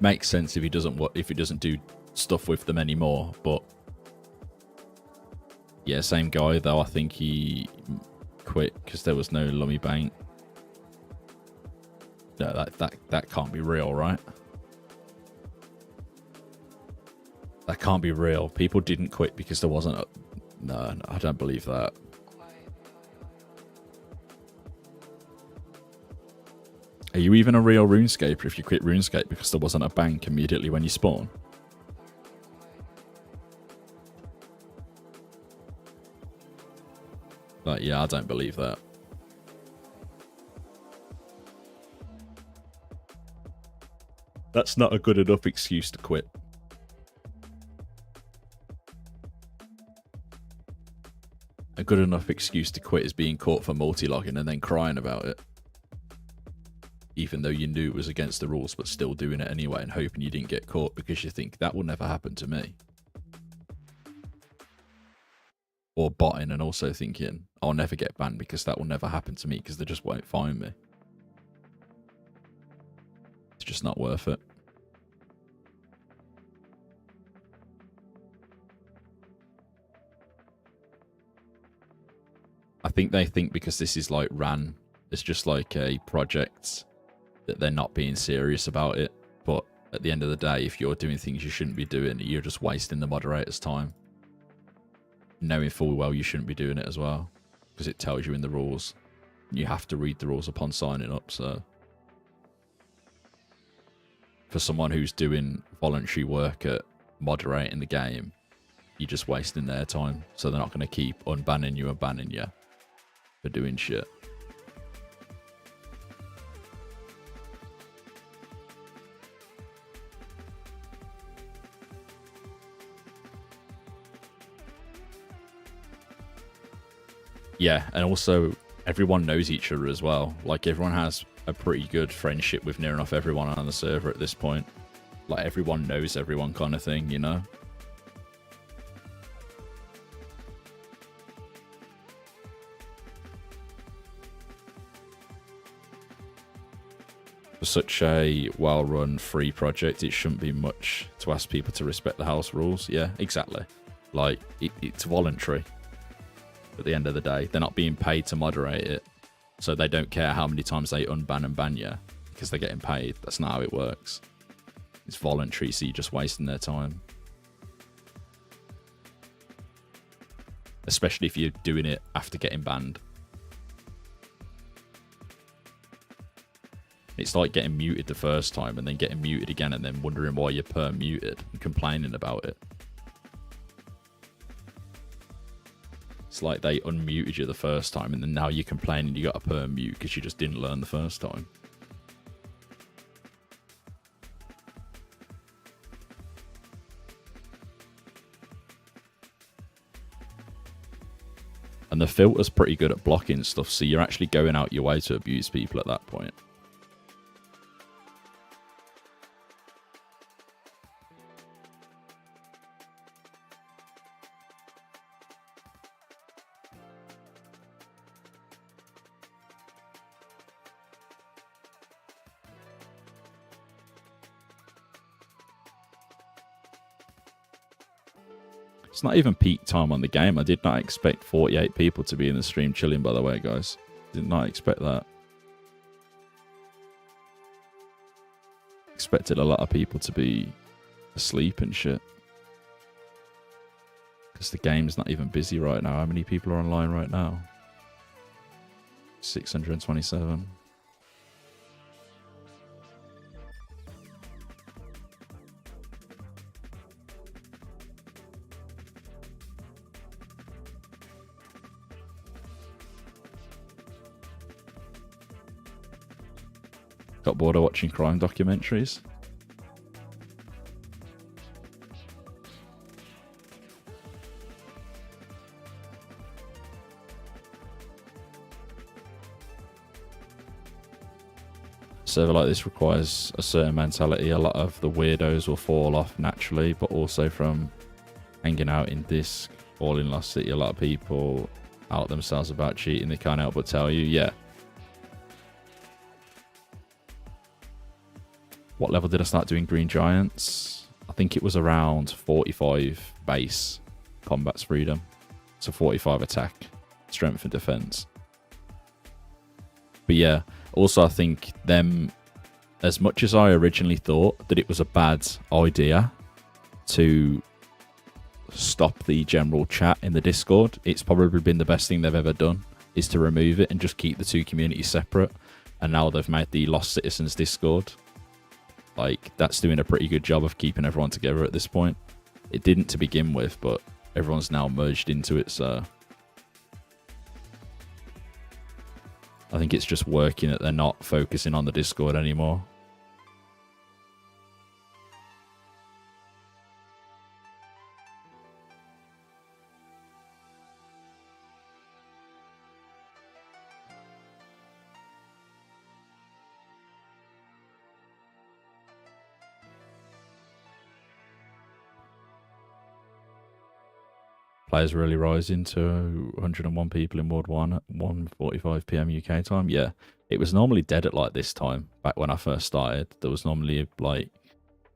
Makes sense if he doesn't do stuff with them anymore, but yeah, same guy though. I think he quit because there was no Lummy Bank. No, that can't be real, right? That can't be real. People didn't quit because there wasn't a... No, I don't believe that. Are you even a real RuneScaper if you quit RuneScape because there wasn't a bank immediately when you spawn? Like, yeah, I don't believe that. That's not a good enough excuse to quit. A good enough excuse to quit is being caught for multi-logging and then crying about it. Even though you knew it was against the rules, but still doing it anyway and hoping you didn't get caught because you think that will never happen to me. Or botting and also thinking, I'll never get banned because that will never happen to me because they just won't find me. It's just not worth it. I think they think because this is like ran, it's just like a project, that they're not being serious about it. But at the end of the day, if you're doing things you shouldn't be doing, you're just wasting the moderator's time. Knowing full well you shouldn't be doing it as well, because it tells you in the rules. You have to read the rules upon signing up, so. For someone who's doing voluntary work at moderating the game, you're just wasting their time. So they're not going to keep unbanning you and banning you for doing shit. Yeah, and also everyone knows each other as well. Like, everyone has a pretty good friendship with near enough everyone on the server at this point. Like, everyone knows everyone kind of thing, you know? For such a well-run free project, it shouldn't be much to ask people to respect the house rules. Yeah, exactly. Like, it's voluntary. At the end of the day, they're not being paid to moderate it, so they don't care how many times they unban and ban you because they're getting paid. That's not how it works. It's voluntary, so you're just wasting their time. Especially if you're doing it after getting banned. It's like getting muted the first time and then getting muted again and then wondering why you're per-muted and complaining about it. It's like they unmuted you the first time and then now you're complaining you got a per-mute because you just didn't learn the first time. And the filter's pretty good at blocking stuff, so you're actually going out your way to abuse people at that point. It's not even peak time on the game. I did not expect 48 people to be in the stream chilling, by the way, guys. Did not expect that. Expected a lot of people to be asleep and shit. Because the game's not even busy right now. How many people are online right now? 627. Got bored of watching crime documentaries. A server like this requires a certain mentality. A lot of the weirdos will fall off naturally, but also from hanging out in Disc, all in Lost City, a lot of people out themselves about cheating. They can't help but tell you, yeah. What level did I start doing Green Giants? I think it was around 45 base combat's freedom. So 45 attack, strength and defense. But yeah, also I think them, as much as I originally thought that it was a bad idea to stop the general chat in the Discord, it's probably been the best thing they've ever done, is to remove it and just keep the two communities separate. and now they've made the Lost Citizens Discord. Like, that's doing a pretty good job of keeping everyone together at this point. It didn't to begin with, but everyone's now merged into it, so I think it's just working that they're not focusing on the Discord anymore. Players really rising to 101 people in World 1 at 1:45 PM UK time. Yeah, it was normally dead at like this time. Back when I first started, there was normally like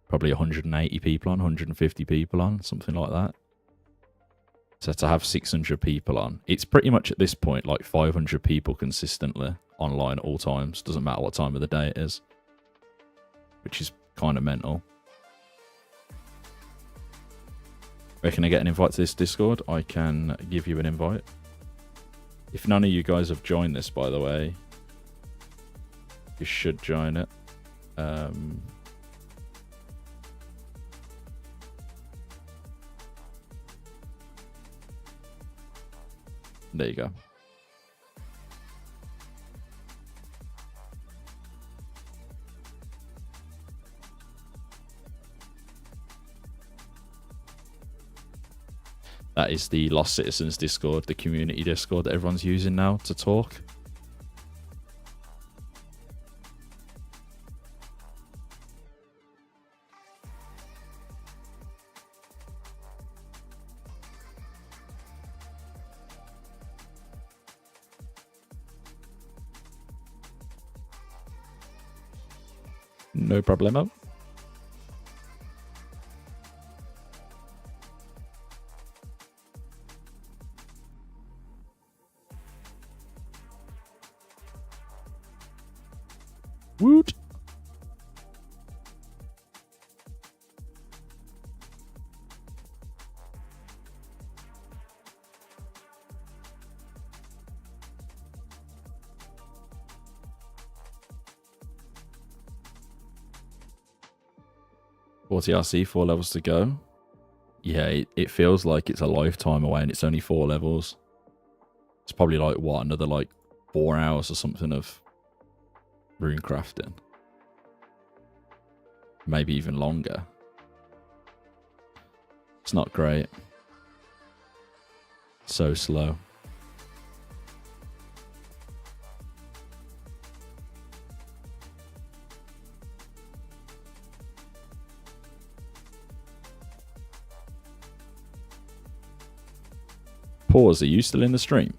probably 180 people on, 150 people on, something like that. So to have 600 people on, it's pretty much at this point like 500 people consistently online at all times. Doesn't matter what time of the day it is, which is kind of mental. Where can I get an invite to this Discord? I can give you an invite. If none of you guys have joined this, by the way, you should join it. There you go. That is the Lost Citizens Discord, the community Discord that everyone's using now to talk. No problemo. Woot. RC, 4 levels to go. Yeah, it feels like it's a lifetime away and it's only 4 levels. It's probably like, what, another like 4 hours or something of rune crafting. Maybe even longer. It's not great. So slow. Pause, are you still in the stream?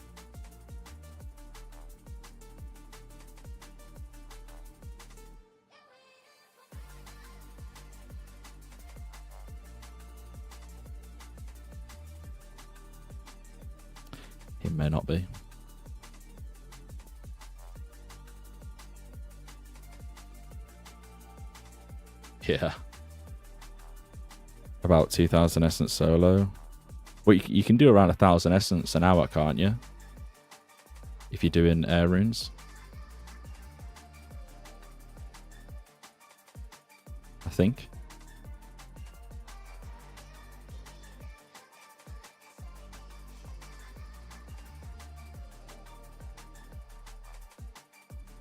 It may not be. Yeah. About 2,000 essence solo. Well, you can do around 1,000 essence an hour, can't you? If you're doing air runes. I think.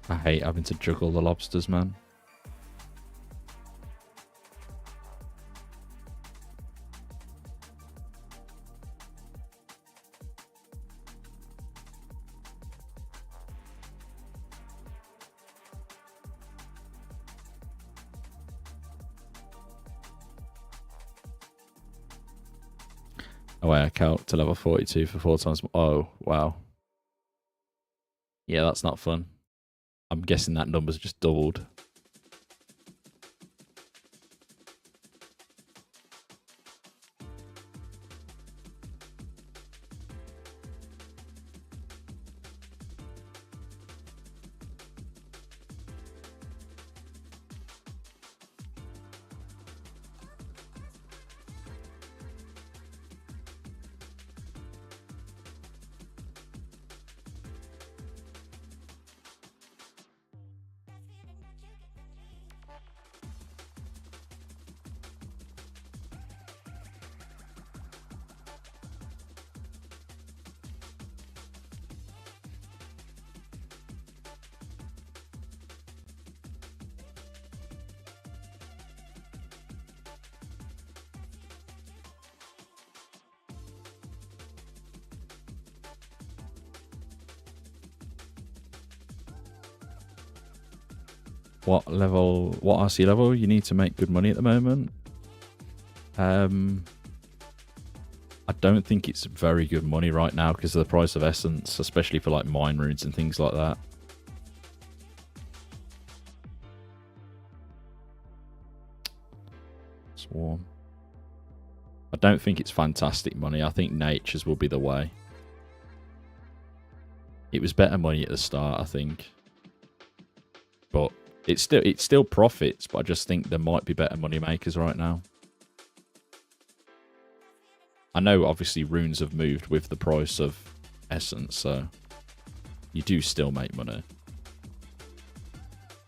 I hate having to juggle the lobsters, man. Oh wait, I count to level 42 for 4 times. Oh, wow. Yeah, that's not fun. I'm guessing that number's just doubled. What RC level you need to make good money at the moment? I don't think it's very good money right now because of the price of essence, especially for like mine runes and things like that. Swarm. I don't think it's fantastic money. I think natures will be the way. It was better money at the start, I think. But it's still profits, but I just think there might be better money makers right now. I know obviously runes have moved with the price of essence, so you do still make money.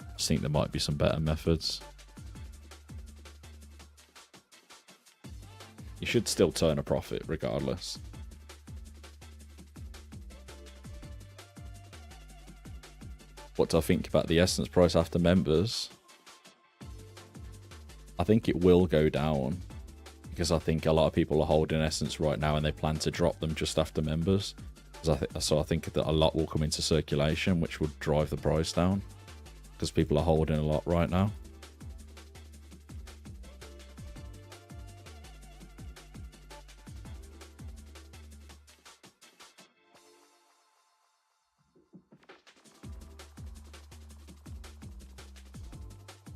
I just think there might be some better methods. You should still turn a profit regardless. What do I think about the essence price after members? I think it will go down because I think a lot of people are holding essence right now and they plan to drop them just after members. So I think that a lot will come into circulation, which would drive the price down because people are holding a lot right now.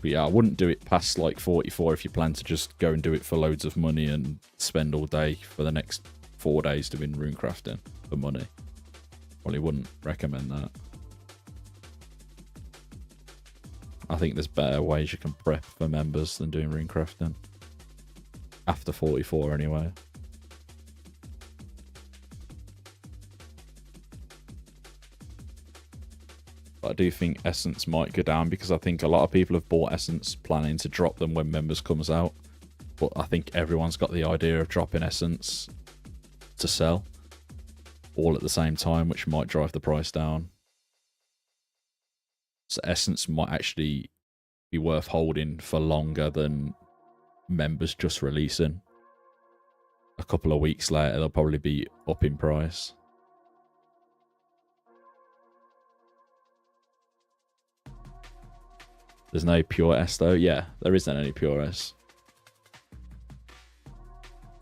But yeah, I wouldn't do it past like 44 if you plan to just go and do it for loads of money and spend all day for the next 4 days doing rune crafting for money. Probably wouldn't recommend that. I think there's better ways you can prep for members than doing rune crafting. After 44 anyway. But I do think essence might go down because I think a lot of people have bought essence planning to drop them when members comes out. But I think everyone's got the idea of dropping essence to sell all at the same time, which might drive the price down. So essence might actually be worth holding for longer than members just releasing. A couple of weeks later, they'll probably be up in price. There's no pure S though. Yeah, there isn't any pure S.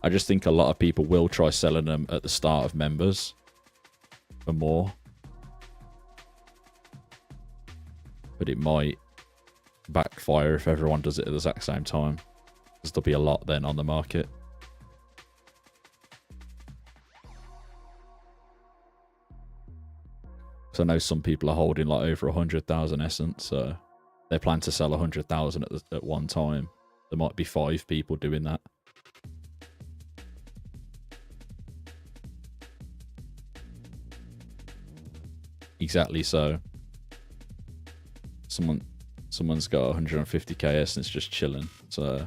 I just think a lot of people will try selling them at the start of members for more. But it might backfire if everyone does it at the exact same time. Because there'll be a lot then on the market. So I know some people are holding like over 100,000 essence, so they plan to sell 100,000 at one time. There might be 5 people doing that. Exactly so. Someone's got 150k essence just chilling. So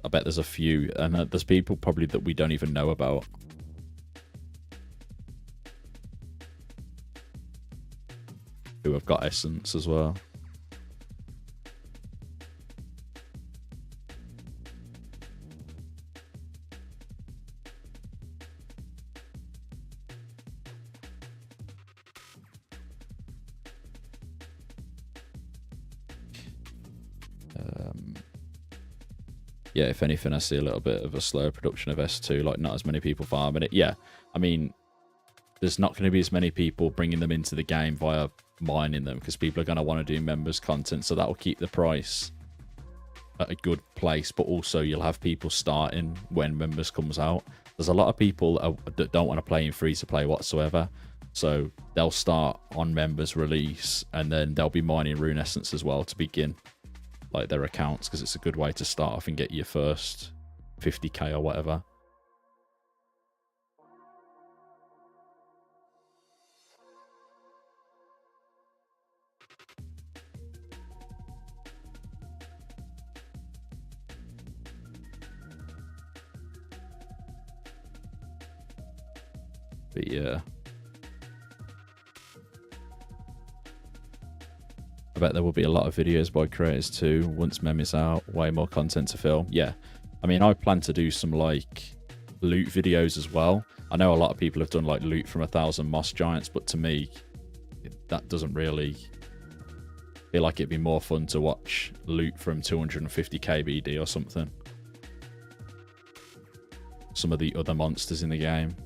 I bet there's a few, and there's people probably that we don't even know about. Who have got essence as well. Yeah, if anything, I see a little bit of a slower production of S2, like not as many people farming it. Yeah, I mean, there's not going to be as many people bringing them into the game via mining them because people are going to want to do members content, so that will keep the price at a good place, but also you'll have people starting when members comes out. There's a lot of people that don't want to play in free-to-play whatsoever, so they'll start on members release, and then they'll be mining rune essence as well to begin like their accounts, because it's a good way to start off and get your first 50k or whatever. But yeah, I bet there will be a lot of videos by creators too once Mem is out. Way more content to film. Yeah, I mean, I plan to do some like loot videos as well. I know a lot of people have done like loot from 1,000 moss giants, but to me that doesn't really Feel like it'd be more fun to watch loot from 250 KBD or something. Some of the other monsters in the game.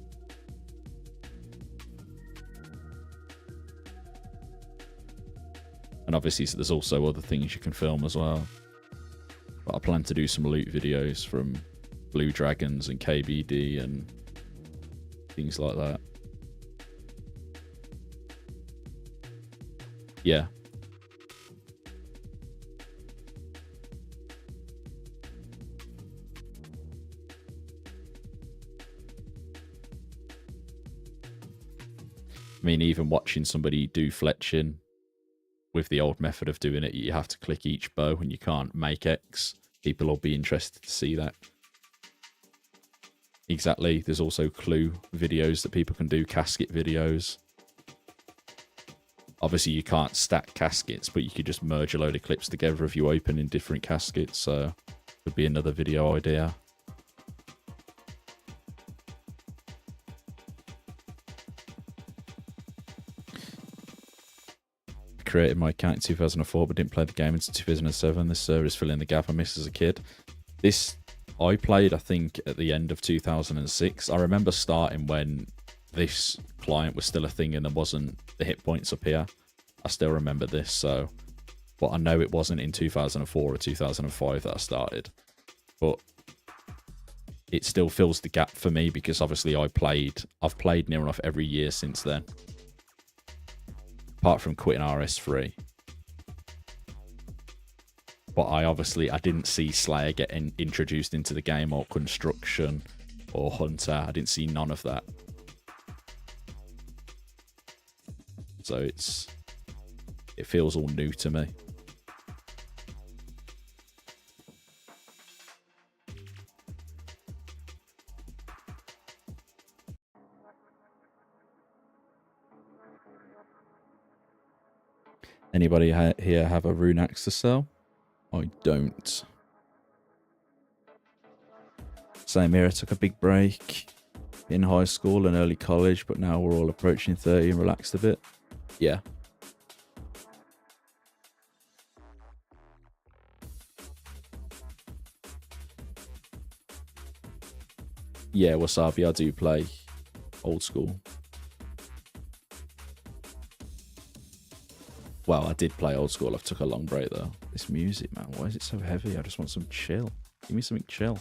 And obviously there's also other things you can film as well. But I plan to do some loot videos from Blue Dragons and KBD and things like that. Yeah. I mean, even watching somebody do fletching with the old method of doing it, you have to click each bow and you can't make X. People will be interested to see that. Exactly. There's also clue videos that people can do, casket videos. Obviously, you can't stack caskets, but you could just merge a load of clips together if you open in different caskets. So, could be another video idea. Created my account in 2004 but didn't play the game until 2007. This server is filling the gap I missed as a kid. This I played, I think, at the end of 2006. I remember starting when this client was still a thing and there wasn't the hit points up here. I still remember this, so... But I know it wasn't in 2004 or 2005 that I started. But it still fills the gap for me because obviously I've played near enough every year since then. Apart from quitting RS3. But I didn't see Slayer get introduced into the game, or Construction, or Hunter. I didn't see none of that. So it feels all new to me. Anybody here have a rune axe to sell? I don't. Same here, I took a big break in high school and early college, but now we're all approaching 30 and relaxed a bit. Yeah. Yeah, Wasabi, I do play old school. Well, I did play old school. I took a long break though. This music, man, why is it so heavy? I just want some chill. Give me something chill.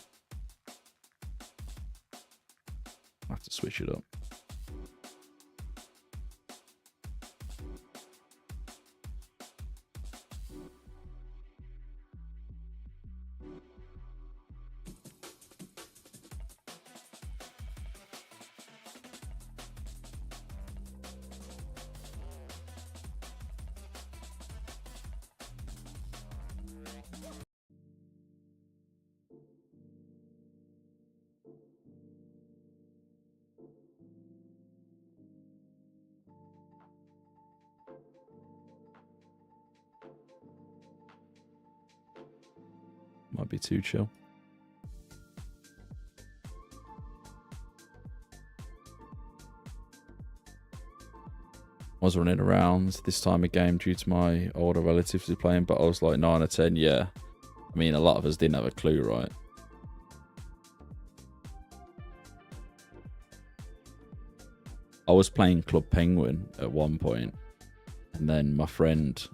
I have to switch it up. Might be too chill. I was running around this time of game due to my older relatives who playing, but I was like 9 or 10, yeah. I mean, a lot of us didn't have a clue, right? I was playing Club Penguin at one point, and then my friend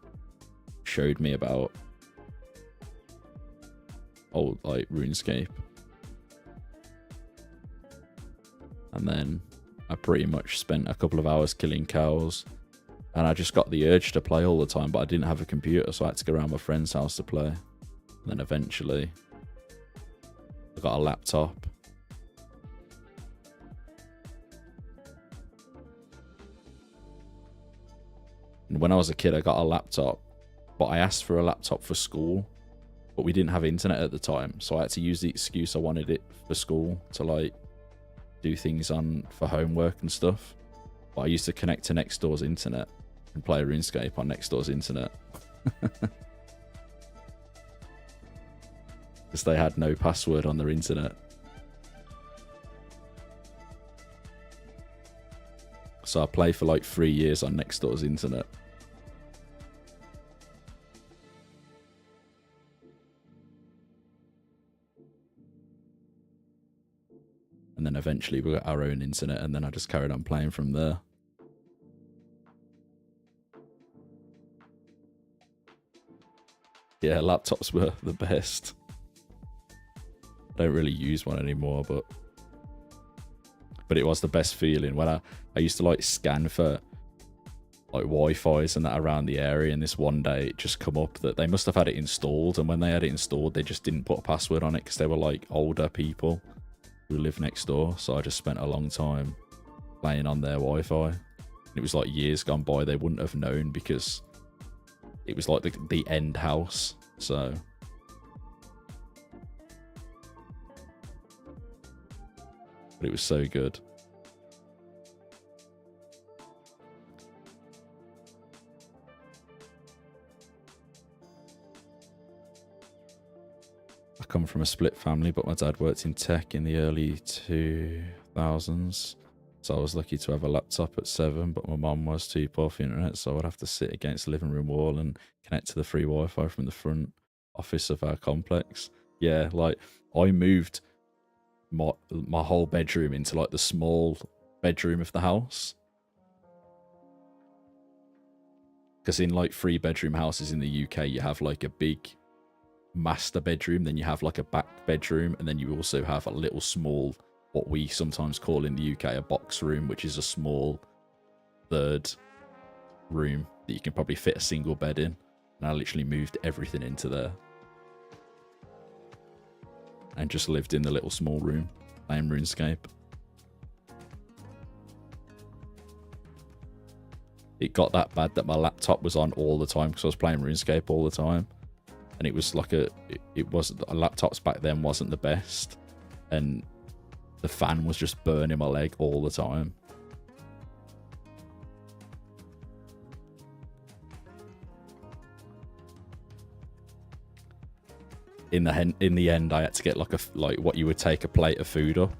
showed me about old, like, RuneScape. And then I pretty much spent a couple of hours killing cows, and I just got the urge to play all the time, but I didn't have a computer, so I had to go around my friend's house to play. And then eventually I got a laptop. And when I was a kid, I got a laptop, but I asked for a laptop for school, but we didn't have internet at the time, so I had to use the excuse I wanted it for school to, like, do things on for homework and stuff. But I used to connect to next door's internet and play RuneScape on next door's internet. Because they had no password on their internet. So I played for like 3 years on next door's internet. eventually we got our own internet, and then I just carried on playing from there. Yeah, laptops were the best. I don't really use one anymore, but it was the best feeling when I used to like scan for like Wi-Fi's and that around the area, and this one day it just come up that they must have had it installed, and when they had it installed they just didn't put a password on it because they were like older people who live next door. So I just spent a long time playing on their Wi-Fi. It was like years gone by, they wouldn't have known because it was like the end house. So but it was so good. I come from a split family, but my dad worked in tech in the early 2000s. So I was lucky to have a laptop at 7, but my mum was too poor for internet, so I'd have to sit against the living room wall and connect to the free Wi-Fi from the front office of our complex. Yeah, like I moved my whole bedroom into like the small bedroom of the house. Because in like 3-bedroom houses in the UK, you have like a big master bedroom, then you have like a back bedroom, and then you also have a little small, what we sometimes call in the UK a box room, which is a small third room that you can probably fit a single bed in. And I literally moved everything into there and just lived in the little small room playing RuneScape. It got that bad that my laptop was on all the time because I was playing RuneScape all the time, and it was like it wasn't, laptops back then wasn't the best, and the fan was just burning my leg all the time. In the end, I had to get like what you would take a plate of food up.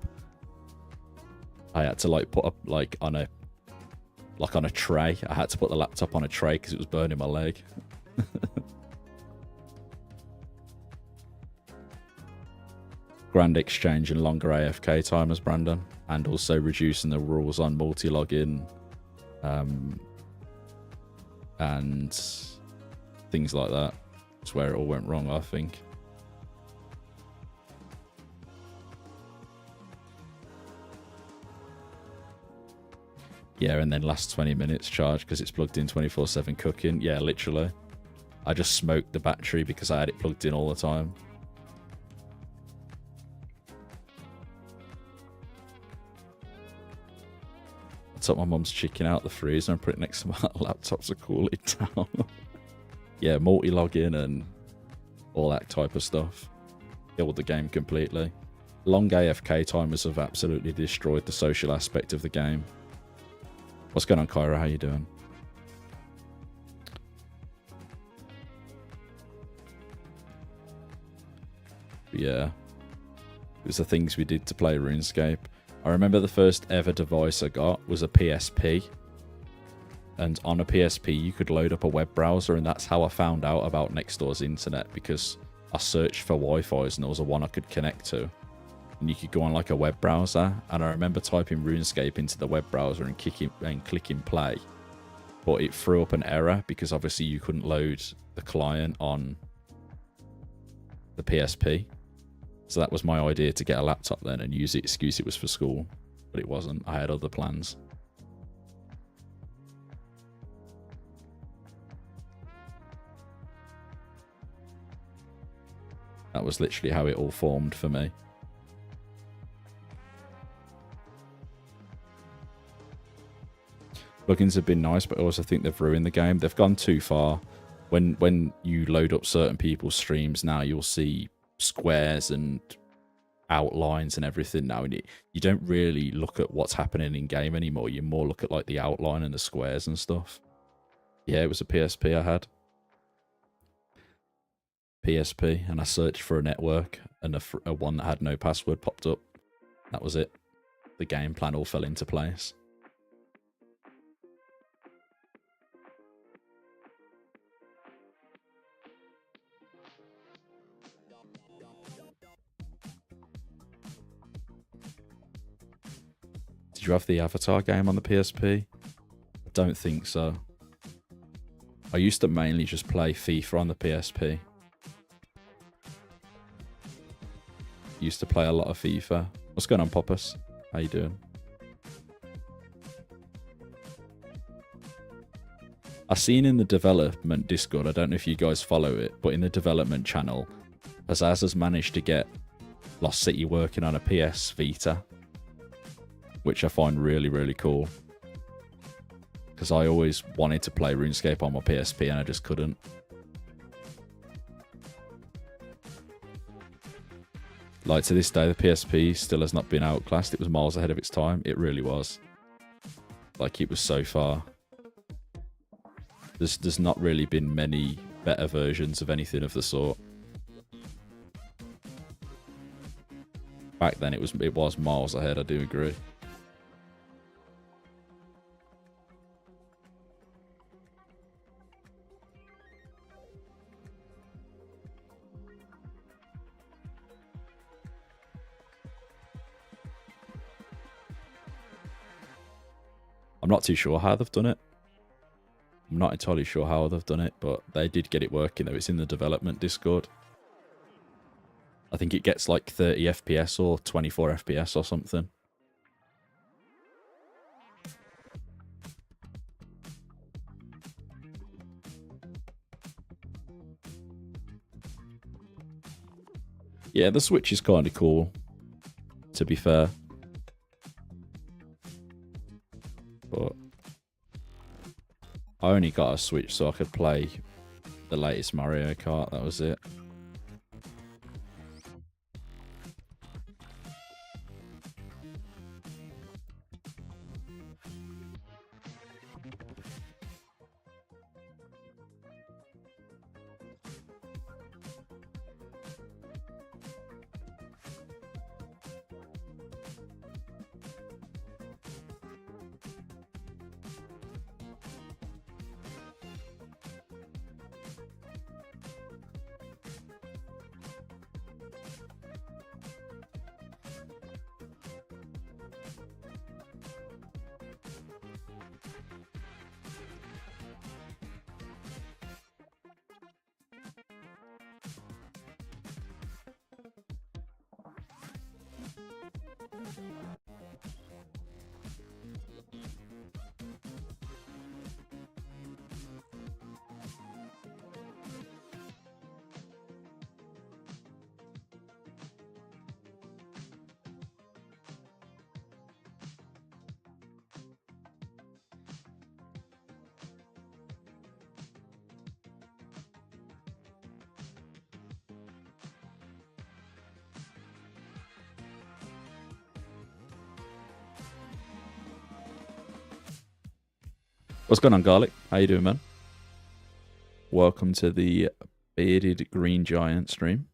I had to like put up on a tray. I had to put the laptop on a tray because it was burning my leg. Grand exchange and longer AFK timers, Brandon, and also reducing the rules on multi-login, and things like that. That's where it all went wrong, I think. Yeah, and then last 20 minutes charge because it's plugged in 24/7 cooking. Yeah, literally. I just smoked the battery because I had it plugged in all the time. I took my mum's chicken out the freezer and put it next to my laptop to cool it down. Yeah, multi-login and all that type of stuff. Killed the game completely. Long AFK timers have absolutely destroyed the social aspect of the game. What's going on, Kyra? How you doing? But yeah, it was the things we did to play RuneScape. I remember the first ever device I got was a PSP, and on a PSP you could load up a web browser, and that's how I found out about next door's internet, because I searched for Wi-Fi's and there was a one I could connect to, and you could go on like a web browser, and I remember typing RuneScape into the web browser and clicking play, but it threw up an error because obviously you couldn't load the client on the PSP. So that was my idea, to get a laptop then and use the excuse it was for school, but it wasn't. I had other plans. That was literally how it all formed for me. Plugins have been nice, but I also think they've ruined the game. They've gone too far. When you load up certain people's streams now, you'll see squares and outlines and everything now, and you don't really look at what's happening in game anymore. You more look at like the outline and the squares and stuff. Yeah, it was a PSP I had. PSP, and I searched for a network, and a one that had no password popped up. That was it. The game plan all fell into place. you have the Avatar game on the PSP? I don't think so. I used to mainly just play FIFA on the PSP. Used to play a lot of FIFA. What's going on, Poppus? How you doing? I've seen in the development Discord, I don't know if you guys follow it, but in the development channel, Azaz has managed to get Lost City working on a PS Vita, which I find really, really cool. Because I always wanted to play RuneScape on my PSP and I just couldn't. Like, to this day, the PSP still has not been outclassed. It was miles ahead of its time. It really was. Like, it was so far. There's not really been many better versions of anything of the sort. Back then, it was miles ahead, I do agree. I'm not too sure how they've done it. I'm not entirely sure how they've done it, but they did get it working though. It's in the development Discord. I think it gets like 30 FPS or 24 FPS or something. Yeah, the Switch is kind of cool, to be fair. But I only got a Switch so I could play the latest Mario Kart, that was it. What's going on, Garlic? How you doing, man? Welcome to the Bearded Green Giant stream,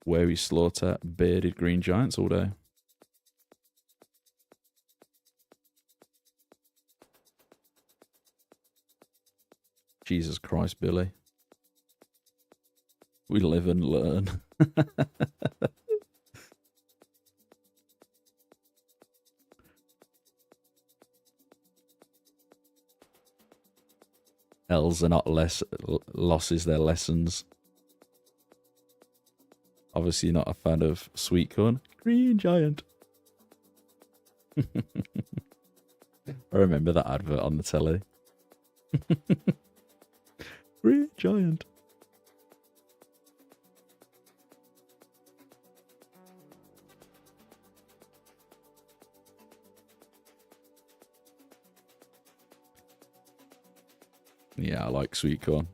where we slaughter bearded green giants all day. Jesus Christ, Billy. We live and learn. L's are not losses, they're lessons. Obviously not a fan of sweet corn. Green giant. I remember that advert on the telly. Green giant. Yeah, I like sweet corn.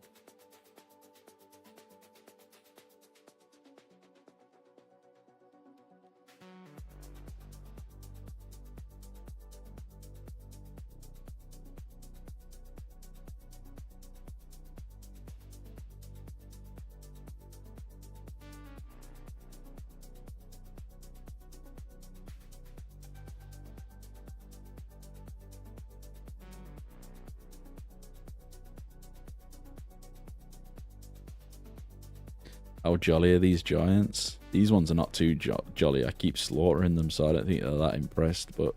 How jolly are these giants? These ones are not too jolly. I keep slaughtering them, so I don't think they're that impressed, but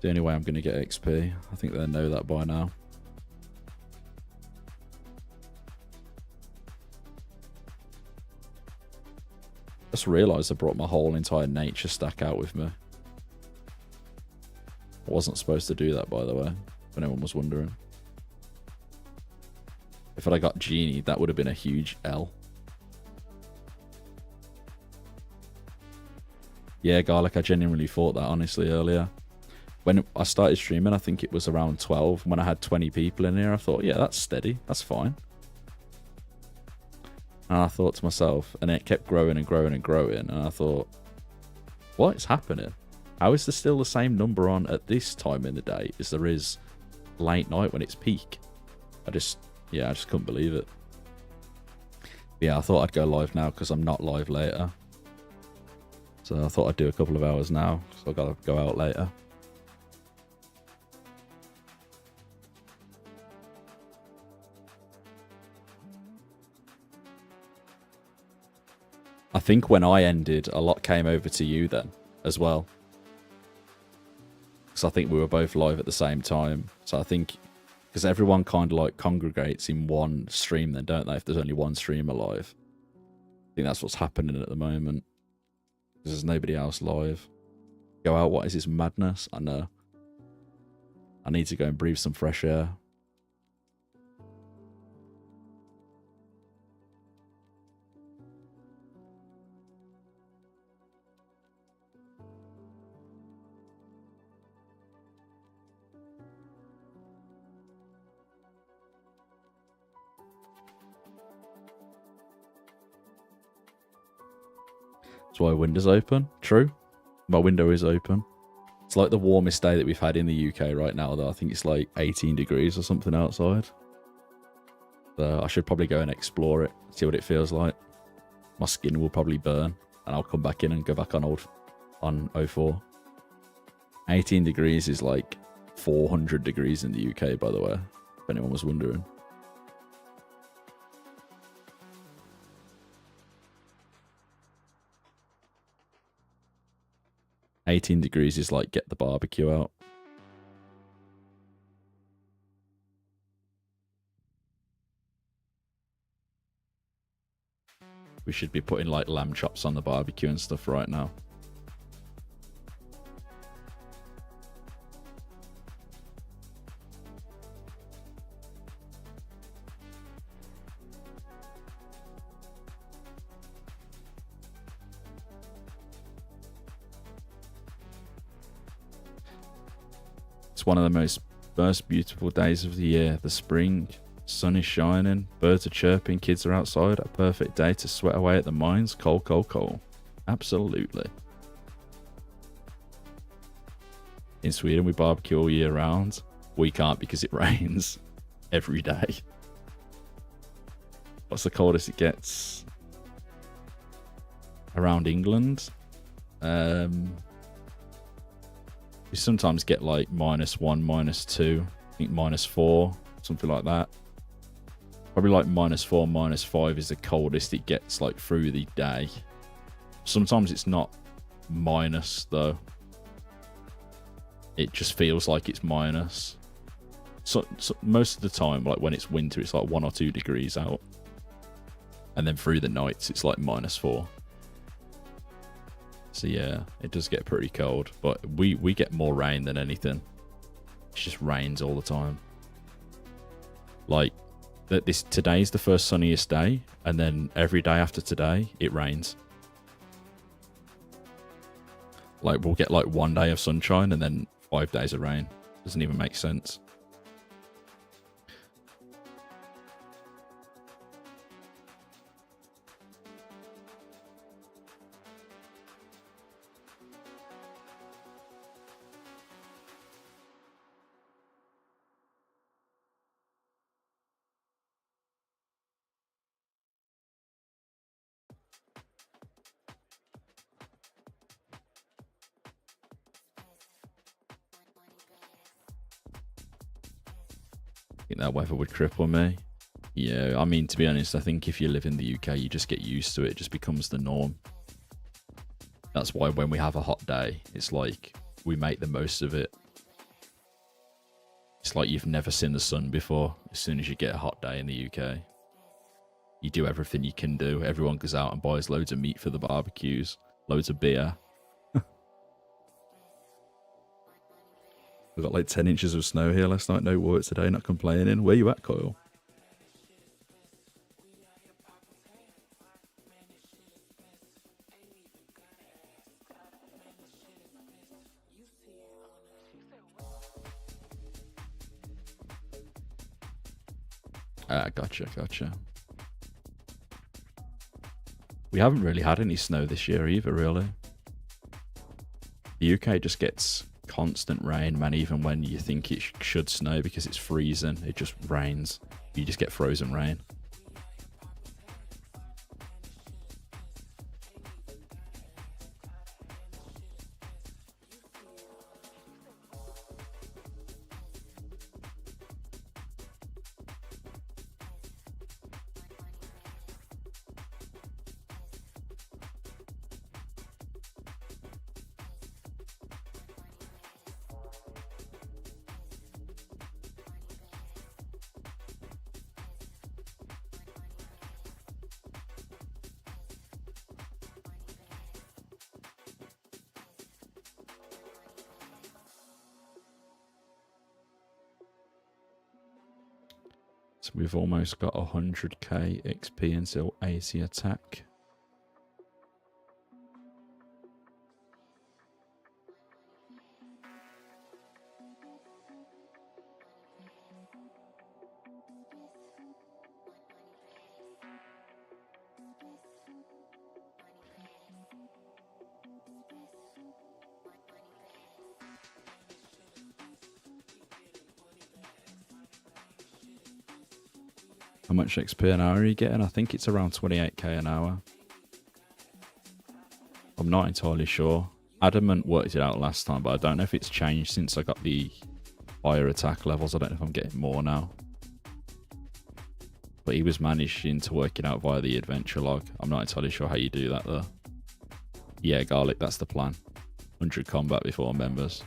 the only way I'm going to get XP. I think they know that by now. Just realised I brought my whole entire nature stack out with me. I wasn't supposed to do that, by the way, if anyone was wondering. If I'd got Genie, that would have been a huge L. Yeah, Garlic, I genuinely thought that, honestly, earlier. When I started streaming, I think it was around 12. When I had 20 people in here, I thought, yeah, that's steady. That's fine. And I thought to myself, and it kept growing and growing and growing, and I thought, what is happening? How is there still the same number on at this time in the day as there is late night when it's peak? I just couldn't believe it. Yeah, I thought I'd go live now because I'm not live later. So I thought I'd do a couple of hours now, so I've got to go out later. I think when I ended, a lot came over to you then, as well. Because I think we were both live at the same time. So I think, because everyone kind of like congregates in one stream then, don't they? If there's only one streamer live. I think that's what's happening at the moment. Because there's nobody else live. Go out, what is this madness? I know. I need to go and breathe some fresh air. That's why window's open. True. My window is open. It's like the warmest day that we've had in the UK right now, though. I think it's like 18 degrees or something outside. So I should probably go and explore it, see what it feels like. My skin will probably burn, and I'll come back in and go back on 04. 18 degrees is like 400 degrees in the UK, by the way, if anyone was wondering. $18 degrees is like get the barbecue out. We should be putting like lamb chops on the barbecue and stuff right now. It's one of the most beautiful days of the year. The spring, sun is shining, birds are chirping, kids are outside. A perfect day to sweat away at the mines. Cold, cold, cold. Absolutely. In Sweden, we barbecue all year round. We can't because it rains every day. What's the coldest it gets? Around England. We sometimes get like -1, -2, I think -4, something like that. Probably like -4, -5 is the coldest it gets like through the day. Sometimes it's not minus though. It just feels like it's minus. So most of the time, like when it's winter, it's like 1 or 2 degrees out. And then through the nights, it's like -4. So yeah, it does get pretty cold, but we get more rain than anything. It just rains all the time. Like today's the first sunniest day, and then every day after today it rains. Like we'll get like 1 day of sunshine and then 5 days of rain. Doesn't even make sense. I think that weather would cripple me. Yeah, I mean, to be honest, I think if you live in the UK, you just get used to it. It just becomes the norm. That's why when we have a hot day, it's like we make the most of it. It's like you've never seen the sun before. As soon as you get a hot day in the UK, you do everything you can do. Everyone goes out and buys loads of meat for the barbecues, loads of beer. We got like 10 inches of snow here last night. No work today, not complaining. Where you at, Kyle? Ah, gotcha. We haven't really had any snow this year either, really. The UK just gets constant rain, man, even when you think it should snow because it's freezing. It just rains. You just get frozen rain. So we've almost got 100k XP until 80 attack. How much XP an hour are you getting? I think it's around 28k an hour. I'm not entirely sure. Adamant worked it out last time, but I don't know if it's changed since I got the higher attack levels. I don't know if I'm getting more now. But he was managing to work it out via the adventure log. I'm not entirely sure how you do that though. Yeah, Garlic, that's the plan. 100 combat before members.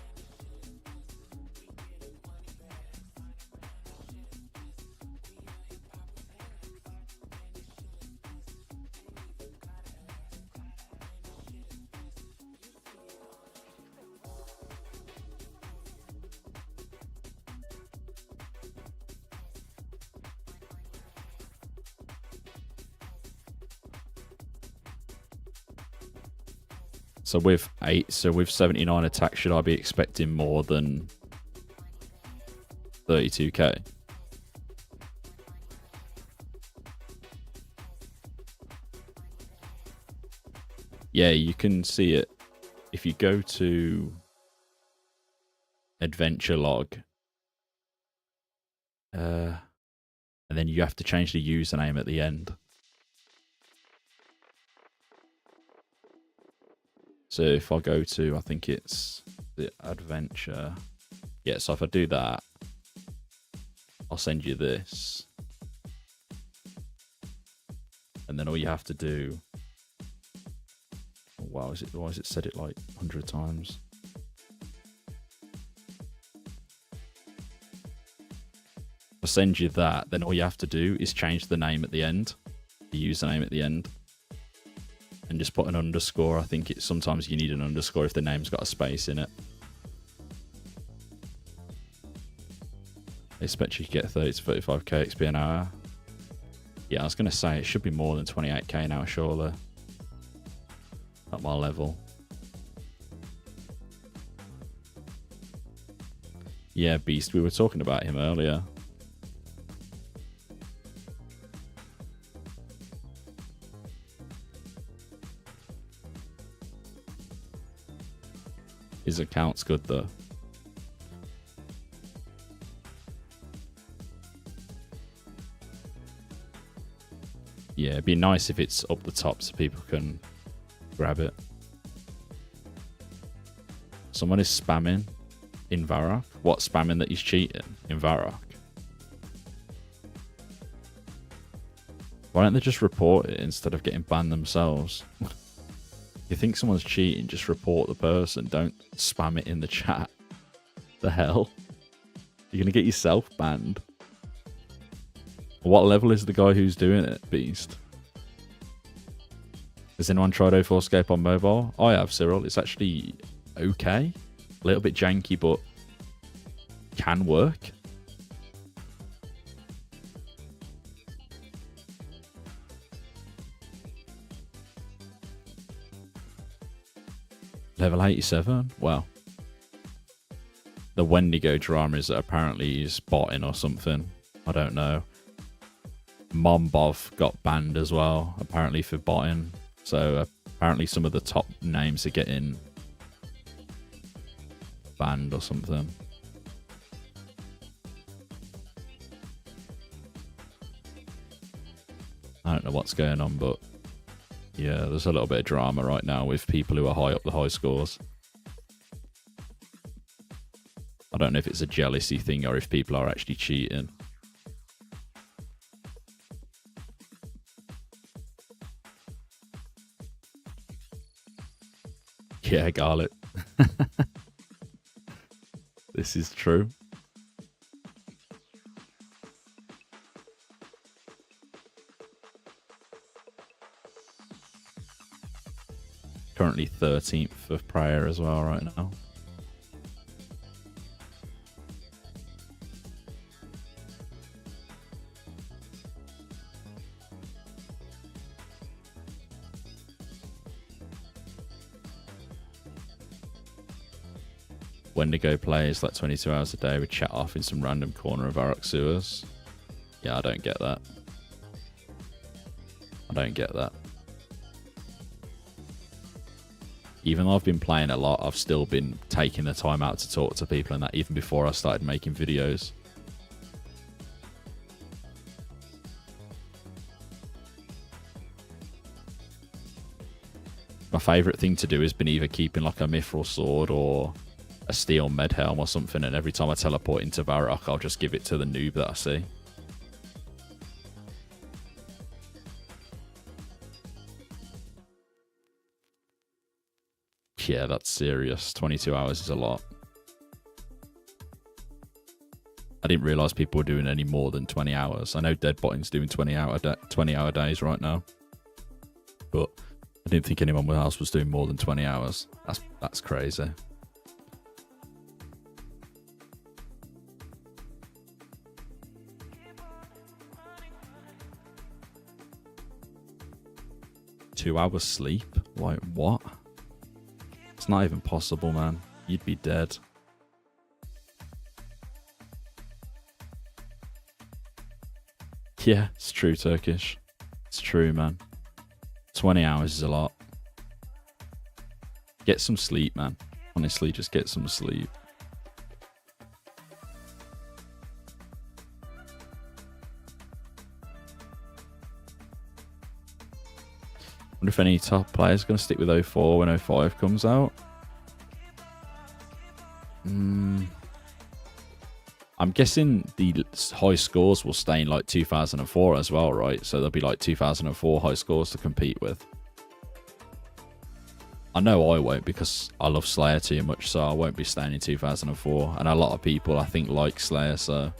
So with 79 attack, should I be expecting more than 32k? Yeah, you can see it if you go to adventure log, and then you have to change the username at the end. So if I go to, I think it's the adventure. Yeah, so if I do that, I'll send you this. And then all you have to do... Oh, wow, why has it said it like 100 times? I'll send you that, then all you have to do is change the name at the end, the username at the end. And just put an underscore. I think it's sometimes you need an underscore if the name's got a space in it. I expect you to get 30 to 35k XP an hour. Yeah, I was going to say it should be more than 28k now, surely. At my level. Yeah, Beast, we were talking about him earlier. His account's good though. Yeah, it'd be nice if it's up the top so people can grab it. Someone is spamming in Varrock. What, spamming that he's cheating in Varrock? Why don't they just report it instead of getting banned themselves? You think someone's cheating, just report the person. Don't spam it in the chat. The hell? You're going to get yourself banned. What level is the guy who's doing it, Beast? Has anyone tried 2004scape on mobile? I have, Cyril. It's actually okay. A little bit janky, but can work. Level 87? Wow. The Wendigo drama is that apparently he's botting or something. I don't know. Mombov got banned as well, apparently for botting. So apparently some of the top names are getting banned or something. I don't know what's going on, but yeah, there's a little bit of drama right now with people who are high up the high scores. I don't know if it's a jealousy thing or if people are actually cheating. Yeah, Garlic. This is true. Currently 13th of prayer as well right now. Wendigo plays like 22 hours a day with chat off in some random corner of Arrock sewers. Yeah, I don't get that. I don't get that. Even though I've been playing a lot, I've still been taking the time out to talk to people and that even before I started making videos. My favourite thing to do has been either keeping like a mithril sword or a steel med helm or something, and every time I teleport into Varrock, I'll just give it to the noob that I see. Yeah, that's serious. 22 hours is a lot. I didn't realise people were doing any more than 20 hours. I know Deadbotting's doing 20-hour days right now, but I didn't think anyone else was doing more than 20 hours. That's crazy. Two-hour sleep? Like, what? It's not even possible, man. You'd be dead. Yeah, it's true, Turkish. It's true, man. 20 hours is a lot. Get some sleep, man. Honestly, just get some sleep. Wonder if any top players are going to stick with 04 when 05 comes out. I'm guessing the high scores will stay in like 2004 as well, right? So there'll be like 2004 high scores to compete with. I know I won't because I love Slayer too much, so I won't be staying in 2004. And a lot of people, I think, like Slayer, so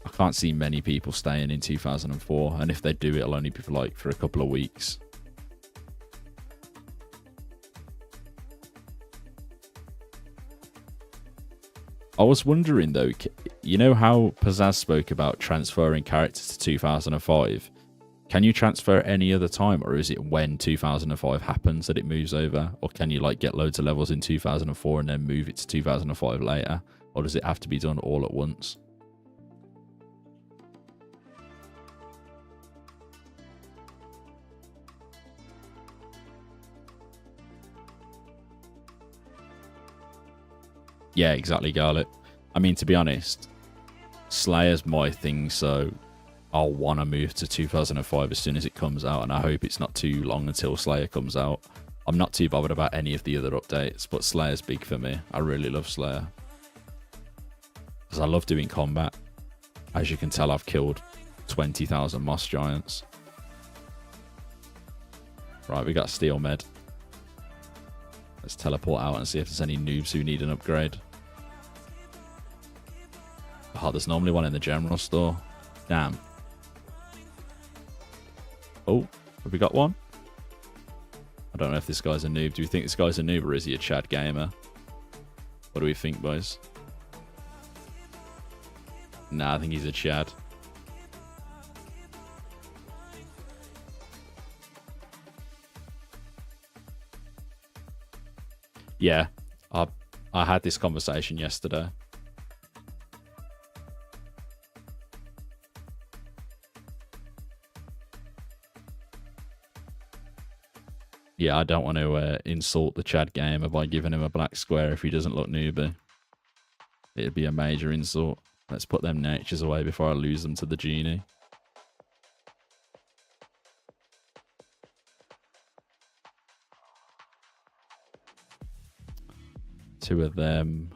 I can't see many people staying in 2004. And if they do, it'll only be for a couple of weeks. I was wondering though, you know how Pizzazz spoke about transferring characters to 2005? Can you transfer any other time, or is it when 2005 happens that it moves over? Or can you like get loads of levels in 2004 and then move it to 2005 later? Or does it have to be done all at once? Yeah, exactly, Garlic. I mean, to be honest, Slayer's my thing, so I'll want to move to 2005 as soon as it comes out, and I hope it's not too long until Slayer comes out. I'm not too bothered about any of the other updates, but Slayer's big for me. I really love Slayer. Because I love doing combat. As you can tell, I've killed 20,000 moss giants. Right, we got steel med. Let's teleport out and see if there's any noobs who need an upgrade. Oh, there's normally one in the general store. Damn. Oh, have we got one? I don't know if this guy's a noob. Do we think this guy's a noob or is he a Chad gamer? What do we think, boys? Nah, I think he's a Chad. Yeah, I had this conversation yesterday. Yeah, I don't want to insult the Chad gamer by giving him a black square if he doesn't look newbie. It'd be a major insult. Let's put them natures away before I lose them to the genie. Two of them.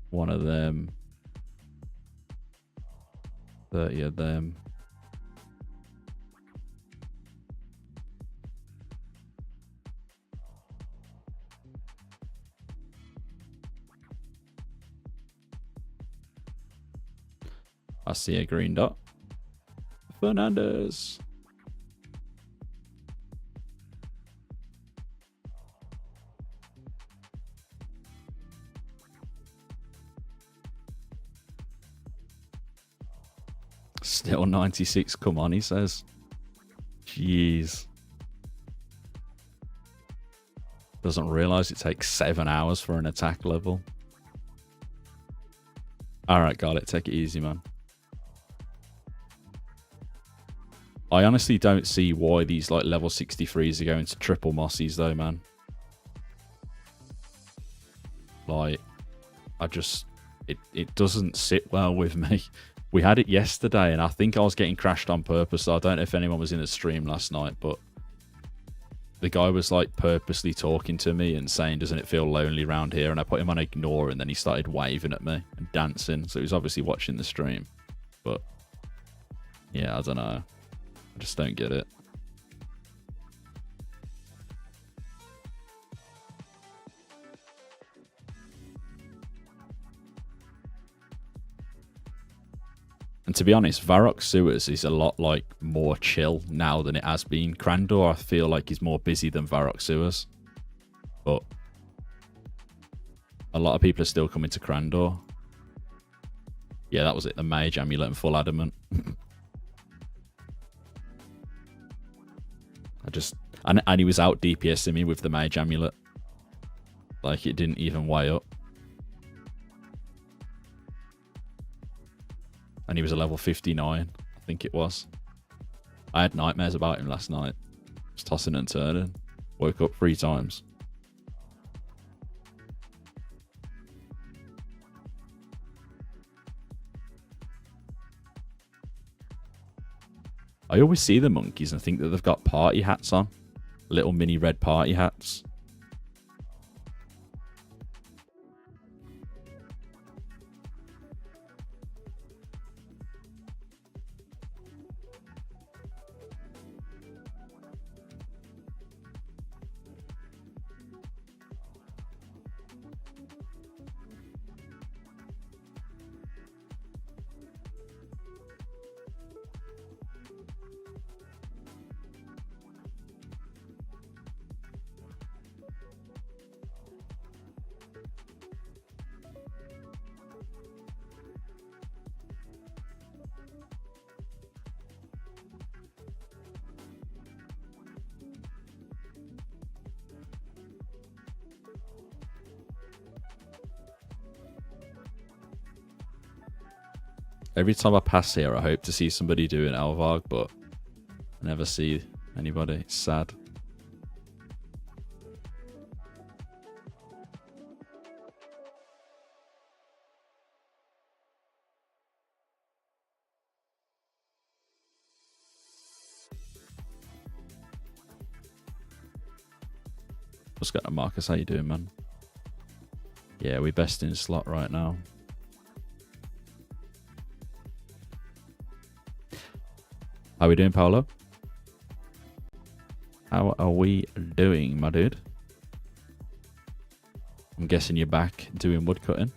One of them. 30 of them. I see a green dot. Fernandez. Still 96. Come on, he says. Jeez. Doesn't realize it takes 7 hours for an attack level. Alright, got it. Take it easy, man. I honestly don't see why these like level 63s are going to triple mossies though, man. Like, it doesn't sit well with me. We had it yesterday and I think I was getting crashed on purpose. So I don't know if anyone was in the stream last night, but the guy was like purposely talking to me and saying, doesn't it feel lonely around here? And I put him on ignore and then he started waving at me and dancing. So he was obviously watching the stream. But yeah, I don't know. I just don't get it. And to be honest, Varrock Sewers is a lot like more chill now than it has been. Crandor, I feel like he's more busy than Varrock Sewers. But a lot of people are still coming to Crandor. Yeah, that was it. The Mage Amulet and Full Adamant. And he was out DPSing me with the Mage Amulet. Like, it didn't even weigh up. And he was a level 59, I think it was. I had nightmares about him last night. Just tossing and turning. Woke up 3 times. I always see the monkeys and think that they've got party hats on. Little mini red party hats. Every time I pass here, I hope to see somebody doing Elvarg, but I never see anybody. It's sad. What's going on, Marcus? How you doing, man? Yeah, we're best in slot right now. How we doing, Paolo? How are we doing, my dude? I'm guessing you're back doing wood cutting.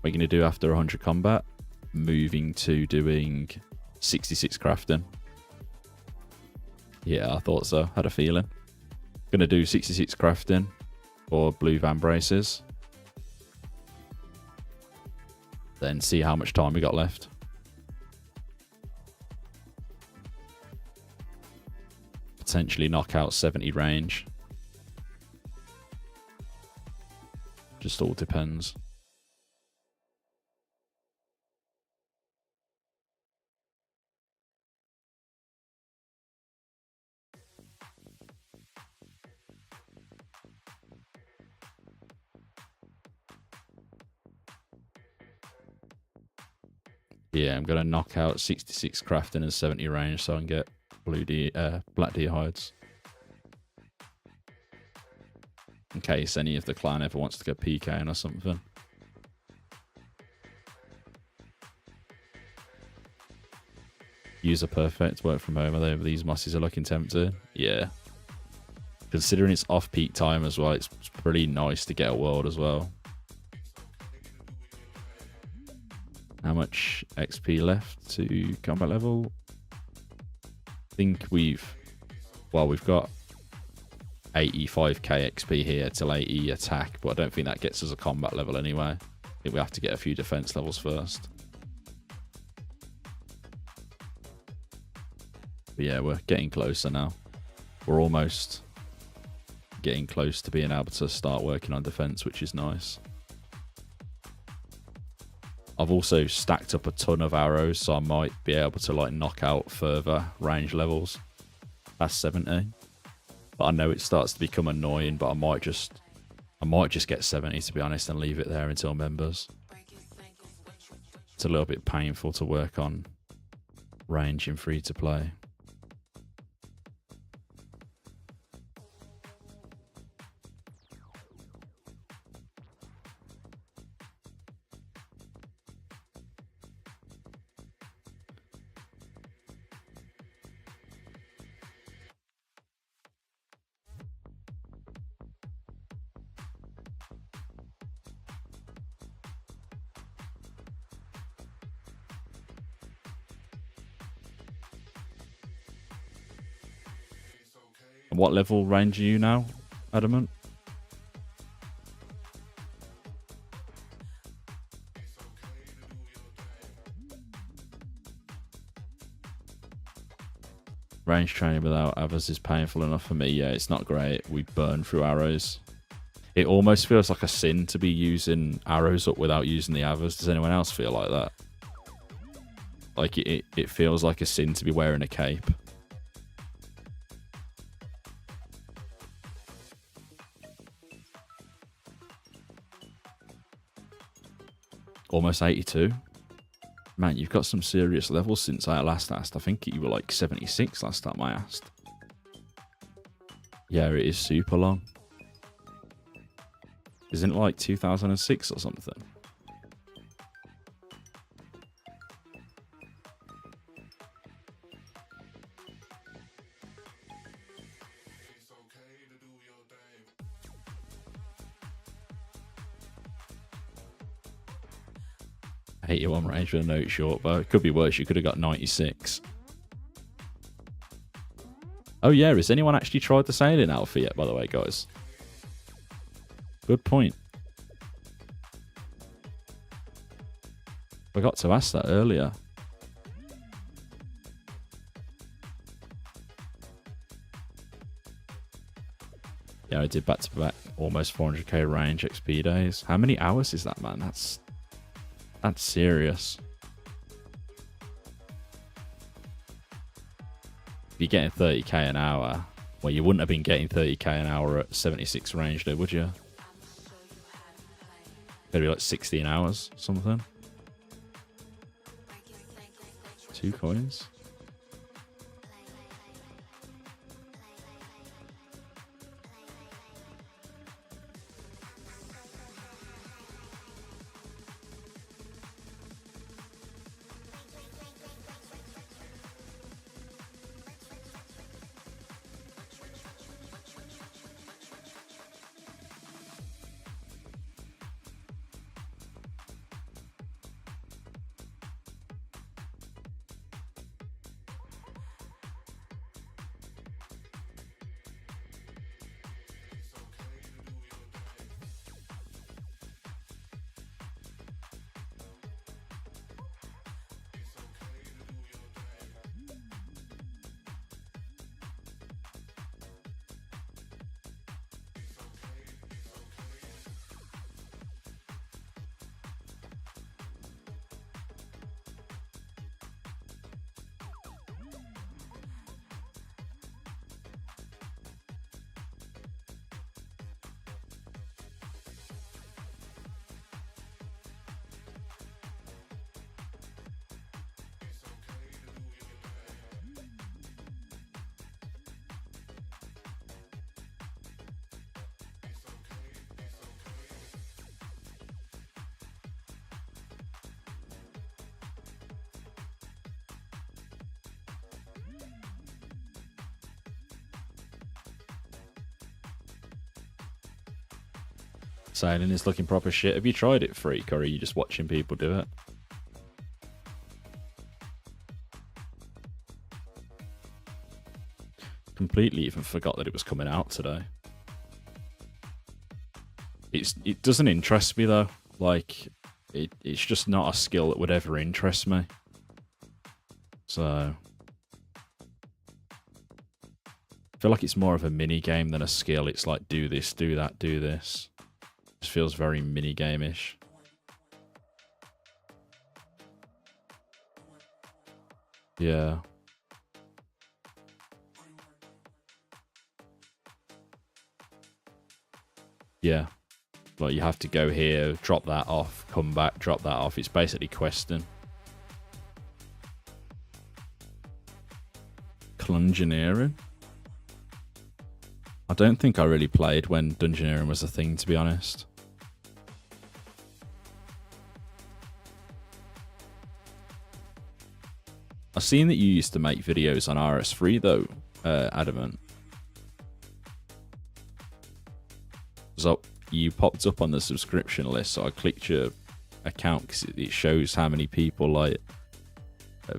What are you going to do after 100 combat? Moving to doing 66 crafting. Yeah, I thought so. Had a feeling. Gonna do 66 crafting for blue van braces. Then see how much time we got left. Potentially knock out 70 range. Just all depends. Yeah, I'm gonna knock out 66 crafting and 70 range so I can get black deer hides. In case any of the clan ever wants to get PKing or something. User perfect, work from home. Although these mosses are looking tempting. Yeah. Considering it's off-peak time as well, it's pretty nice to get a world as well. How much XP left to combat level? I think we've got 85k XP here till 80 attack, but I don't think that gets us a combat level anyway. I think we have to get a few defense levels first. But yeah, we're getting closer now. We're almost getting close to being able to start working on defense, which is nice. I've also stacked up a ton of arrows, so I might be able to like knock out further range levels past 70. But I know it starts to become annoying, but I might just get 70 to be honest and leave it there until members. It's a little bit painful to work on range in free to play. And what level range are you now, Adamant? Range training without avers is painful enough for me. Yeah, it's not great. We burn through arrows. It almost feels like a sin to be using arrows up without using the avers. Does anyone else feel like that? Like it feels like a sin to be wearing a cape. Almost 82. Man, you've got some serious levels since I last asked. I think you were like 76 last time I asked. Yeah, it is super long. Isn't it like 2006 or something? I hate you on range with a note short, but it could be worse. You could have got 96. Oh yeah, has anyone actually tried the sailing alpha yet, by the way, guys? Good point. Forgot to ask that earlier. Yeah, I did back-to-back almost 400k range XP days. How many hours is that, man? That's serious. If you're getting 30k an hour, well, you wouldn't have been getting 30k an hour at 76 range, though, would you? Maybe like 16 hours, something. 2 coins. Sailing is looking proper shit. Have you tried it, Freak, or are you just watching people do it? Completely even forgot that it was coming out today. It doesn't interest me though. Like, it's just not a skill that would ever interest me. So I feel like it's more of a mini game than a skill. It's like do this, do that, do this. It just feels very mini game-ish. Yeah. Yeah. Like, you have to go here, drop that off, come back, drop that off. It's basically questing. Dungeoneering? I don't think I really played when Dungeoneering was a thing, to be honest. I've seen that you used to make videos on RS3 though, Adamant. So you popped up on the subscription list, so I clicked your account because it shows how many people, like,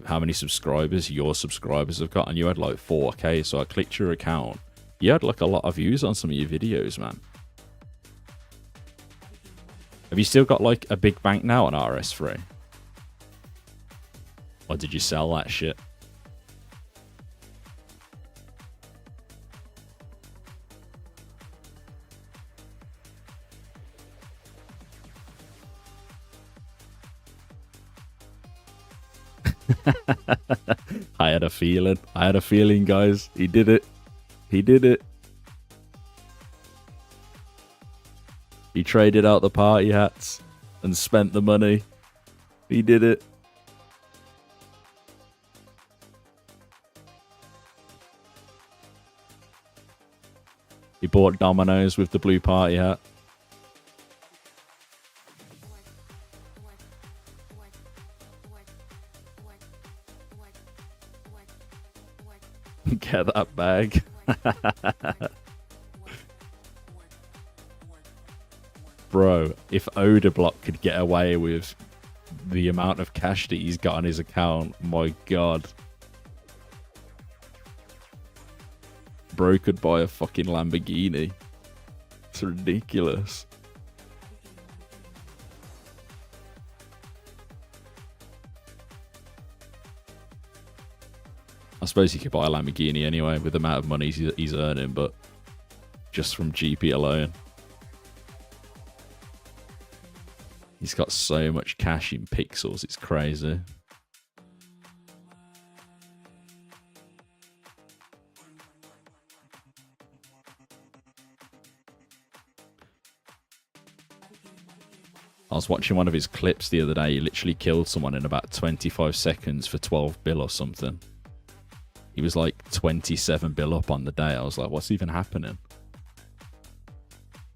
how many subscribers your subscribers have got, and you had like 4K, so I clicked your account. You had like a lot of views on some of your videos, man. Have you still got like a big bank now on RS3? Or did you sell that shit? I had a feeling. I had a feeling, guys. He did it. He did it. He traded out the party hats and spent the money. He did it. He bought Domino's with the blue party hat. Get that bag. Bro, if Odablock could get away with the amount of cash that he's got on his account, my god. Bro could buy a fucking Lamborghini. It's ridiculous. I suppose he could buy a Lamborghini anyway with the amount of money he's earning, but just from GP alone. He's got so much cash in pixels, it's crazy. I was watching one of his clips the other day. He literally killed someone in about 25 seconds for 12 bill or something. He was like 27 bill up on the day. I was like, what's even happening?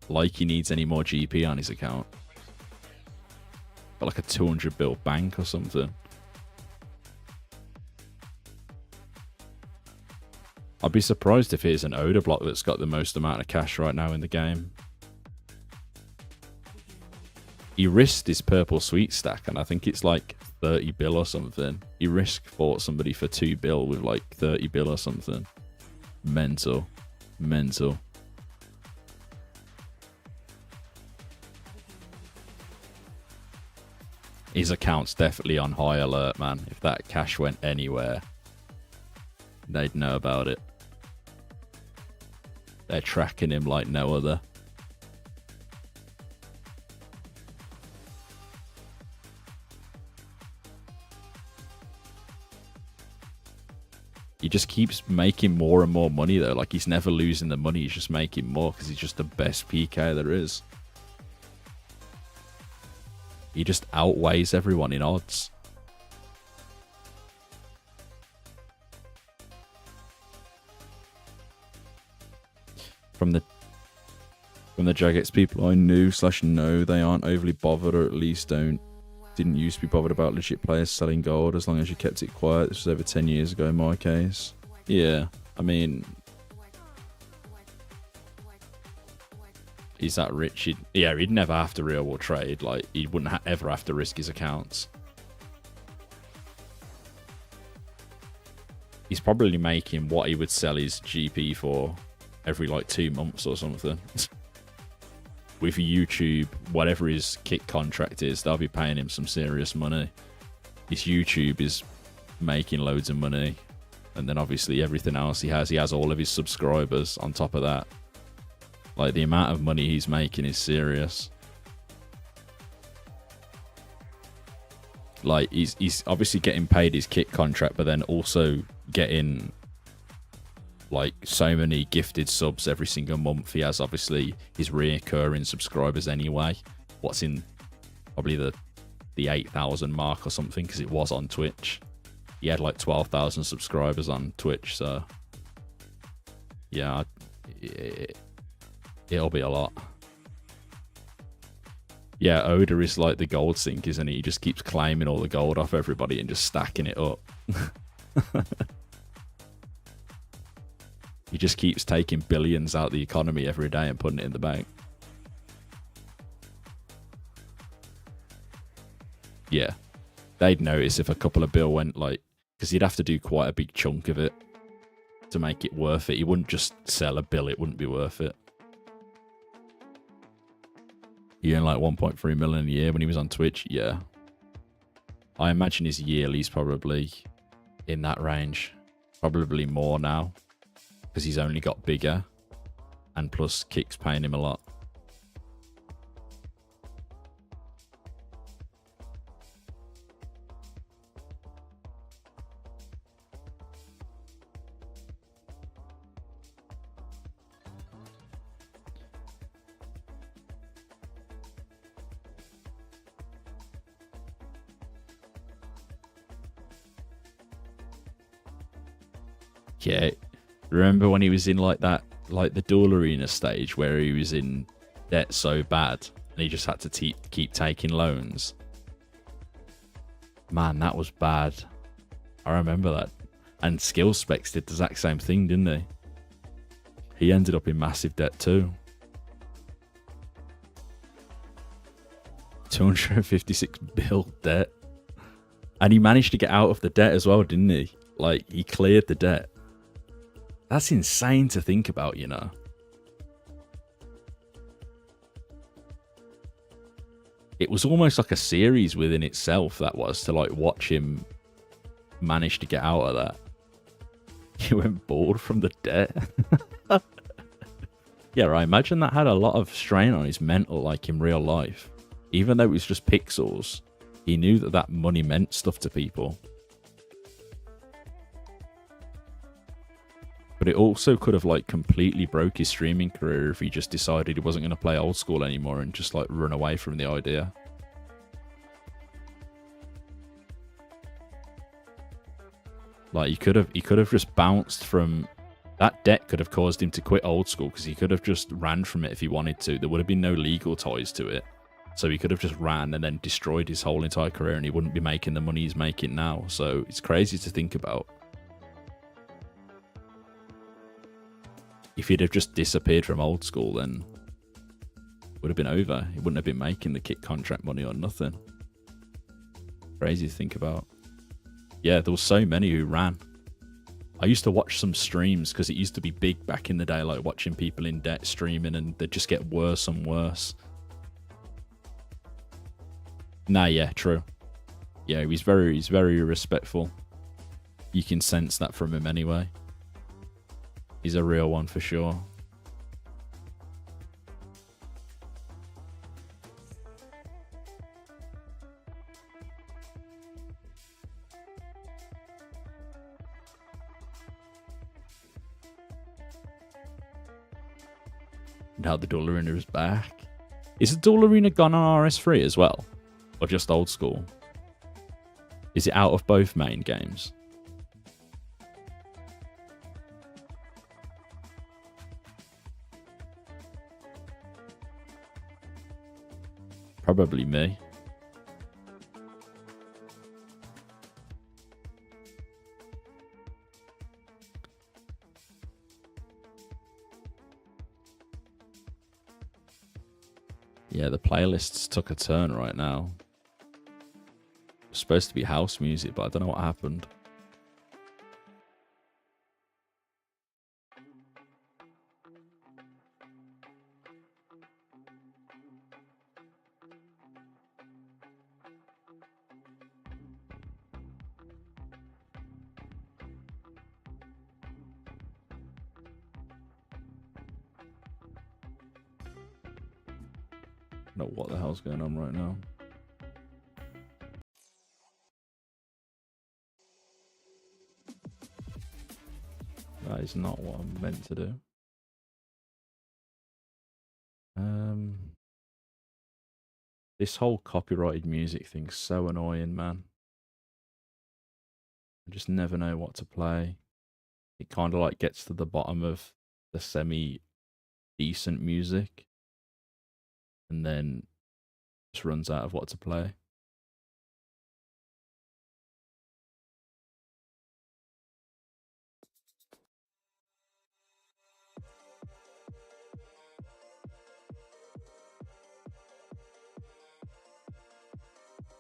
Like he needs any more GP on his account. Got like a 200 bill bank or something. I'd be surprised if it is an Odablock that's got the most amount of cash right now in the game. He risked his purple sweet stack, and I think it's like 30 bill or something. He fought somebody for 2 bill with like 30 bill or something. Mental. Mental. His account's definitely on high alert, man. If that cash went anywhere, they'd know about it. They're tracking him like no other. He just keeps making more and more money though. Like, he's never losing the money. He's just making more because he's just the best PK there is. He just outweighs everyone in odds. From the Jagex people I knew / know, they aren't overly bothered, or at least didn't used to be bothered about legit players selling gold as long as you kept it quiet. This was over 10 years ago in my case. Yeah, I mean, He's that rich. He'd never have to real world trade. Like, he wouldn't ever have to risk his accounts. He's probably making what he would sell his GP for every like 2 months or something. With YouTube, whatever his kick contract is, they'll be paying him some serious money. His YouTube is making loads of money. And then obviously everything else he has all of his subscribers on top of that. Like, the amount of money he's making is serious. Like, he's obviously getting paid his kick contract, but then also getting like so many gifted subs every single month. He has obviously his reoccurring subscribers anyway. What's in probably the 8,000 mark or something, because it was on Twitch. He had like 12,000 subscribers on Twitch, so yeah, it'll be a lot. Yeah, Oda is like the gold sink, isn't he? He just keeps claiming all the gold off everybody and just stacking it up. He just keeps taking billions out of the economy every day and putting it in the bank. Yeah. They'd notice if a couple of bill went like... Because he'd have to do quite a big chunk of it to make it worth it. He wouldn't just sell a bill. It wouldn't be worth it. He earned like 1.3 million a year when he was on Twitch. Yeah. I imagine his yearly's probably in that range. Probably more now. Because he's only got bigger. And plus, Kick's paying him a lot. Yeah, remember when he was in like that, like the Duel Arena stage where he was in debt so bad and he just had to keep taking loans? Man, that was bad. I remember that. And Skill Specs did the exact same thing, didn't he? He ended up in massive debt too. 256 bill debt. And he managed to get out of the debt as well, didn't he? Like, he cleared the debt. That's insane to think about, you know. It was almost like a series within itself, that was, to like watch him manage to get out of that. He went bored from the debt. Yeah, I imagine that had a lot of strain on his mental, like in real life. Even though it was just pixels, he knew that that money meant stuff to people. But it also could have like completely broke his streaming career if he just decided he wasn't going to play old school anymore and just like run away from the idea. Like, he could have just bounced from that debt. Could have caused him to quit old school, because he could have just ran from it if he wanted to. There would have been no legal ties to it, so he could have just ran and then destroyed his whole entire career, and he wouldn't be making the money he's making now. So it's crazy to think about. If he'd have just disappeared from old school, then it would have been over. He wouldn't have been making the kick contract money or nothing. Crazy to think about. Yeah, there was so many who ran. I used to watch some streams because it used to be big back in the day, like watching people in debt streaming, and they'd just get worse and worse. Nah, yeah, true. Yeah, he's very respectful. You can sense that from him anyway. He's a real one for sure. Now the Duel Arena is back. Is the Duel Arena gone on RS3 as well? Or just old school? Is it out of both main games? Probably me. Yeah, the playlists took a turn right now. It's supposed to be house music, but I don't know what happened. I don't know what the hell's going on right now. That is not what I'm meant to do. This whole copyrighted music thing's so annoying, man. I just never know what to play. It kind of like gets to the bottom of the semi-decent music and then just runs out of what to play.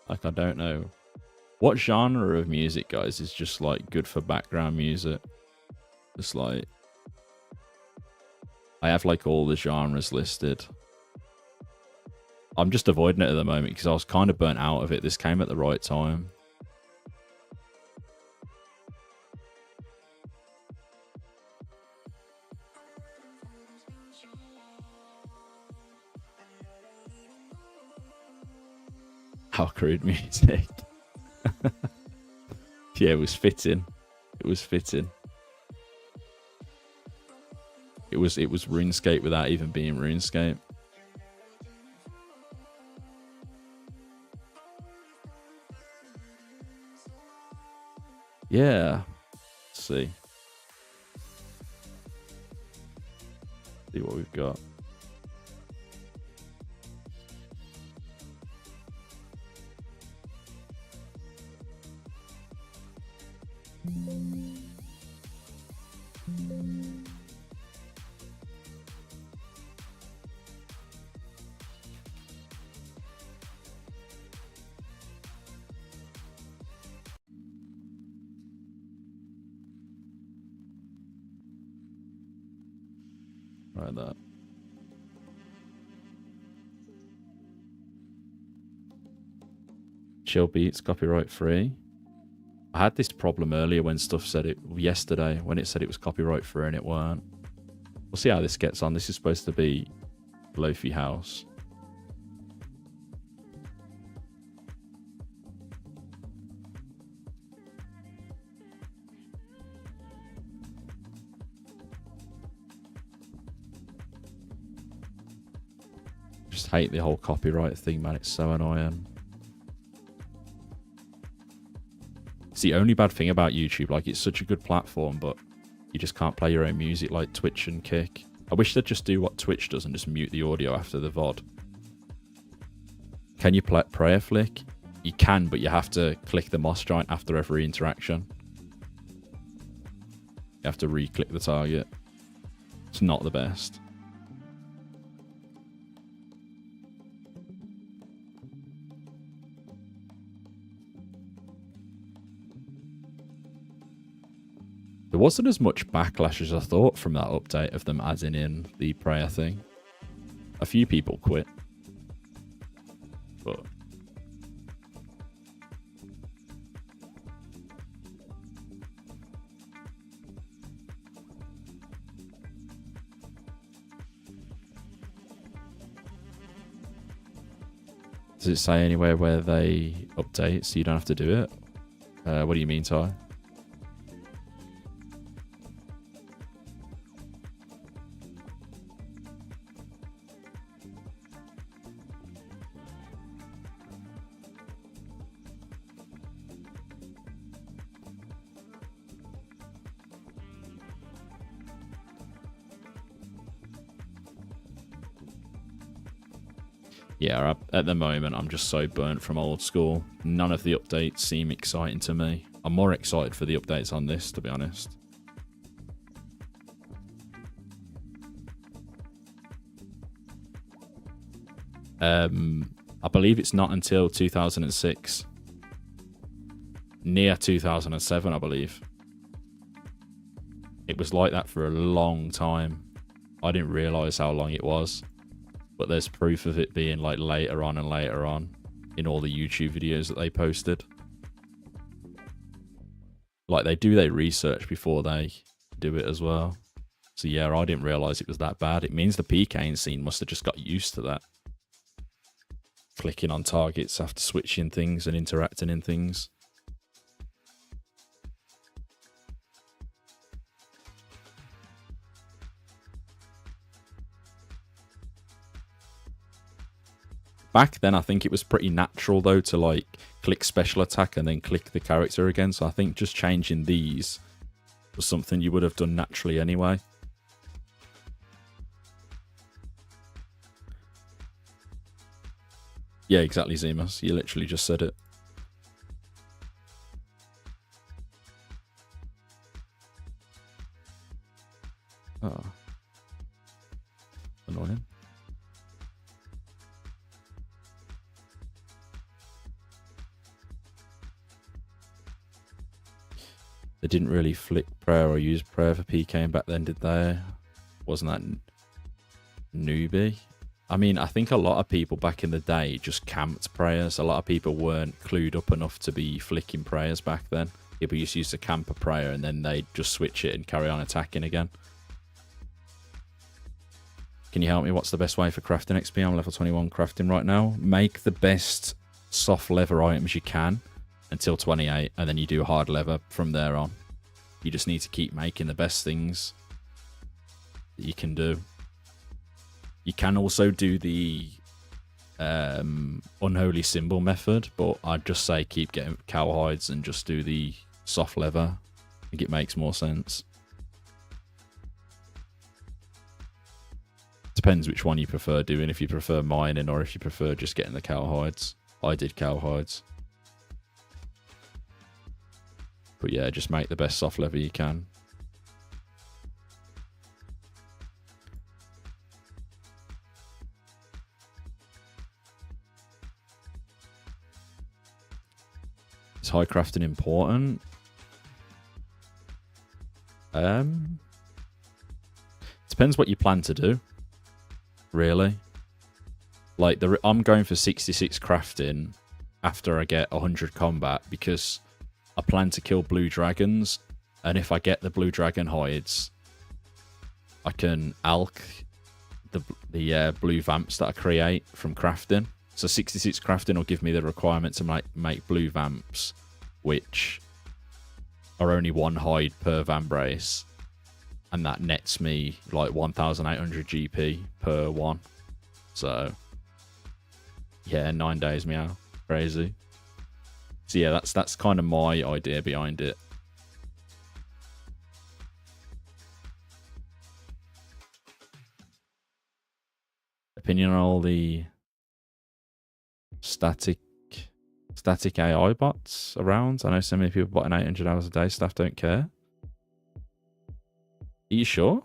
Like, I don't know. What genre of music, guys, is just like good for background music? Just like, I have like all the genres listed. I'm just avoiding it at the moment because I was kind of burnt out of it. This came at the right time. How crude music. Yeah, it was fitting. It was fitting. It was RuneScape without even being RuneScape. Yeah. Let's see. See what we've got. Right, that. Chill beats, copyright free. I had this problem earlier when stuff said it, yesterday, when it said it was copyright free and it weren't. We'll see how this gets on. This is supposed to be Lofi House. Just hate the whole copyright thing, man. It's so annoying. It's the only bad thing about YouTube. Like, it's such a good platform, but you just can't play your own music like Twitch and Kick. I wish they'd just do what Twitch does and just mute the audio after the VOD. Can you play prayer flick? You can, but you have to click the mouse giant after every interaction. You have to re-click the target. It's not the best. There wasn't as much backlash as I thought from that update of them adding in the prayer thing. A few people quit. But does it say anywhere where they update so you don't have to do it? What do you mean, Ty? Yeah, at the moment, I'm just so burnt from old school. None of the updates seem exciting to me. I'm more excited for the updates on this, to be honest. I believe it's not until 2006. Near 2007, I believe. It was like that for a long time. I didn't realise how long it was. But there's proof of it being like later on and later on in all the YouTube videos that they posted. Like they do their research before they do it as well. So yeah, I didn't realise it was that bad. It means the PKing scene must have just got used to that. Clicking on targets after switching things and interacting in things. Back then, I think it was pretty natural, though, to, like, click special attack and then click the character again. So I think just changing these was something you would have done naturally anyway. Yeah, exactly, Zemus. You literally just said it. Oh. Annoying. They didn't really flick prayer or use prayer for PKing back then, did they? Wasn't that newbie? I mean, I think a lot of people back in the day just camped prayers. A lot of people weren't clued up enough to be flicking prayers back then. People used to use to camp a prayer and then they'd just switch it and carry on attacking again. Can you help me? What's the best way for crafting XP? I'm level 21 crafting right now. Make the best soft leather items you can until 28, and then you do hard leather from there on. You just need to keep making the best things that you can do. You can also do the unholy symbol method, but I'd just say keep getting cow hides and just do the soft leather. I think it makes more sense. Depends which one you prefer doing, if you prefer mining or if you prefer just getting the cow hides. I did cow hides. But yeah, just make the best soft leather you can. Is high crafting important? Depends what you plan to do, really. Like, I'm going for 66 crafting after I get 100 combat because I plan to kill blue dragons, and if I get the blue dragon hides, I can alch the blue vamps that I create from crafting. So 66 crafting will give me the requirement to make blue vamps, which are only one hide per vambrace, and that nets me like 1,800 GP per one. So yeah, 9 days, meow, crazy. So yeah, that's kind of my idea behind it. Opinion on all the static AI bots around? I know so many people botting 800 hours a day. Staff don't care. Are you sure?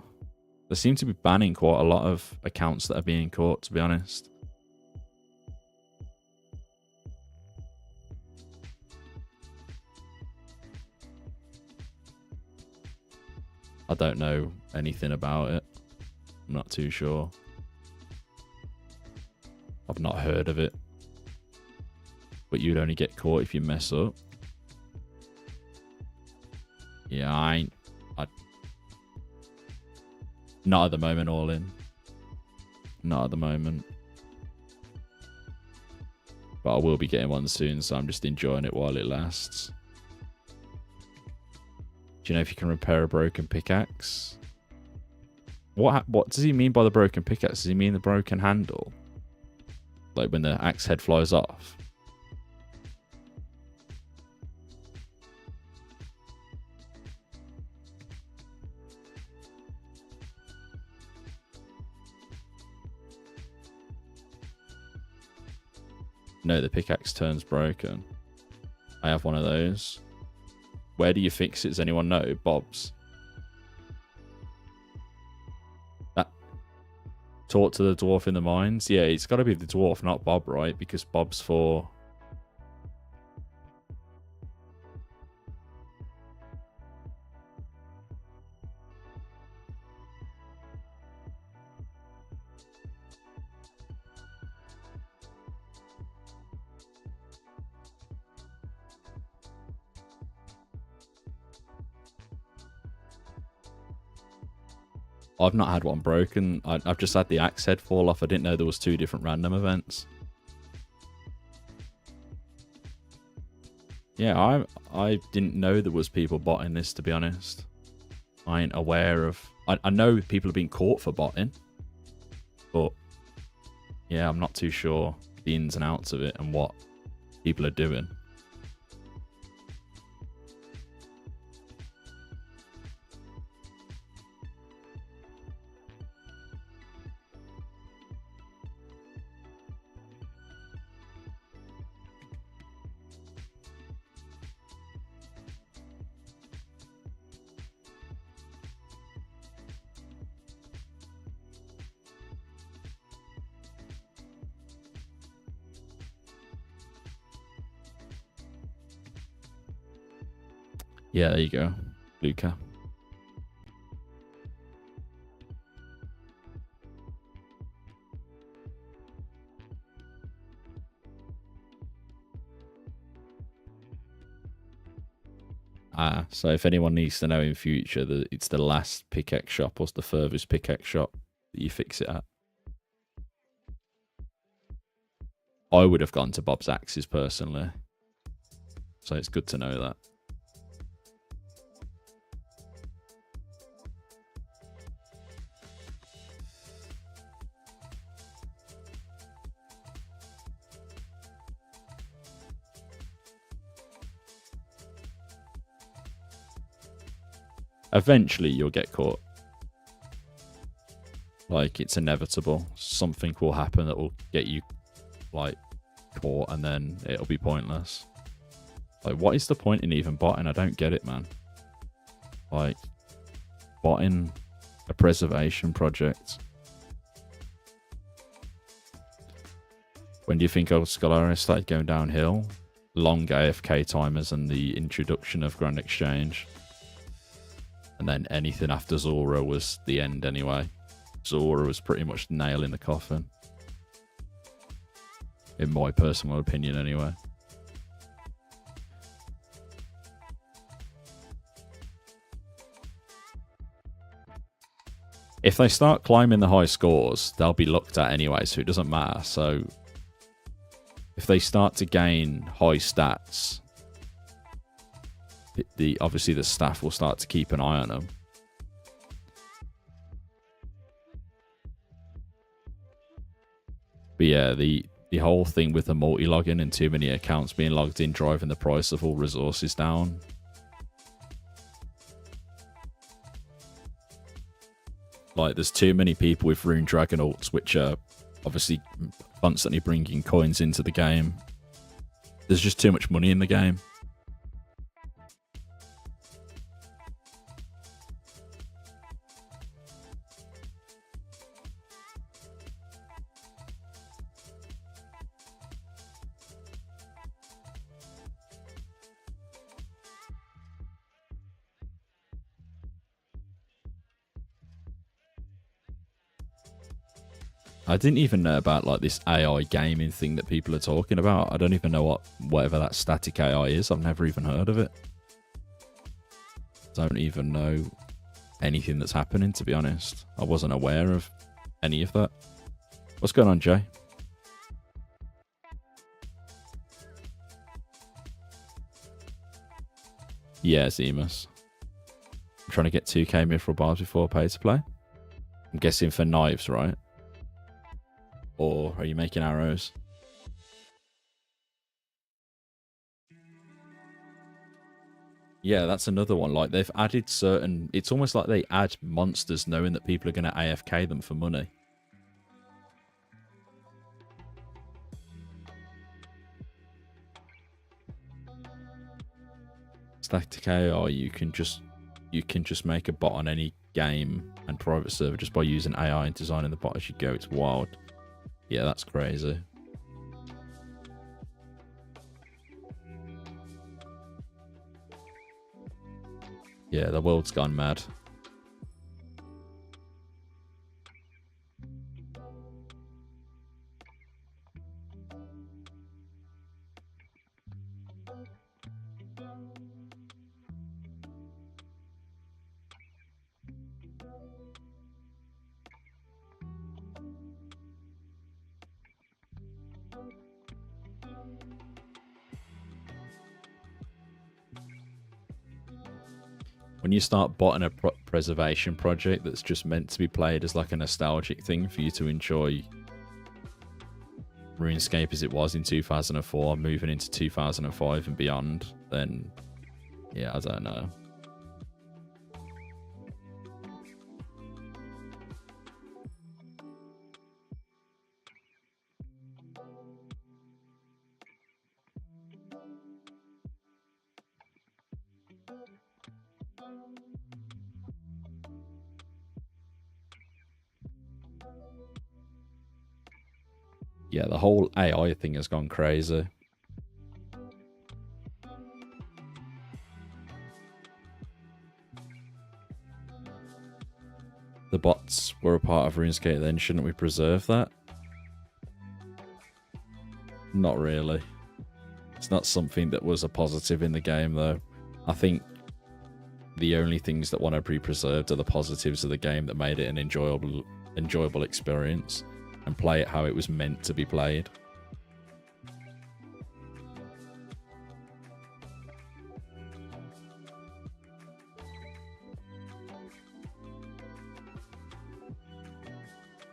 They seem to be banning quite a lot of accounts that are being caught, to be honest. I don't know anything about it. I'm not too sure. I've not heard of it. But you'd only get caught if you mess up. Yeah, not at the moment, all in. Not at the moment. But I will be getting one soon, so I'm just enjoying it while it lasts. Do you know if you can repair a broken pickaxe? What does he mean by the broken pickaxe? Does he mean the broken handle? Like when the axe head flies off? No, the pickaxe turns broken. I have one of those. Where do you fix it? Does anyone know? Bob's. That Talk to the dwarf in the mines. Yeah, it's got to be the dwarf, not Bob, right? Because Bob's for... I've not had one broken. I've just had the axe head fall off. I didn't know there was 2 different random events. Yeah, I didn't know there was people botting this, to be honest. I ain't aware of... I know people have been caught for botting. But, yeah, I'm not too sure the ins and outs of it and what people are doing. Yeah, there you go, Luca. So if anyone needs to know in future that it's the last pickaxe shop or the furthest pickaxe shop that you fix it at. I would have gone to Bob's Axes personally. So it's good to know that. Eventually you'll get caught. Like, it's inevitable. Something will happen that will get you, like, caught, and then it'll be pointless. Like, what is the point in even botting? I don't get it, man. Like, botting a preservation project. When do you think old Scolaris started going downhill? Long AFK timers and the introduction of Grand Exchange. And then anything after Zora was the end anyway. Zora was pretty much the nail in the coffin. In my personal opinion anyway. If they start climbing the high scores, they'll be looked at anyway, so it doesn't matter. So if they start to gain high stats, obviously the staff will start to keep an eye on them. But yeah, the whole thing with the multi-logging and too many accounts being logged in, driving the price of all resources down. Like, there's too many people with Rune Dragon ults, which are obviously constantly bringing coins into the game. There's just too much money in the game. I didn't even know about like this AI gaming thing that people are talking about. I don't even know whatever that static AI is. I've never even heard of it. Don't even know anything that's happening, to be honest. I wasn't aware of any of that. What's going on, Jay? Yeah, Zemus. I'm trying to get 2k mithril bars before pay to play. I'm guessing for knives, right? Or are you making arrows? Yeah, that's another one. Like, they've added certain... It's almost like they add monsters knowing that people are going to AFK them for money. Static AI, you can just make a bot on any game and private server just by using AI and designing the bot as you go. It's wild. Yeah, that's crazy. Yeah, the world's gone mad. When you start botting a preservation project that's just meant to be played as like a nostalgic thing for you to enjoy RuneScape as it was in 2004, moving into 2005 and beyond, then yeah, I don't know. Yeah, the whole AI thing has gone crazy. The bots were a part of RuneScape then, shouldn't we preserve that? Not really. It's not something that was a positive in the game though. I think the only things that want to be preserved are the positives of the game that made it an enjoyable experience and play it how it was meant to be played.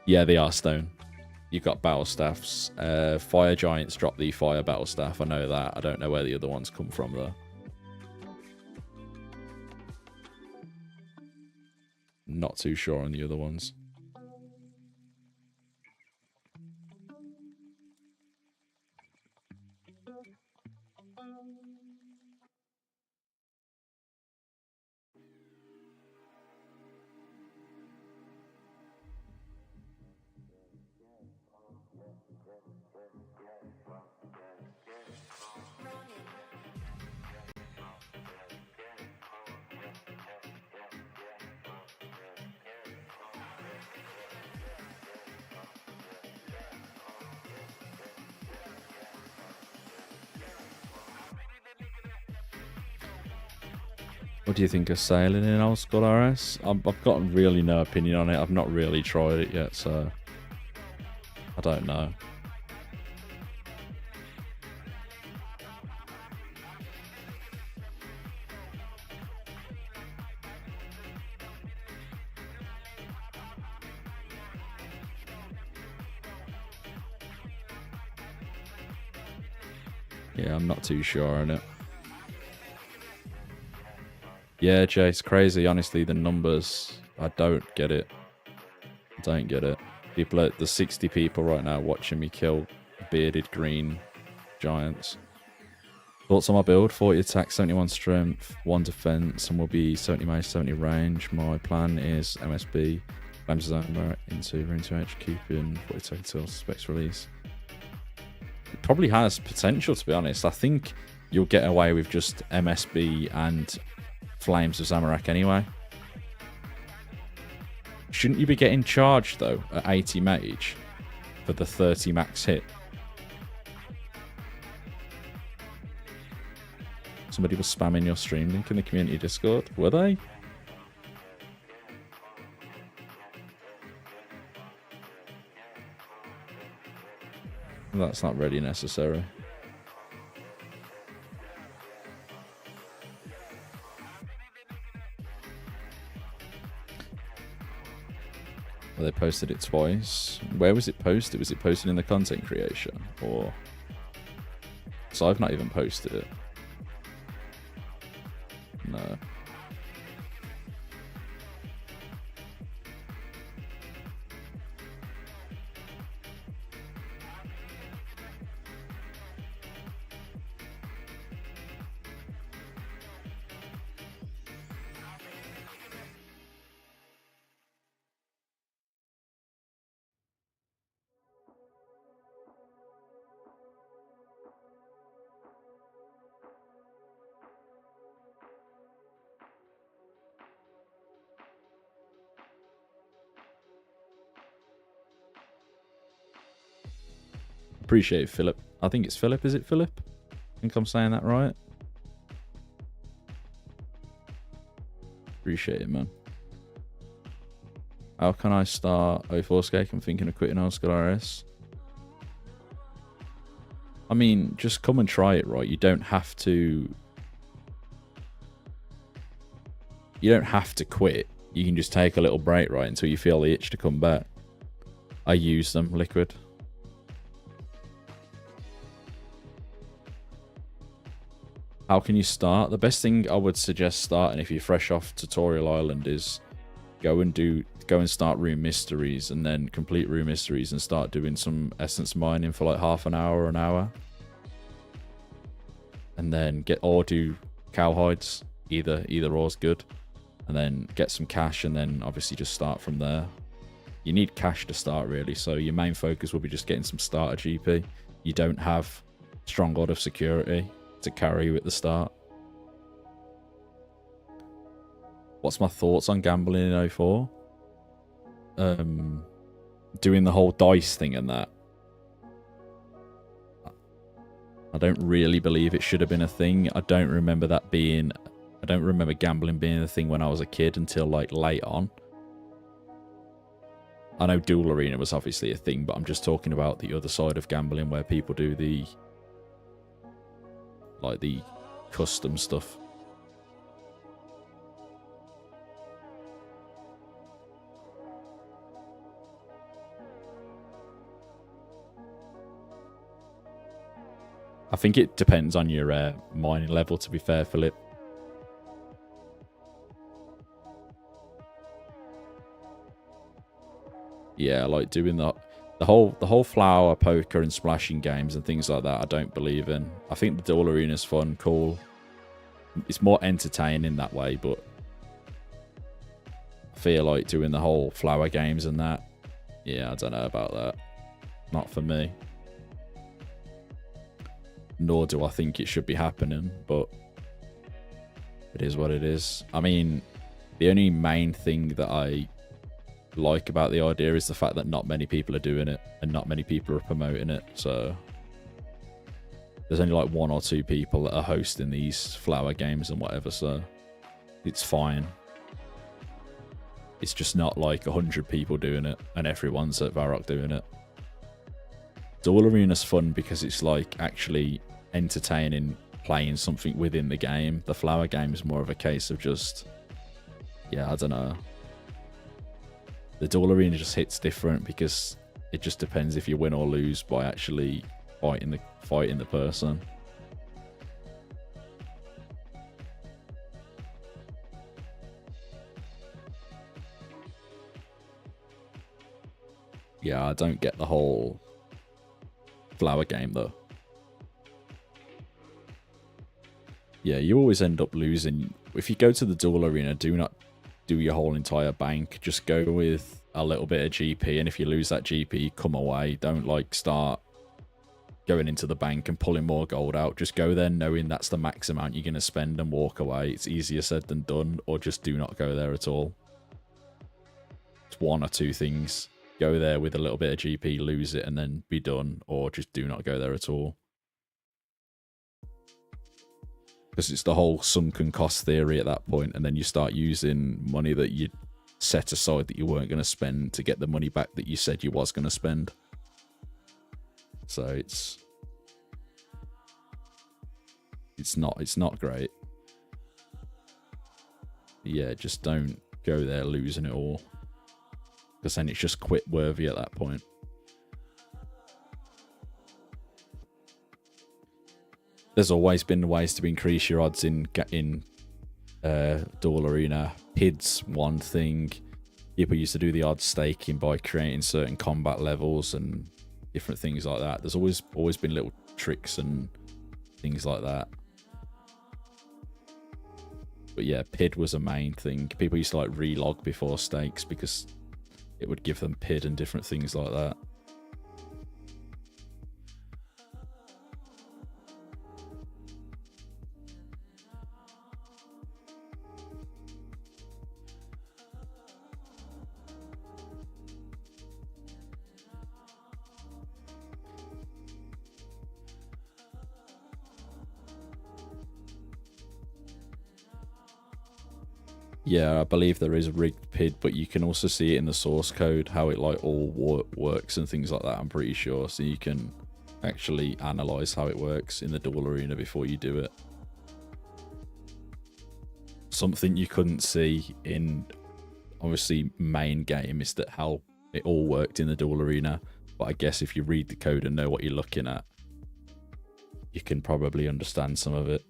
Yeah, they are stone. You've got battle staffs. Fire giants drop the fire battle staff. I know that. I don't know where the other ones come from though. Not too sure on the other ones. What do you think of sailing in Old School RS? I've got really no opinion on it. I've not really tried it yet, so I don't know. Yeah, I'm not too sure on it. Yeah, Jay, it's crazy. Honestly, the numbers, I don't get it. I don't get it. People, there's 60 people right now watching me kill bearded green giants. Thoughts on my build? 40 attack, 71 strength, 1 defense, and will be 70 mage, 70 range. My plan is MSB, Flames Zone into Rune 2H, keeping 40 attack until specs release. It probably has potential, to be honest. I think you'll get away with just MSB and Flames of Zamorak anyway. Shouldn't you be getting charged though at 80 mage for the 30 max hit? Somebody was spamming your stream link in the community Discord, were they? That's not really necessary. Well, they posted it twice. Where was it posted? Was it posted in the content creation? Or... So I've not even posted it. No. Appreciate it, Philip. I think it's Philip. Is it Philip? I think I'm saying that right. Appreciate it, man. How can I start 2004scape? I'm thinking of quitting old school RS. I mean, just come and try it, right? You don't have to quit. You can just take a little break, right, until you feel the itch to come back. I use them, Liquid. How can you start? The best thing I would suggest starting if you're fresh off Tutorial Island is go and start Room Mysteries, and then complete Room Mysteries and start doing some essence mining for like half an hour or an hour. And then do cowhides. Either or is good. And then get some cash, and then obviously just start from there. You need cash to start, really, so your main focus will be just getting some starter GP. You don't have Stronghold of Security to carry you at the start. What's my thoughts on gambling in 04? Doing the whole dice thing and that. I don't really believe it should have been a thing. I don't remember gambling being a thing when I was a kid until like late on. I know Duel Arena was obviously a thing, but I'm just talking about the other side of gambling where people do the custom stuff. I think it depends on your mining level, to be fair, Philip. Yeah, like doing the whole flower, poker, and splashing games and things like that, I don't believe in. I think the Duel Arena's fun, cool. It's more entertaining that way, but I feel like doing the whole flower games and that, yeah, I don't know about that. Not for me. Nor do I think it should be happening, but it is what it is. I mean, the only main thing that I like about the idea is the fact that not many people are doing it and not many people are promoting it. So there's only like 1 or 2 people that are hosting these flower games and whatever, so it's fine. It's just not like 100 people doing it and everyone's at Varrock doing it. Duel Arena's fun because it's like actually entertaining, playing something within the game. The flower game is more of a case of just, yeah, I don't know. The Duel Arena just hits different because it just depends if you win or lose by actually fighting the person. Yeah, I don't get the whole flower game though. Yeah, you always end up losing. If you go to the Duel Arena, do not do your whole entire bank. Just go with a little bit of GP, and if you lose that GP, come away. Don't like start going into the bank and pulling more gold out. Just go there knowing that's the max amount you're going to spend and walk away. It's easier said than done, or just do not go there at all. It's 1 or 2 things. Go there with a little bit of GP, lose it, and then be done, or just do not go there at all. Because it's the whole sunken cost theory at that point, and then you start using money that you set aside that you weren't going to spend to get the money back that you said you was going to spend. So it's not great. Yeah, just don't go there losing it all, because then it's just quit worthy at that point. There's always been ways to increase your odds in Duel Arena. PID's one thing. People used to do the odds staking by creating certain combat levels and different things like that. There's always been little tricks and things like that. But yeah, PID was a main thing. People used to like relog before stakes because it would give them PID and different things like that. Yeah, I believe there is a rigged PID, but you can also see it in the source code, how it like all works and things like that, I'm pretty sure. So you can actually analyze how it works in the duel arena before you do it. Something you couldn't see in, obviously, main game is that how it all worked in the duel arena. But I guess if you read the code and know what you're looking at, you can probably understand some of it.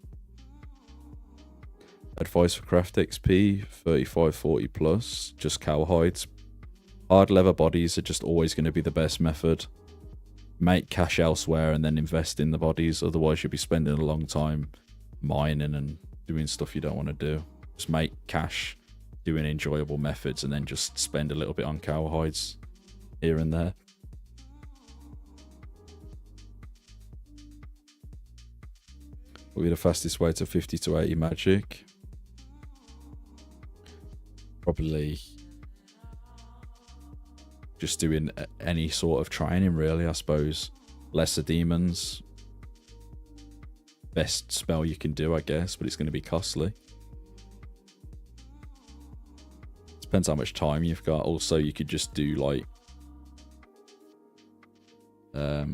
Advice for craft XP, 3540 plus, just cowhides. Hard leather bodies are just always going to be the best method. Make cash elsewhere and then invest in the bodies, otherwise you'll be spending a long time mining and doing stuff you don't want to do. Just make cash doing enjoyable methods and then just spend a little bit on cowhides here and there. What would be the fastest way to 50 to 80 magic? Probably just doing any sort of training, really, I suppose. Lesser demons. Best spell you can do, I guess, but it's going to be costly. Depends how much time you've got. Also, you could just do, like... I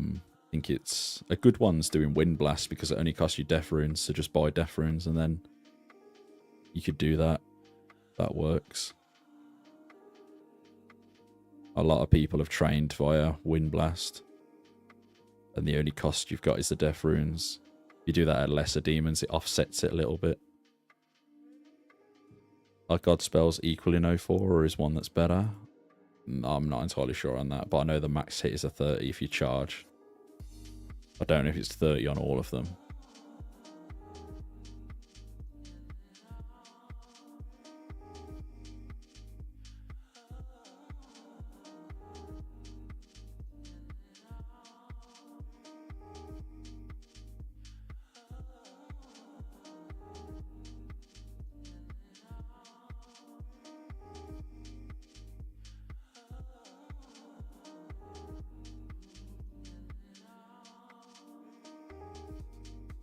think it's... A good one's doing Wind Blast, because it only costs you Death Runes, so just buy Death Runes, and then you could do that. That works. A lot of people have trained via Wind Blast, and the only cost you've got is the Death Runes. If you do that at lesser demons, it offsets it a little bit. Are God spells equal in 04, or is one that's better? I'm not entirely sure on that, but I know the max hit is a 30 if you charge. I don't know if it's 30 on all of them.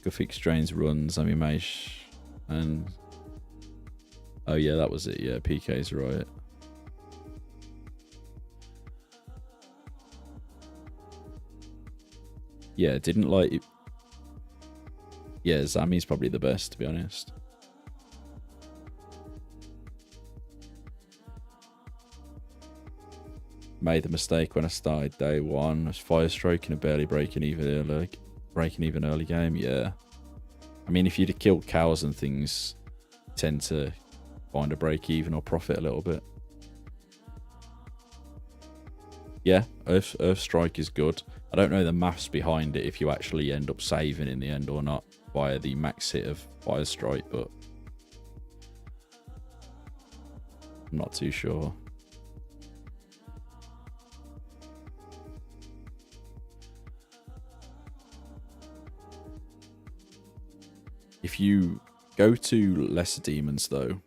Gothic Strains runs, Amimesh, and... Oh yeah, that was it. Yeah, PK's right. Yeah, didn't like... Yeah, Zami's probably the best, to be honest. Made the mistake when I started day one. I was fire stroking and barely breaking even early game. Yeah, I mean, if you'd have killed cows and things, you tend to find a break even or profit a little bit. Yeah, Earth Strike is good. I don't know the maths behind it if you actually end up saving in the end or not via the max hit of Fire Strike, but I'm not too sure. If you go to lesser demons, though,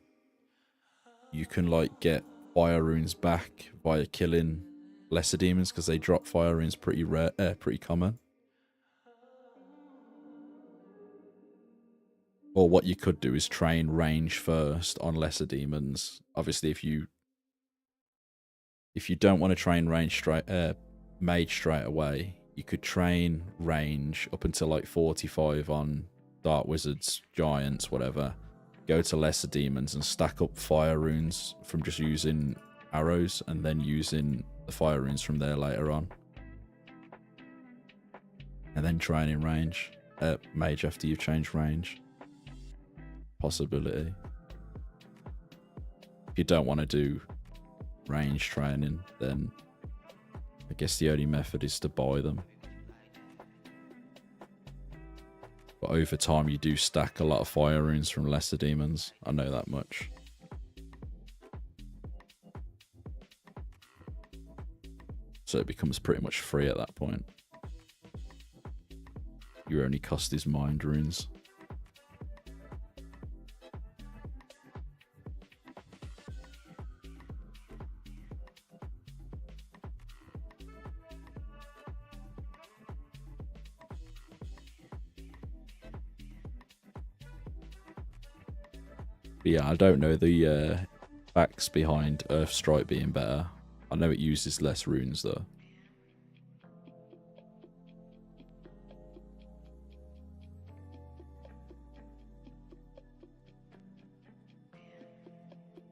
you can like get fire runes back via killing lesser demons because they drop fire runes pretty rare, pretty common. Or what you could do is train range first on lesser demons. Obviously, if you don't want to train range mage straight away, you could train range up until like 45 on Dark Wizards, Giants, whatever. Go to lesser demons and stack up fire runes from just using arrows and then using the fire runes from there later on. And then train in range. Mage after you've changed range. Possibility. If you don't want to do range training, then I guess the only method is to buy them. But over time, you do stack a lot of fire runes from lesser demons. I know that much. So it becomes pretty much free at that point. Your only cost is mind runes. But yeah, I don't know the facts behind Earthstrike being better. I know it uses less runes though.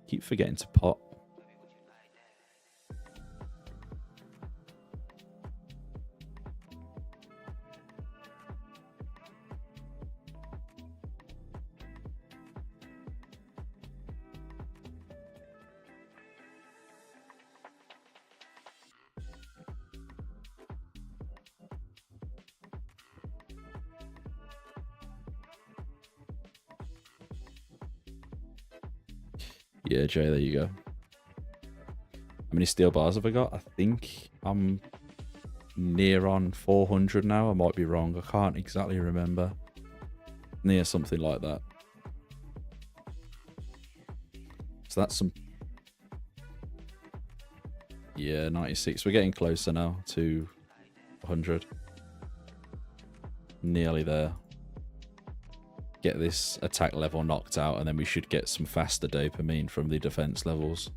Keep forgetting to pot. Yeah, Jay, there you go. How many steel bars have I got? I think I'm near on 400 now. I might be wrong. I can't exactly remember. Near something like that. So that's some... Yeah, 96. We're getting closer now to 100. Nearly there. Get this attack level knocked out, and then we should get some faster dopamine from the defense levels.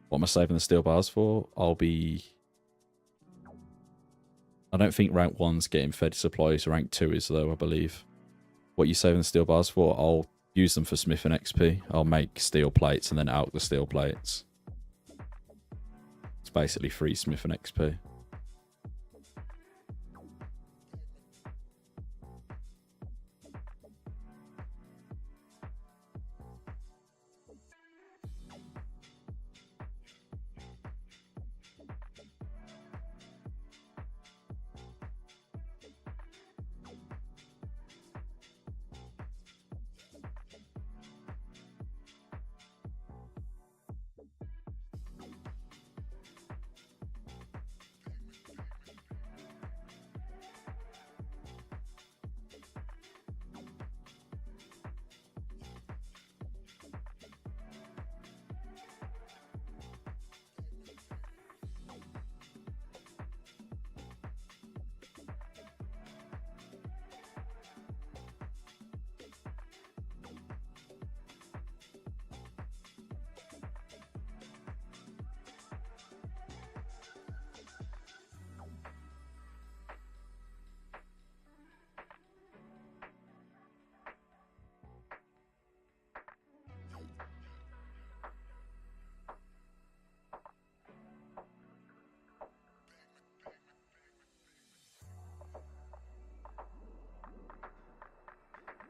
What am I saving the steel bars for? I don't think rank 1's getting fed supplies. Rank 2 is though, I believe. What are you saving the steel bars for? I'll use them for smithing XP. I'll make steel plates and then out the steel plates. It's basically free smithing XP.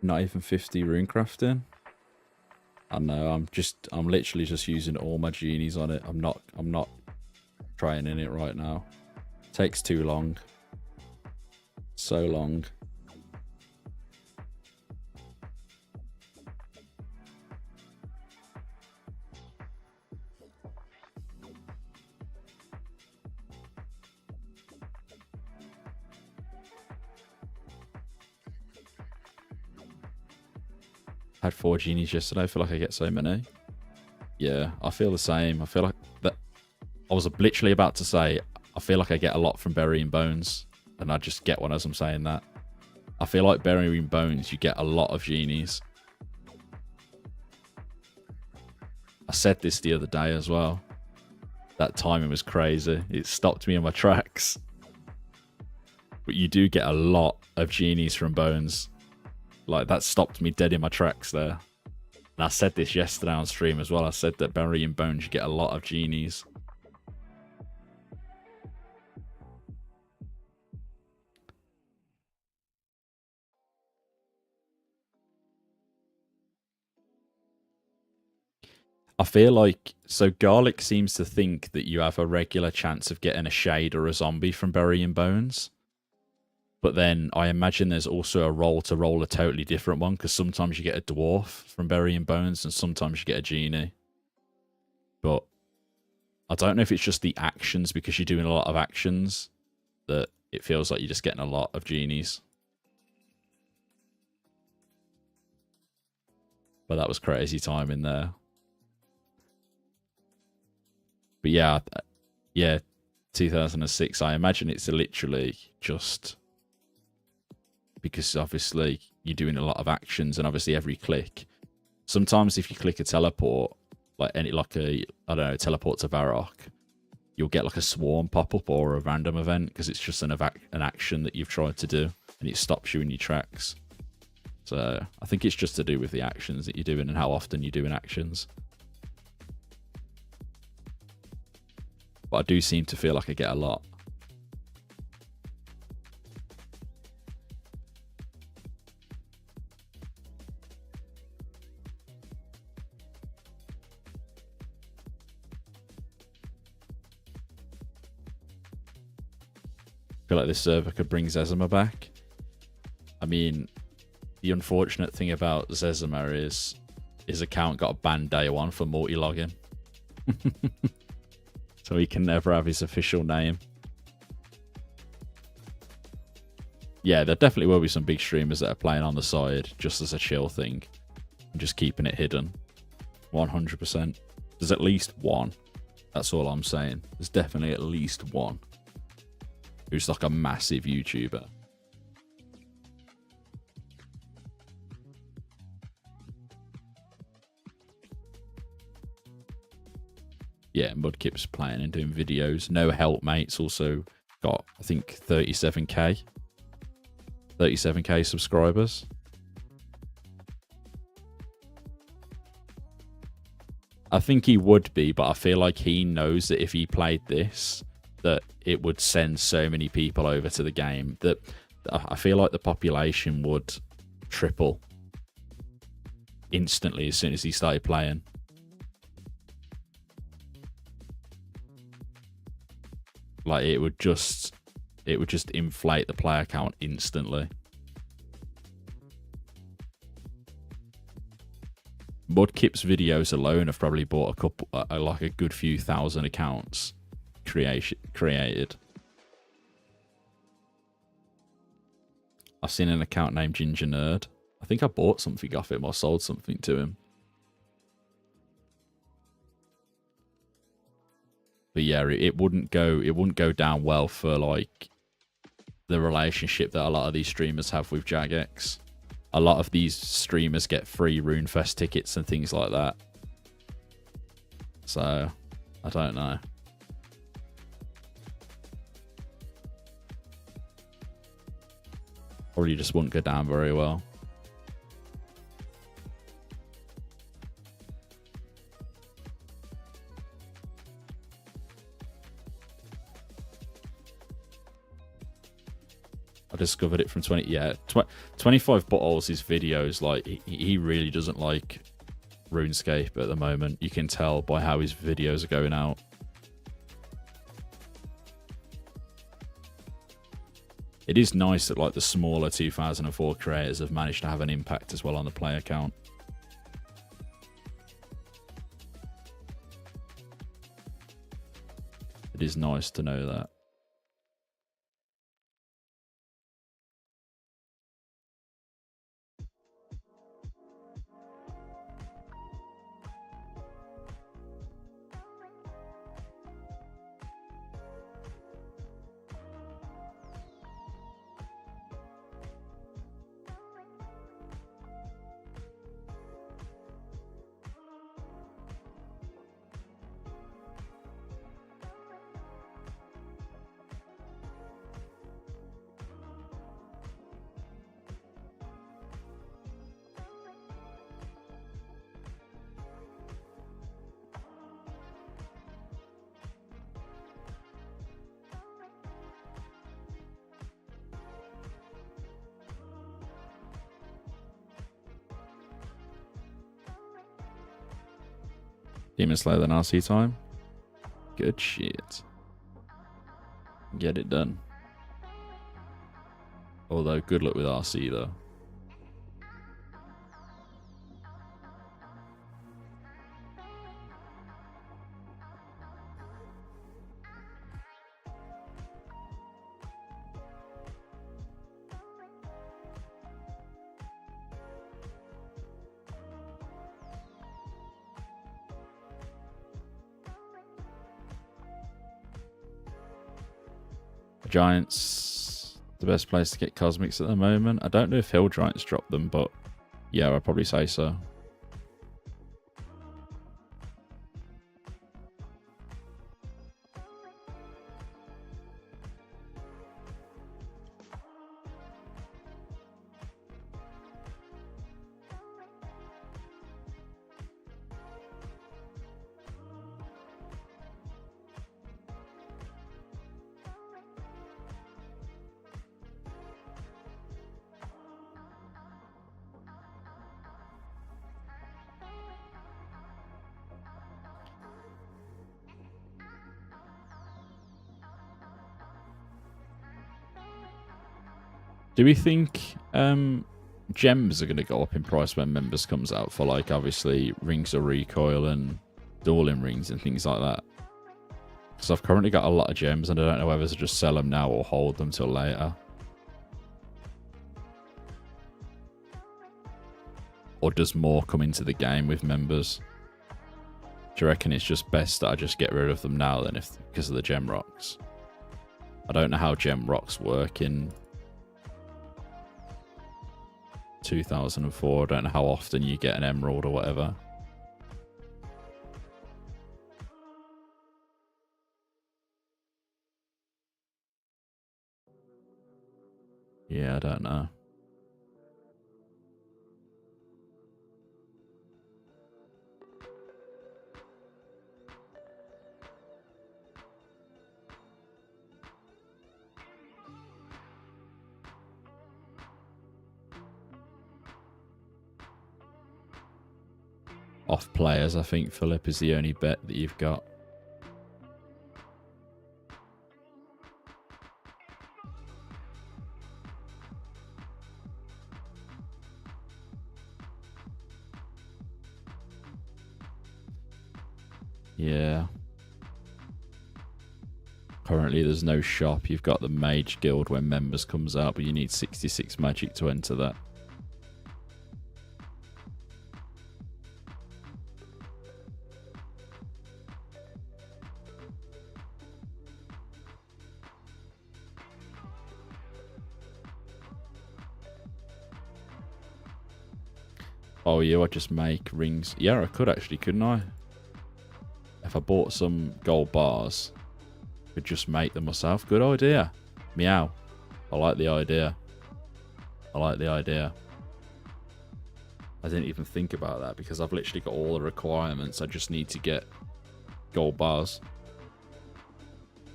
Not even 50 rune crafting. I know, I'm literally just using all my genies on it. I'm not trying in it right now. Takes too long. So long. Had 4 genies yesterday. I feel like I get so many. Yeah, I feel the same. I feel like that. I was literally about to say, I feel like I get a lot from burying bones, and I just get one as I'm saying that. I feel like burying bones, you get a lot of genies. I said this the other day as well. That timing was crazy. It stopped me in my tracks. But you do get a lot of genies from bones. Like, that stopped me dead in my tracks there. And I said this yesterday on stream as well. I said that burying bones, you get a lot of genies. I feel like... So Garlic seems to think that you have a regular chance of getting a shade or a zombie from burying bones. But then I imagine there's also a role to roll a totally different one, because sometimes you get a dwarf from burying bones and sometimes you get a genie. But I don't know if it's just the actions, because you're doing a lot of actions, that it feels like you're just getting a lot of genies. But that was crazy time in there. But yeah, 2006. I imagine it's literally just because obviously you're doing a lot of actions, and obviously every click. Sometimes if you click a teleport, like I don't know, teleport to Varrock, you'll get like a swarm pop up or a random event because it's just an action that you've tried to do, and it stops you in your tracks. So I think it's just to do with the actions that you're doing and how often you're doing actions. But I do seem to feel like I get a lot. I feel like this server could bring Zezima back. I mean, the unfortunate thing about Zezima is his account got banned day one for multi-logging. So he can never have his official name. Yeah, there definitely will be some big streamers that are playing on the side just as a chill thing and just keeping it hidden. 100%. There's at least one. That's all I'm saying. There's definitely at least one who's like a massive YouTuber. Yeah, Mudkip's playing and doing videos. No Helpmates also got, I think, 37k subscribers. I think he would be, but I feel like he knows that if he played this, that it would send so many people over to the game that I feel like the population would triple instantly as soon as he started playing. Like it would just inflate the player count instantly. Mudkip's videos alone have probably bought a couple, like a good few thousand accounts created. I've seen an account named Ginger Nerd. I think I bought something off him or sold something to him. But yeah, it wouldn't go down well for like the relationship that a lot of these streamers have with Jagex. A lot of these streamers get free RuneFest tickets and things like that. So, I don't know. Probably just wouldn't go down very well. I discovered it from 25 bottles. His videos, like he really doesn't like RuneScape at the moment. You can tell by how his videos are going out. It is nice that like the smaller 2004 creators have managed to have an impact as well on the player count. It is nice to know that. Demon Slayer than RC time. Good shit. Get it done. Although, good luck with RC though. Giants, the best place to get cosmics at the moment. I don't know if Hill Giants drop them, but yeah, I'd probably say so. Do we think gems are going to go up in price when members comes out for, like, obviously Rings of Recoil and Dueling Rings and things like that? Because I've currently got a lot of gems and I don't know whether to just sell them now or hold them till later. Or does more come into the game with members? Do you reckon it's just best that I just get rid of them now then, if because of the gem rocks? I don't know how gem rocks work in 2004. I don't know how often you get an emerald or whatever. Yeah, I don't know. Off players, I think, Philip, is the only bet that you've got. Yeah. Currently, there's no shop. You've got the Mage Guild when members comes out, but you need 66 magic to enter that. Oh, yeah, I just make rings. Yeah, I could actually, couldn't I? If I bought some gold bars, I could just make them myself. Good idea. Meow. I like the idea. I like the idea. I didn't even think about that because I've literally got all the requirements. I just need to get gold bars.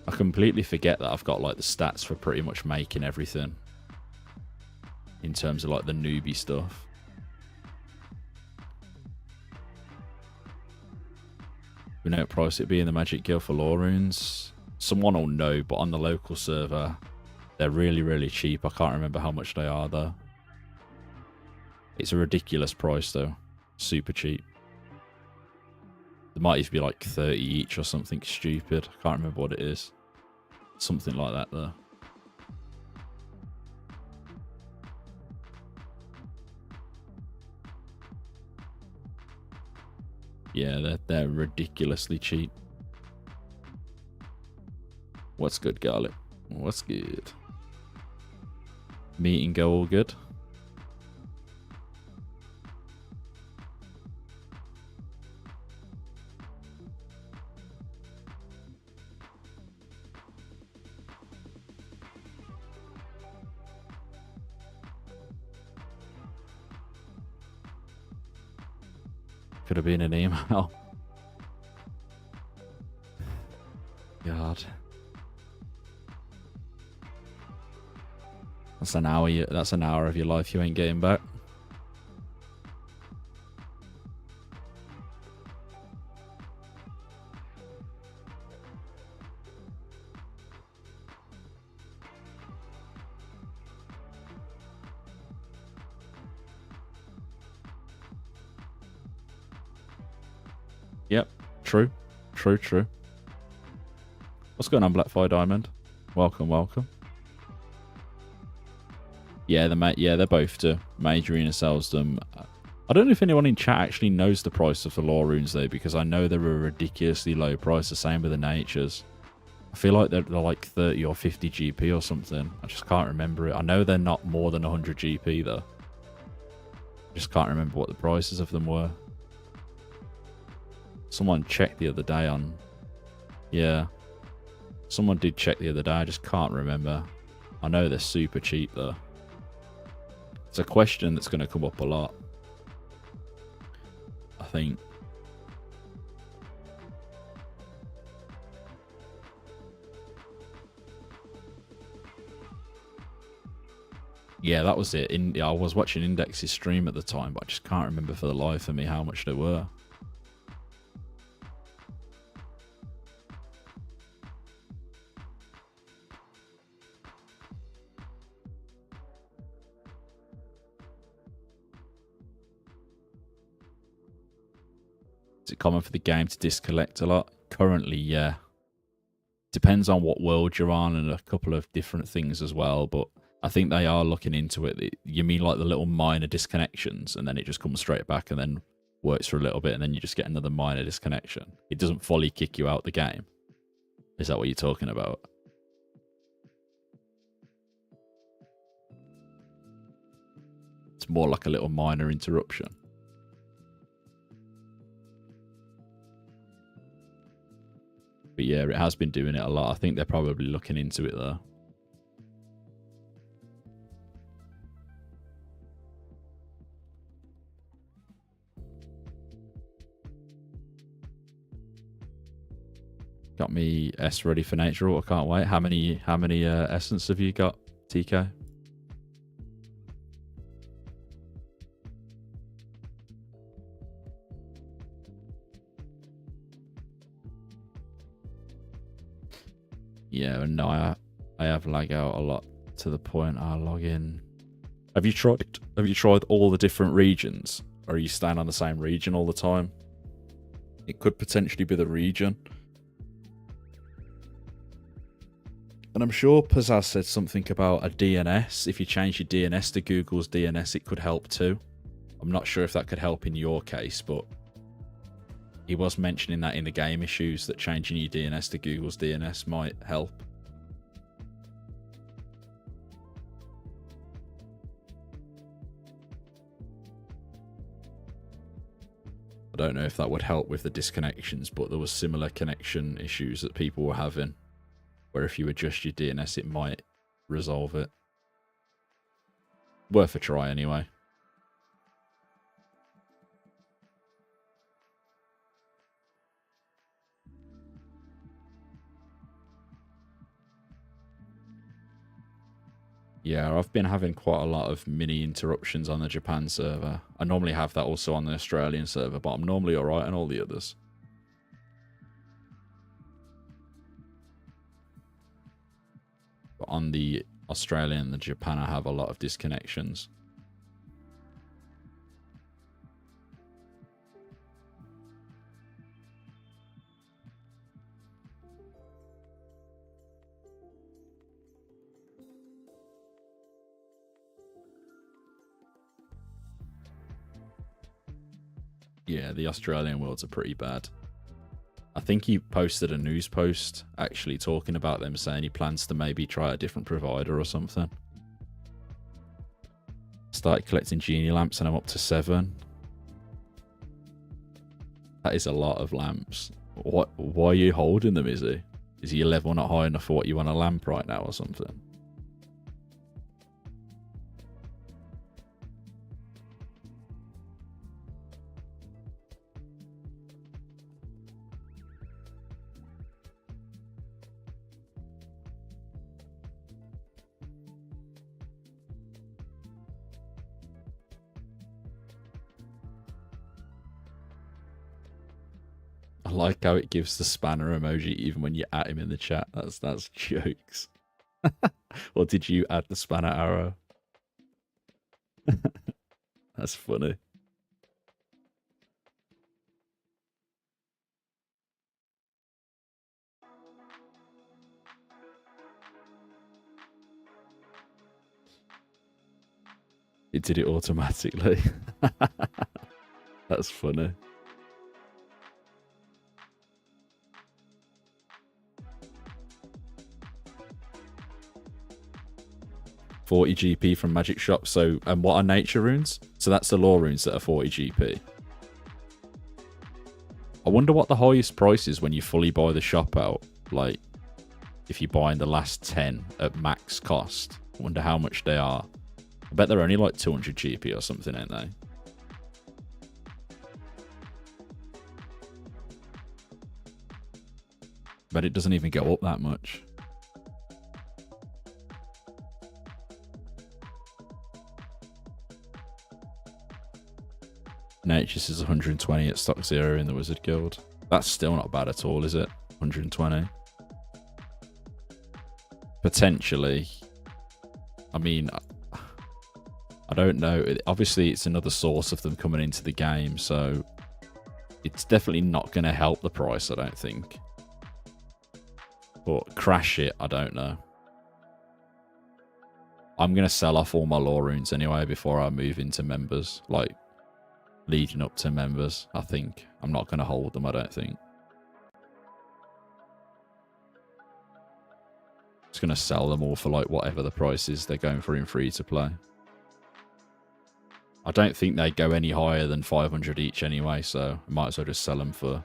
I completely forget that I've got like the stats for pretty much making everything. In terms of like the newbie stuff. We know what price it'd be in the Magic Guild for lore runes. Someone will know, but on the local server, they're really, really cheap. I can't remember how much they are, though. It's a ridiculous price, though. Super cheap. They might even be like 30 each or something stupid. I can't remember what it is. Something like that, though. Yeah, they're ridiculously cheap. What's good, Garlic? What's good? Meeting go all good? Could have been an email. God. That's an hour. That's an hour of your life you ain't getting back. Yep. True. True. True. What's going on, Blackfire Diamond? Welcome. Welcome. Yeah, they're both to Mage Arena sells them. I don't know if anyone in chat actually knows the price of the lore runes though, because I know they're a ridiculously low price. The same with the natures. I feel like they're like 30 or 50 GP or something. I just can't remember it. I know they're not more than 100 GP though. I just can't remember what the prices of them were. Someone checked the other day on... Yeah. Someone did check the other day. I just can't remember. I know they're super cheap though. It's a question that's going to come up a lot, I think. Yeah, that was it. I was watching Index's stream at the time, but I just can't remember for the life of me how much they were. Is it common for the game to disconnect a lot? Currently, yeah. Depends on what world you're on and a couple of different things as well, but I think they are looking into it. You mean like the little minor disconnections and then it just comes straight back and then works for a little bit and then you just get another minor disconnection. It doesn't fully kick you out the game. Is that what you're talking about? It's more like a little minor interruption. But yeah, it has been doing it a lot. I think they're probably looking into it though. Got me S ready for nature. I can't wait. How many essence have you got, TK? Yeah, no, I have lag out a lot to the point I log in. Have you tried all the different regions? Or are you staying on the same region all the time? It could potentially be the region. And I'm sure Pizzazz said something about a DNS. If you change your DNS to Google's DNS, it could help too. I'm not sure if that could help in your case, but he was mentioning that in the game issues, that changing your DNS to Google's DNS might help. I don't know if that would help with the disconnections, but there was similar connection issues that people were having, where if you adjust your DNS, it might resolve it. Worth a try anyway. Yeah, I've been having quite a lot of mini interruptions on the Japan server. I normally have that also on the Australian server, but I'm normally alright on all the others. But on the Australian and the Japan, I have a lot of disconnections. Yeah, the Australian worlds are pretty bad. I think he posted a news post actually talking about them, saying he plans to maybe try a different provider or something. Started collecting genie lamps and I'm up to 7. That is a lot of lamps. Why are you holding them, is he? Is your level not high enough for what you want a lamp right now or something? I like how it gives the spanner emoji even when you at him in the chat. That's jokes. Or did you add the spanner arrow? That's funny. It did it automatically. That's funny. 40 GP from Magic Shop. So, and what are nature runes? So that's the lore runes that are 40 GP. I wonder what the highest price is when you fully buy the shop out. Like, if you buy in the last 10 at max cost. I wonder how much they are. I bet they're only like 200 GP or something, ain't they? But it doesn't even go up that much. Nature's is 120 at stock 0 in the Wizard Guild. That's still not bad at all, is it? 120. Potentially. I mean, I don't know. Obviously, it's another source of them coming into the game, so it's definitely not going to help the price, I don't think. But crash it, I don't know. I'm going to sell off all my lore runes anyway before I move into members. Like, leading up to members, I think. I'm not going to hold them, I don't think. Just going to sell them all for like whatever the price is they're going for in free to play. I don't think they go any higher than 500 each anyway, so I might as well just sell them for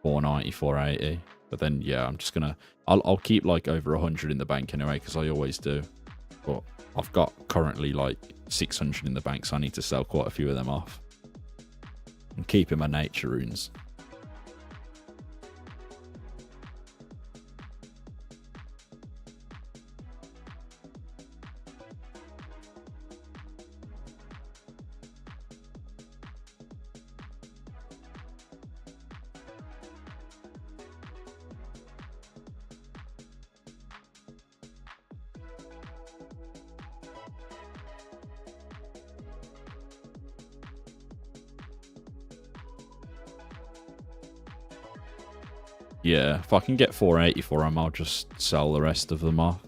490, 480. But then, yeah, I'm just going to... I'll keep like over 100 in the bank anyway, because I always do. But I've got currently like 600 in the bank, so I need to sell quite a few of them off. I'm keeping my nature runes. Yeah, if I can get 480 for them, I'll just sell the rest of them off.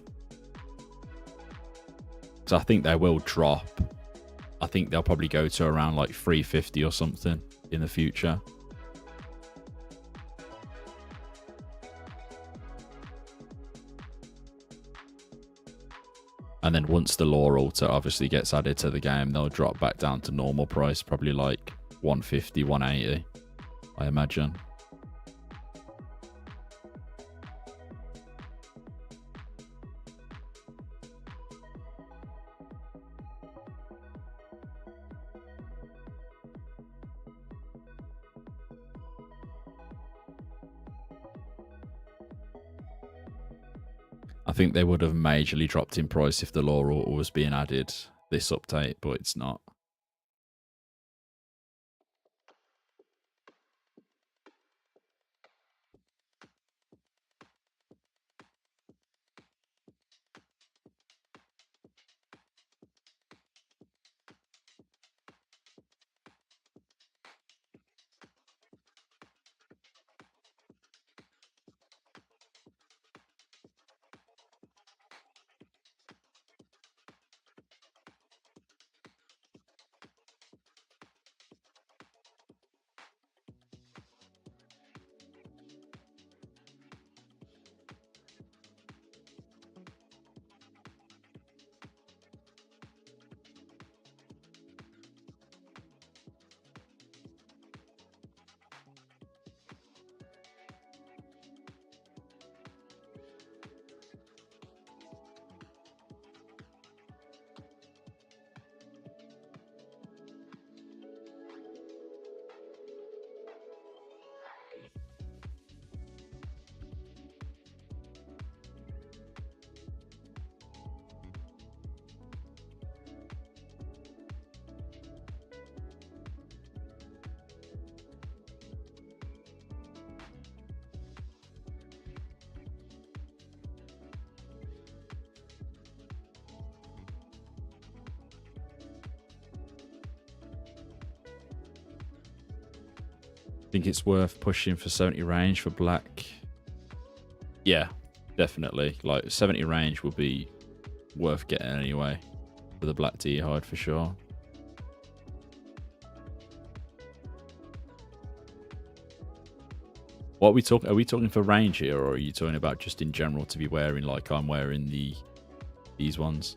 So I think they will drop. I think they'll probably go to around like 350 or something in the future. And then once the lore altar obviously gets added to the game, they'll drop back down to normal price, probably like 150, 180, I imagine. I think they would have majorly dropped in price if the lore altar was being added this update, but it's not. I think it's worth pushing for 70 range for black. Yeah, definitely. Like 70 range would be worth getting anyway for the black D-hide for sure. What are we talking? Are we talking for range here, or are you talking about just in general to be wearing like I'm wearing these ones?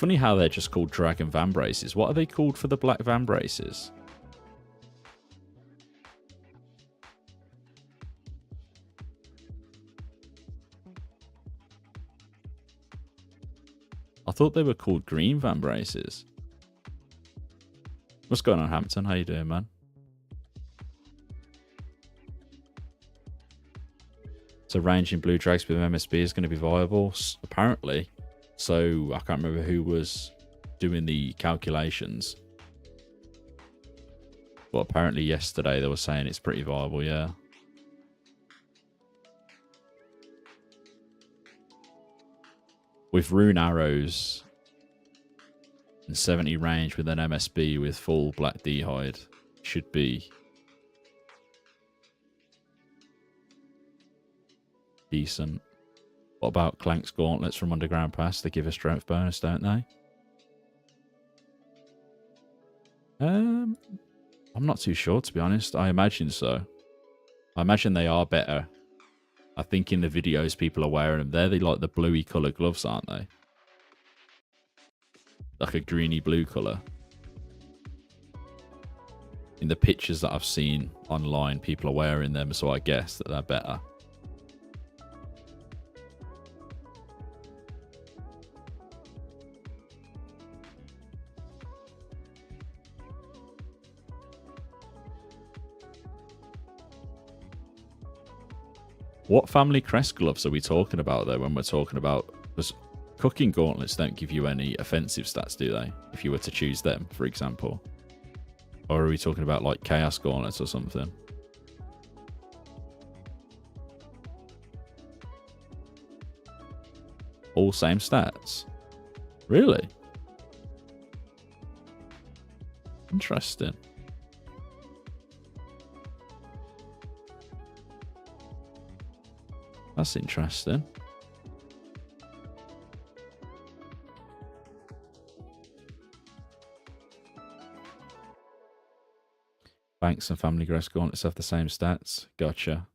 funny how they're just called dragon van braces. What are they called for the black van braces? I thought they were called green van braces. What's going on, Hampton? How you doing, man? So ranging blue drags with MSB is going to be viable, apparently. So I can't remember who was doing the calculations. But apparently yesterday they were saying it's pretty viable, yeah. With rune arrows and 70 range with an MSB with full black D-hide, should be decent. What about Clank's gauntlets from Underground Pass? They give a strength bonus, don't they? I'm not too sure, to be honest. I imagine so. I imagine they are better. I think in the videos people are wearing them. They're like the bluey colour gloves, aren't they? Like a greeny blue colour. In the pictures that I've seen online, people are wearing them, so I guess that they're better. What family crest gloves are we talking about, though, when we're talking about... Because cooking gauntlets don't give you any offensive stats, do they? If you were to choose them, for example. Or are we talking about, like, chaos gauntlets or something? All same stats? Really? Interesting. That's interesting. Banks and family crest gauntlets have the same stats. Gotcha.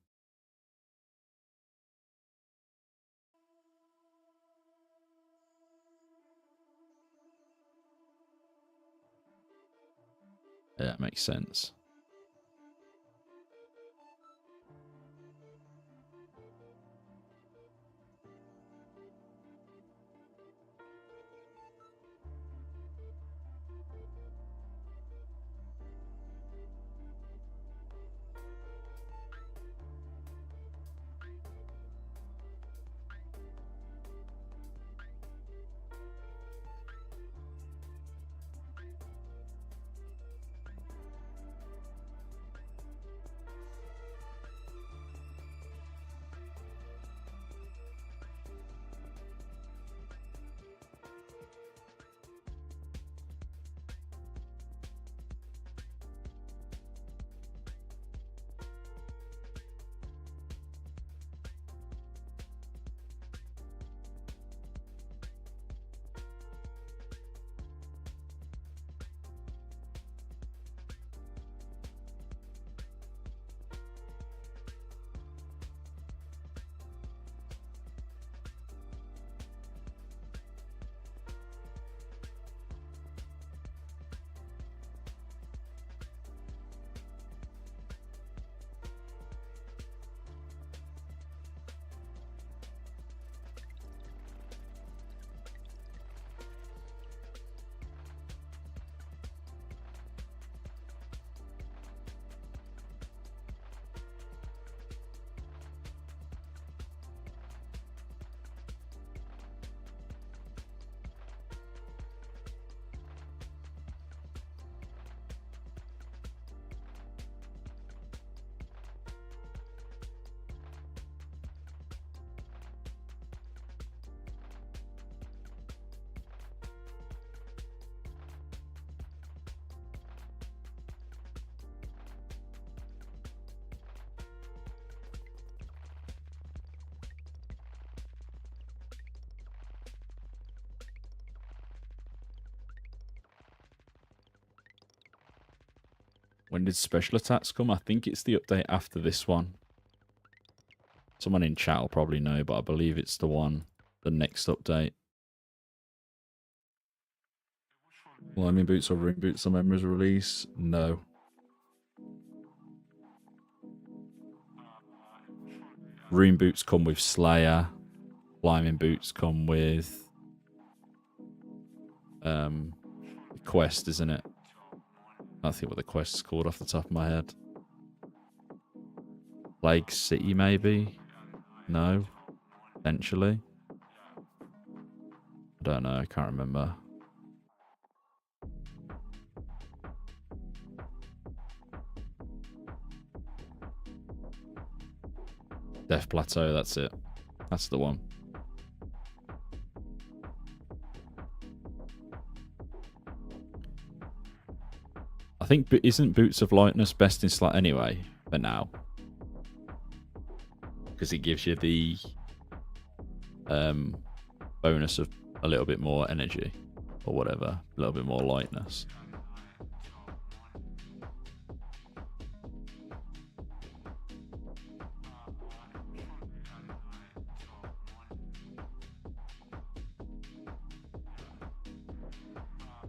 Yeah, that makes sense. When did special attacks come? I think it's the update after this one. Someone in chat will probably know, but I believe it's the next update. Climbing boots or ring boots on members release? No. Rune boots come with Slayer. Climbing boots come with quest, isn't it? I don't think what the quest is called off the top of my head. Plague City, maybe? No. Potentially. I don't know. I can't remember. Death Plateau, that's it. That's the one. I think, isn't Boots of Lightness best in slot anyway, for now? Because it gives you the bonus of a little bit more energy, or whatever. A little bit more lightness.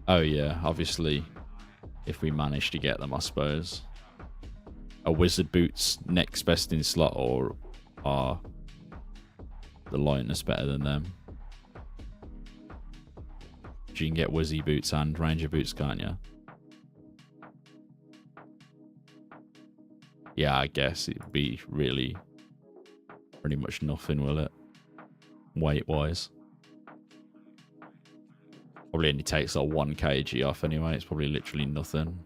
Oh yeah, obviously, if we manage to get them, I suppose. Are Wizard Boots next best in slot, or are the lightness better than them? You can get Wizzy Boots and Ranger Boots, can't you? Yeah, I guess it'd be really pretty much nothing, will it? Weight-wise. Probably only takes like 1 kg off anyway. It's probably literally nothing.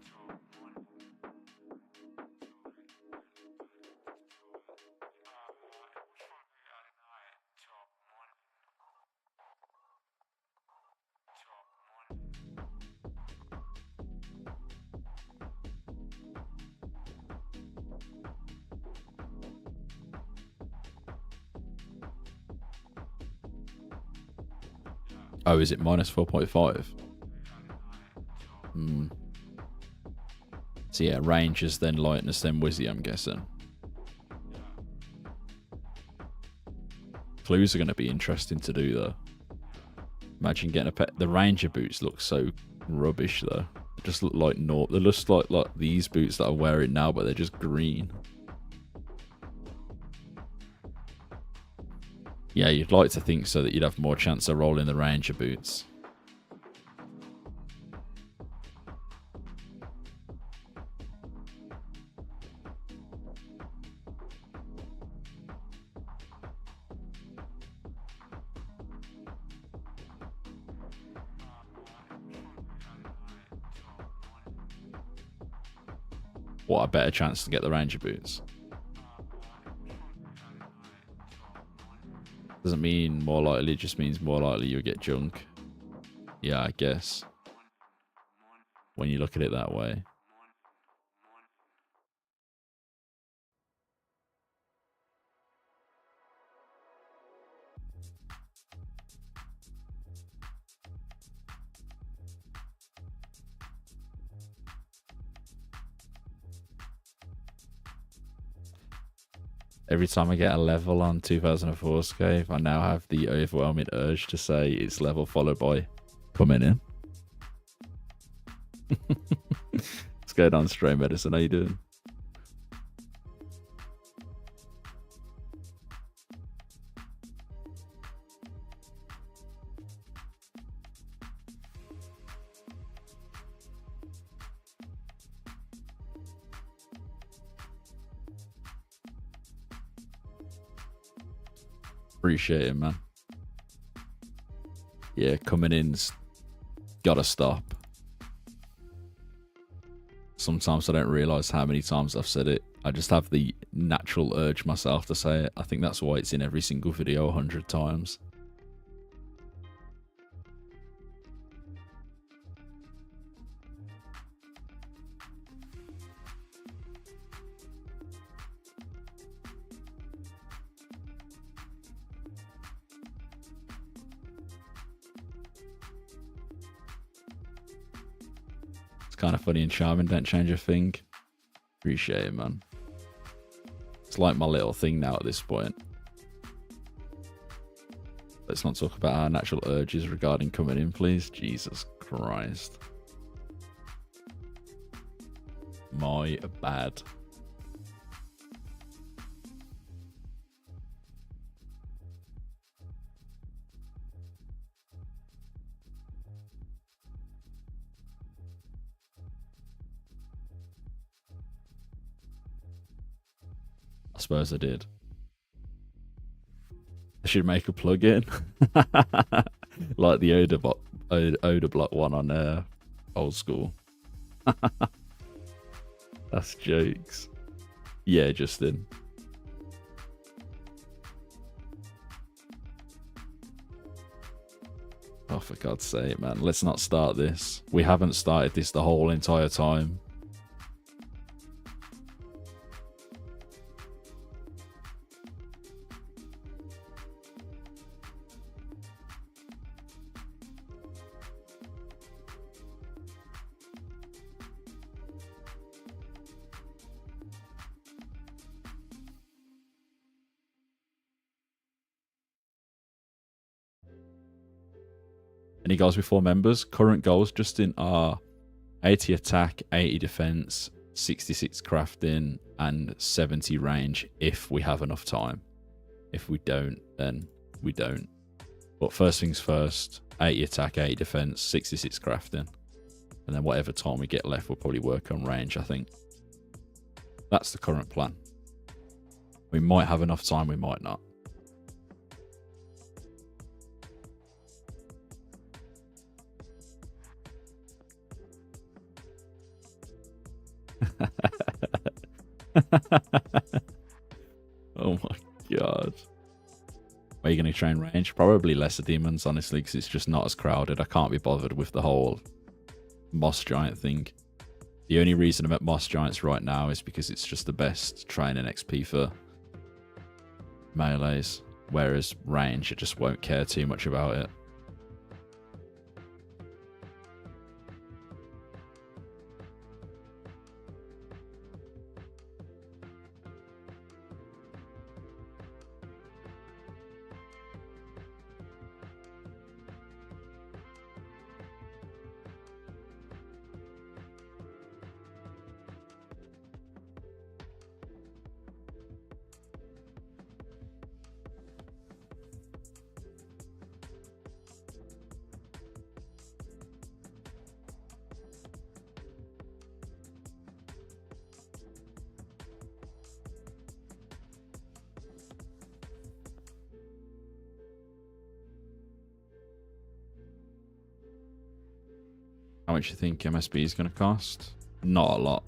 Oh, is it minus 4.5? So yeah, Rangers, then Lightness, then Wizzy, I'm guessing. Clues are going to be interesting to do, though. Imagine getting a pet. The Ranger boots look so rubbish, though. They just look like they look like these boots that I'm wearing now, but they're just green. Yeah, you'd like to think so, that you'd have more chance of rolling the Ranger boots. What a better chance to get the Ranger boots. Doesn't mean more likely, it just means more likely you'll get junk. Yeah, I guess. When you look at it that way. Every time I get a level on 2004scape, I now have the overwhelming urge to say it's level followed by coming in. Let's go down Stray Medicine. How you doing? Appreciate it, man. Yeah, coming in's gotta stop. Sometimes I don't realise how many times I've said it. I just have the natural urge myself to say it. I think that's why it's in every single video 100 times. Kind of funny and charming, don't change a thing. Appreciate it, man. It's like my little thing now at this point. Let's not talk about our natural urges regarding coming in, please. Jesus Christ. My bad. I suppose I did. I should make a plugin. Like the Odor Block one on Old School. That's jokes. Yeah, Justin. Oh, for God's sake, man. Let's not start this. We haven't started this the whole entire time. Any goals before members? Current goals, Justin, are 80 attack, 80 defense, 66 crafting, and 70 range if we have enough time. If we don't, then we don't. But first things first, 80 attack, 80 defense, 66 crafting. And then whatever time we get left, we'll probably work on range, I think. That's the current plan. We might have enough time, we might not. Oh my god. Are you going to train range? Probably lesser demons, honestly, because it's just not as crowded. I can't be bothered with the whole Moss Giant thing. The only reason I'm at Moss Giants right now is because it's just the best training XP for melees. Whereas range, I just won't care too much about it. How much do you think MSB is going to cost? Not a lot.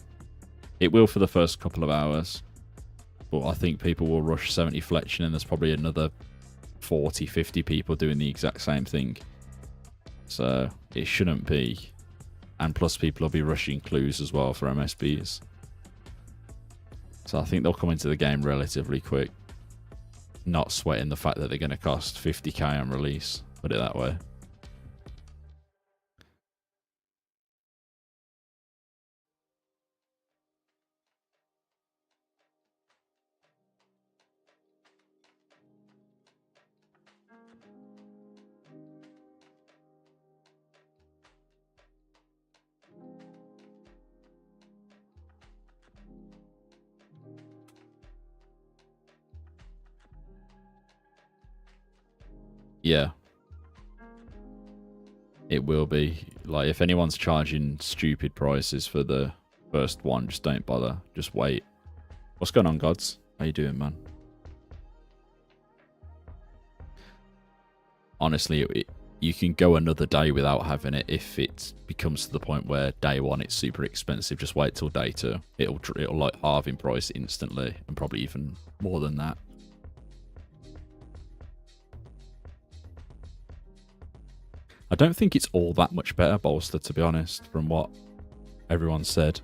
It will for the first couple of hours. But I think people will rush 70 fletching and there's probably another 40, 50 people doing the exact same thing. So it shouldn't be. And plus people will be rushing clues as well for MSBs. So I think they'll come into the game relatively quick. Not sweating the fact that they're going to cost 50k on release. Put it that way. Yeah. It will be. Like, if anyone's charging stupid prices for the first one, just don't bother. Just wait. What's going on, Gods? How you doing, man? Honestly, you can go another day without having it if it becomes to the point where day one it's super expensive. Just wait till day two. It'll like halve in price instantly and probably even more than that. I don't think it's all that much better, Bolster, to be honest, from what everyone said.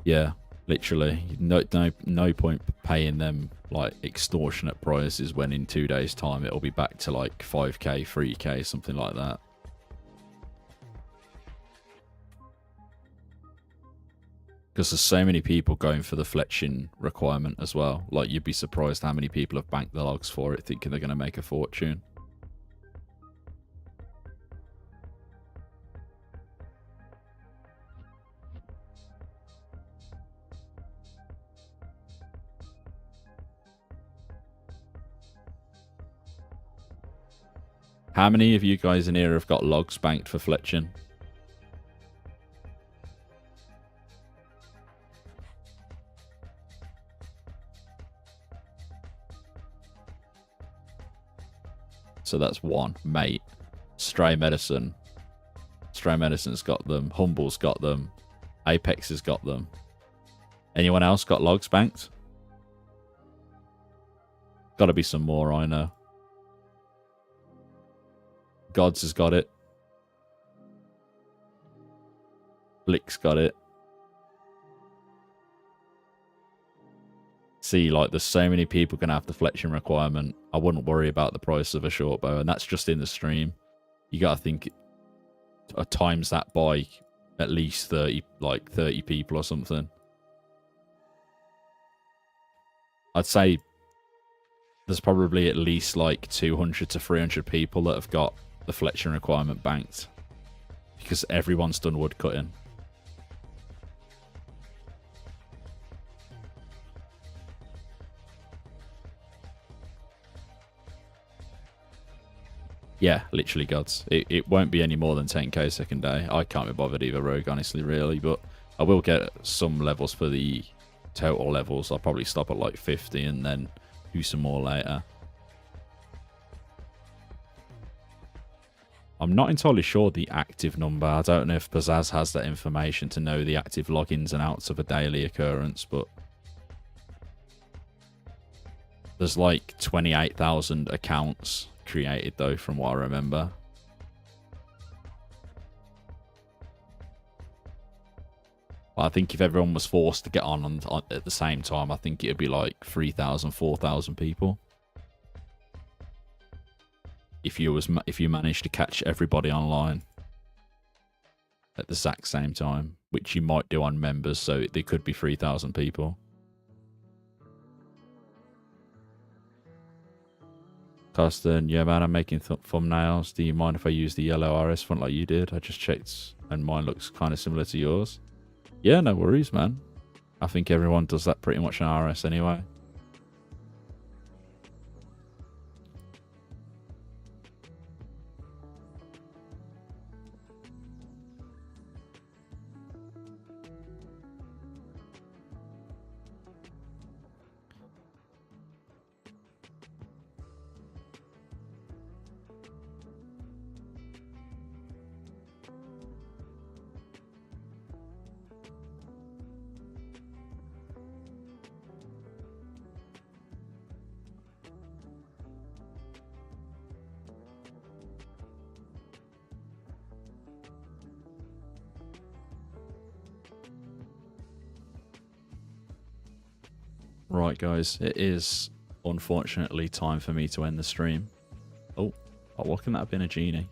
Yeah, literally. No point paying them like extortionate prices when in 2 days' time it'll be back to like 5k, 3k, something like that. Because there's so many people going for the fletching requirement as well. Like, you'd be surprised how many people have banked the logs for it, thinking they're going to make a fortune. How many of you guys in here have got logs banked for fletching? So that's one. Mate. Stray Medicine. Stray Medicine's got them. Humble's got them. Apex has got them. Anyone else got logs banked? Gotta be some more, I know. Gods has got it. Blick's got it. See, like, there's so many people gonna have the fletching requirement. I wouldn't worry about the price of a short bow, and that's just in the stream. You gotta think times that by at least 30 people or something. I'd say there's probably at least like 200 to 300 people that have got the fletching requirement banked, because everyone's done wood cutting. Yeah, literally gods. It won't be any more than 10k second day. I can't be bothered either, Rogue, honestly, really. But I will get some levels for the total levels. I'll probably stop at like 50 and then do some more later. I'm not entirely sure the active number. I don't know if Pizzazz has that information to know the active logins and outs of a daily occurrence, but there's like 28,000 accounts created though, from what I remember. But I think if everyone was forced to get on at the same time, I think it'd be like 3,000, 4,000 people. If you managed to catch everybody online at the exact same time, which you might do on members, so there could be 3,000 people. Carsten, yeah man, I'm making thumbnails. Do you mind if I use the yellow RS font like you did? I just checked and mine looks kind of similar to yours. Yeah, no worries, man. I think everyone does that pretty much on RS anyway. Right, guys, it is unfortunately time for me to end the stream. Oh, what can that have been? A genie?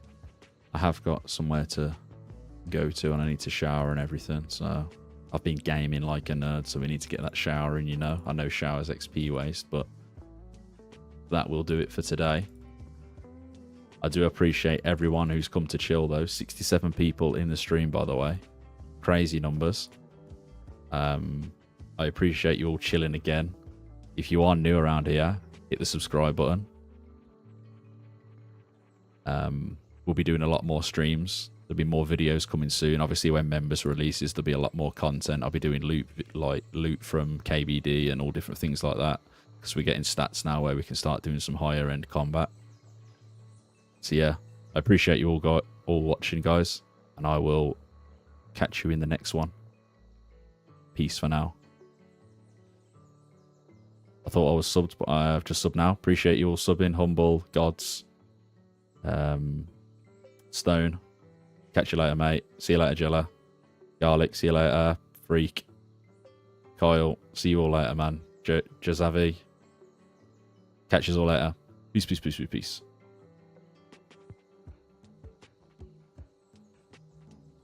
I have got somewhere to go to and I need to shower and everything, so I've been gaming like a nerd, so we need to get that shower in, you know. I know shower's XP waste, but that will do it for today. I do appreciate everyone who's come to chill though. 67 people in the stream, by the way. Crazy numbers. I appreciate you all chilling again. If you are new around here, hit the subscribe button. We'll be doing a lot more streams. There'll be more videos coming soon. Obviously, when members releases, there'll be a lot more content. I'll be doing loot from KBD and all different things like that, because we're getting stats now where we can start doing some higher end combat. So yeah, I appreciate you all watching, guys, and I will catch you in the next one. Peace for now. I thought I was subbed, but I've just subbed now. Appreciate you all subbing. Humble, Gods, Stone. Catch you later, mate. See you later, Jella. Garlic, see you later. Freak. Kyle, see you all later, man. Jazavi. Catch you all later. Peace, peace, peace, peace, peace.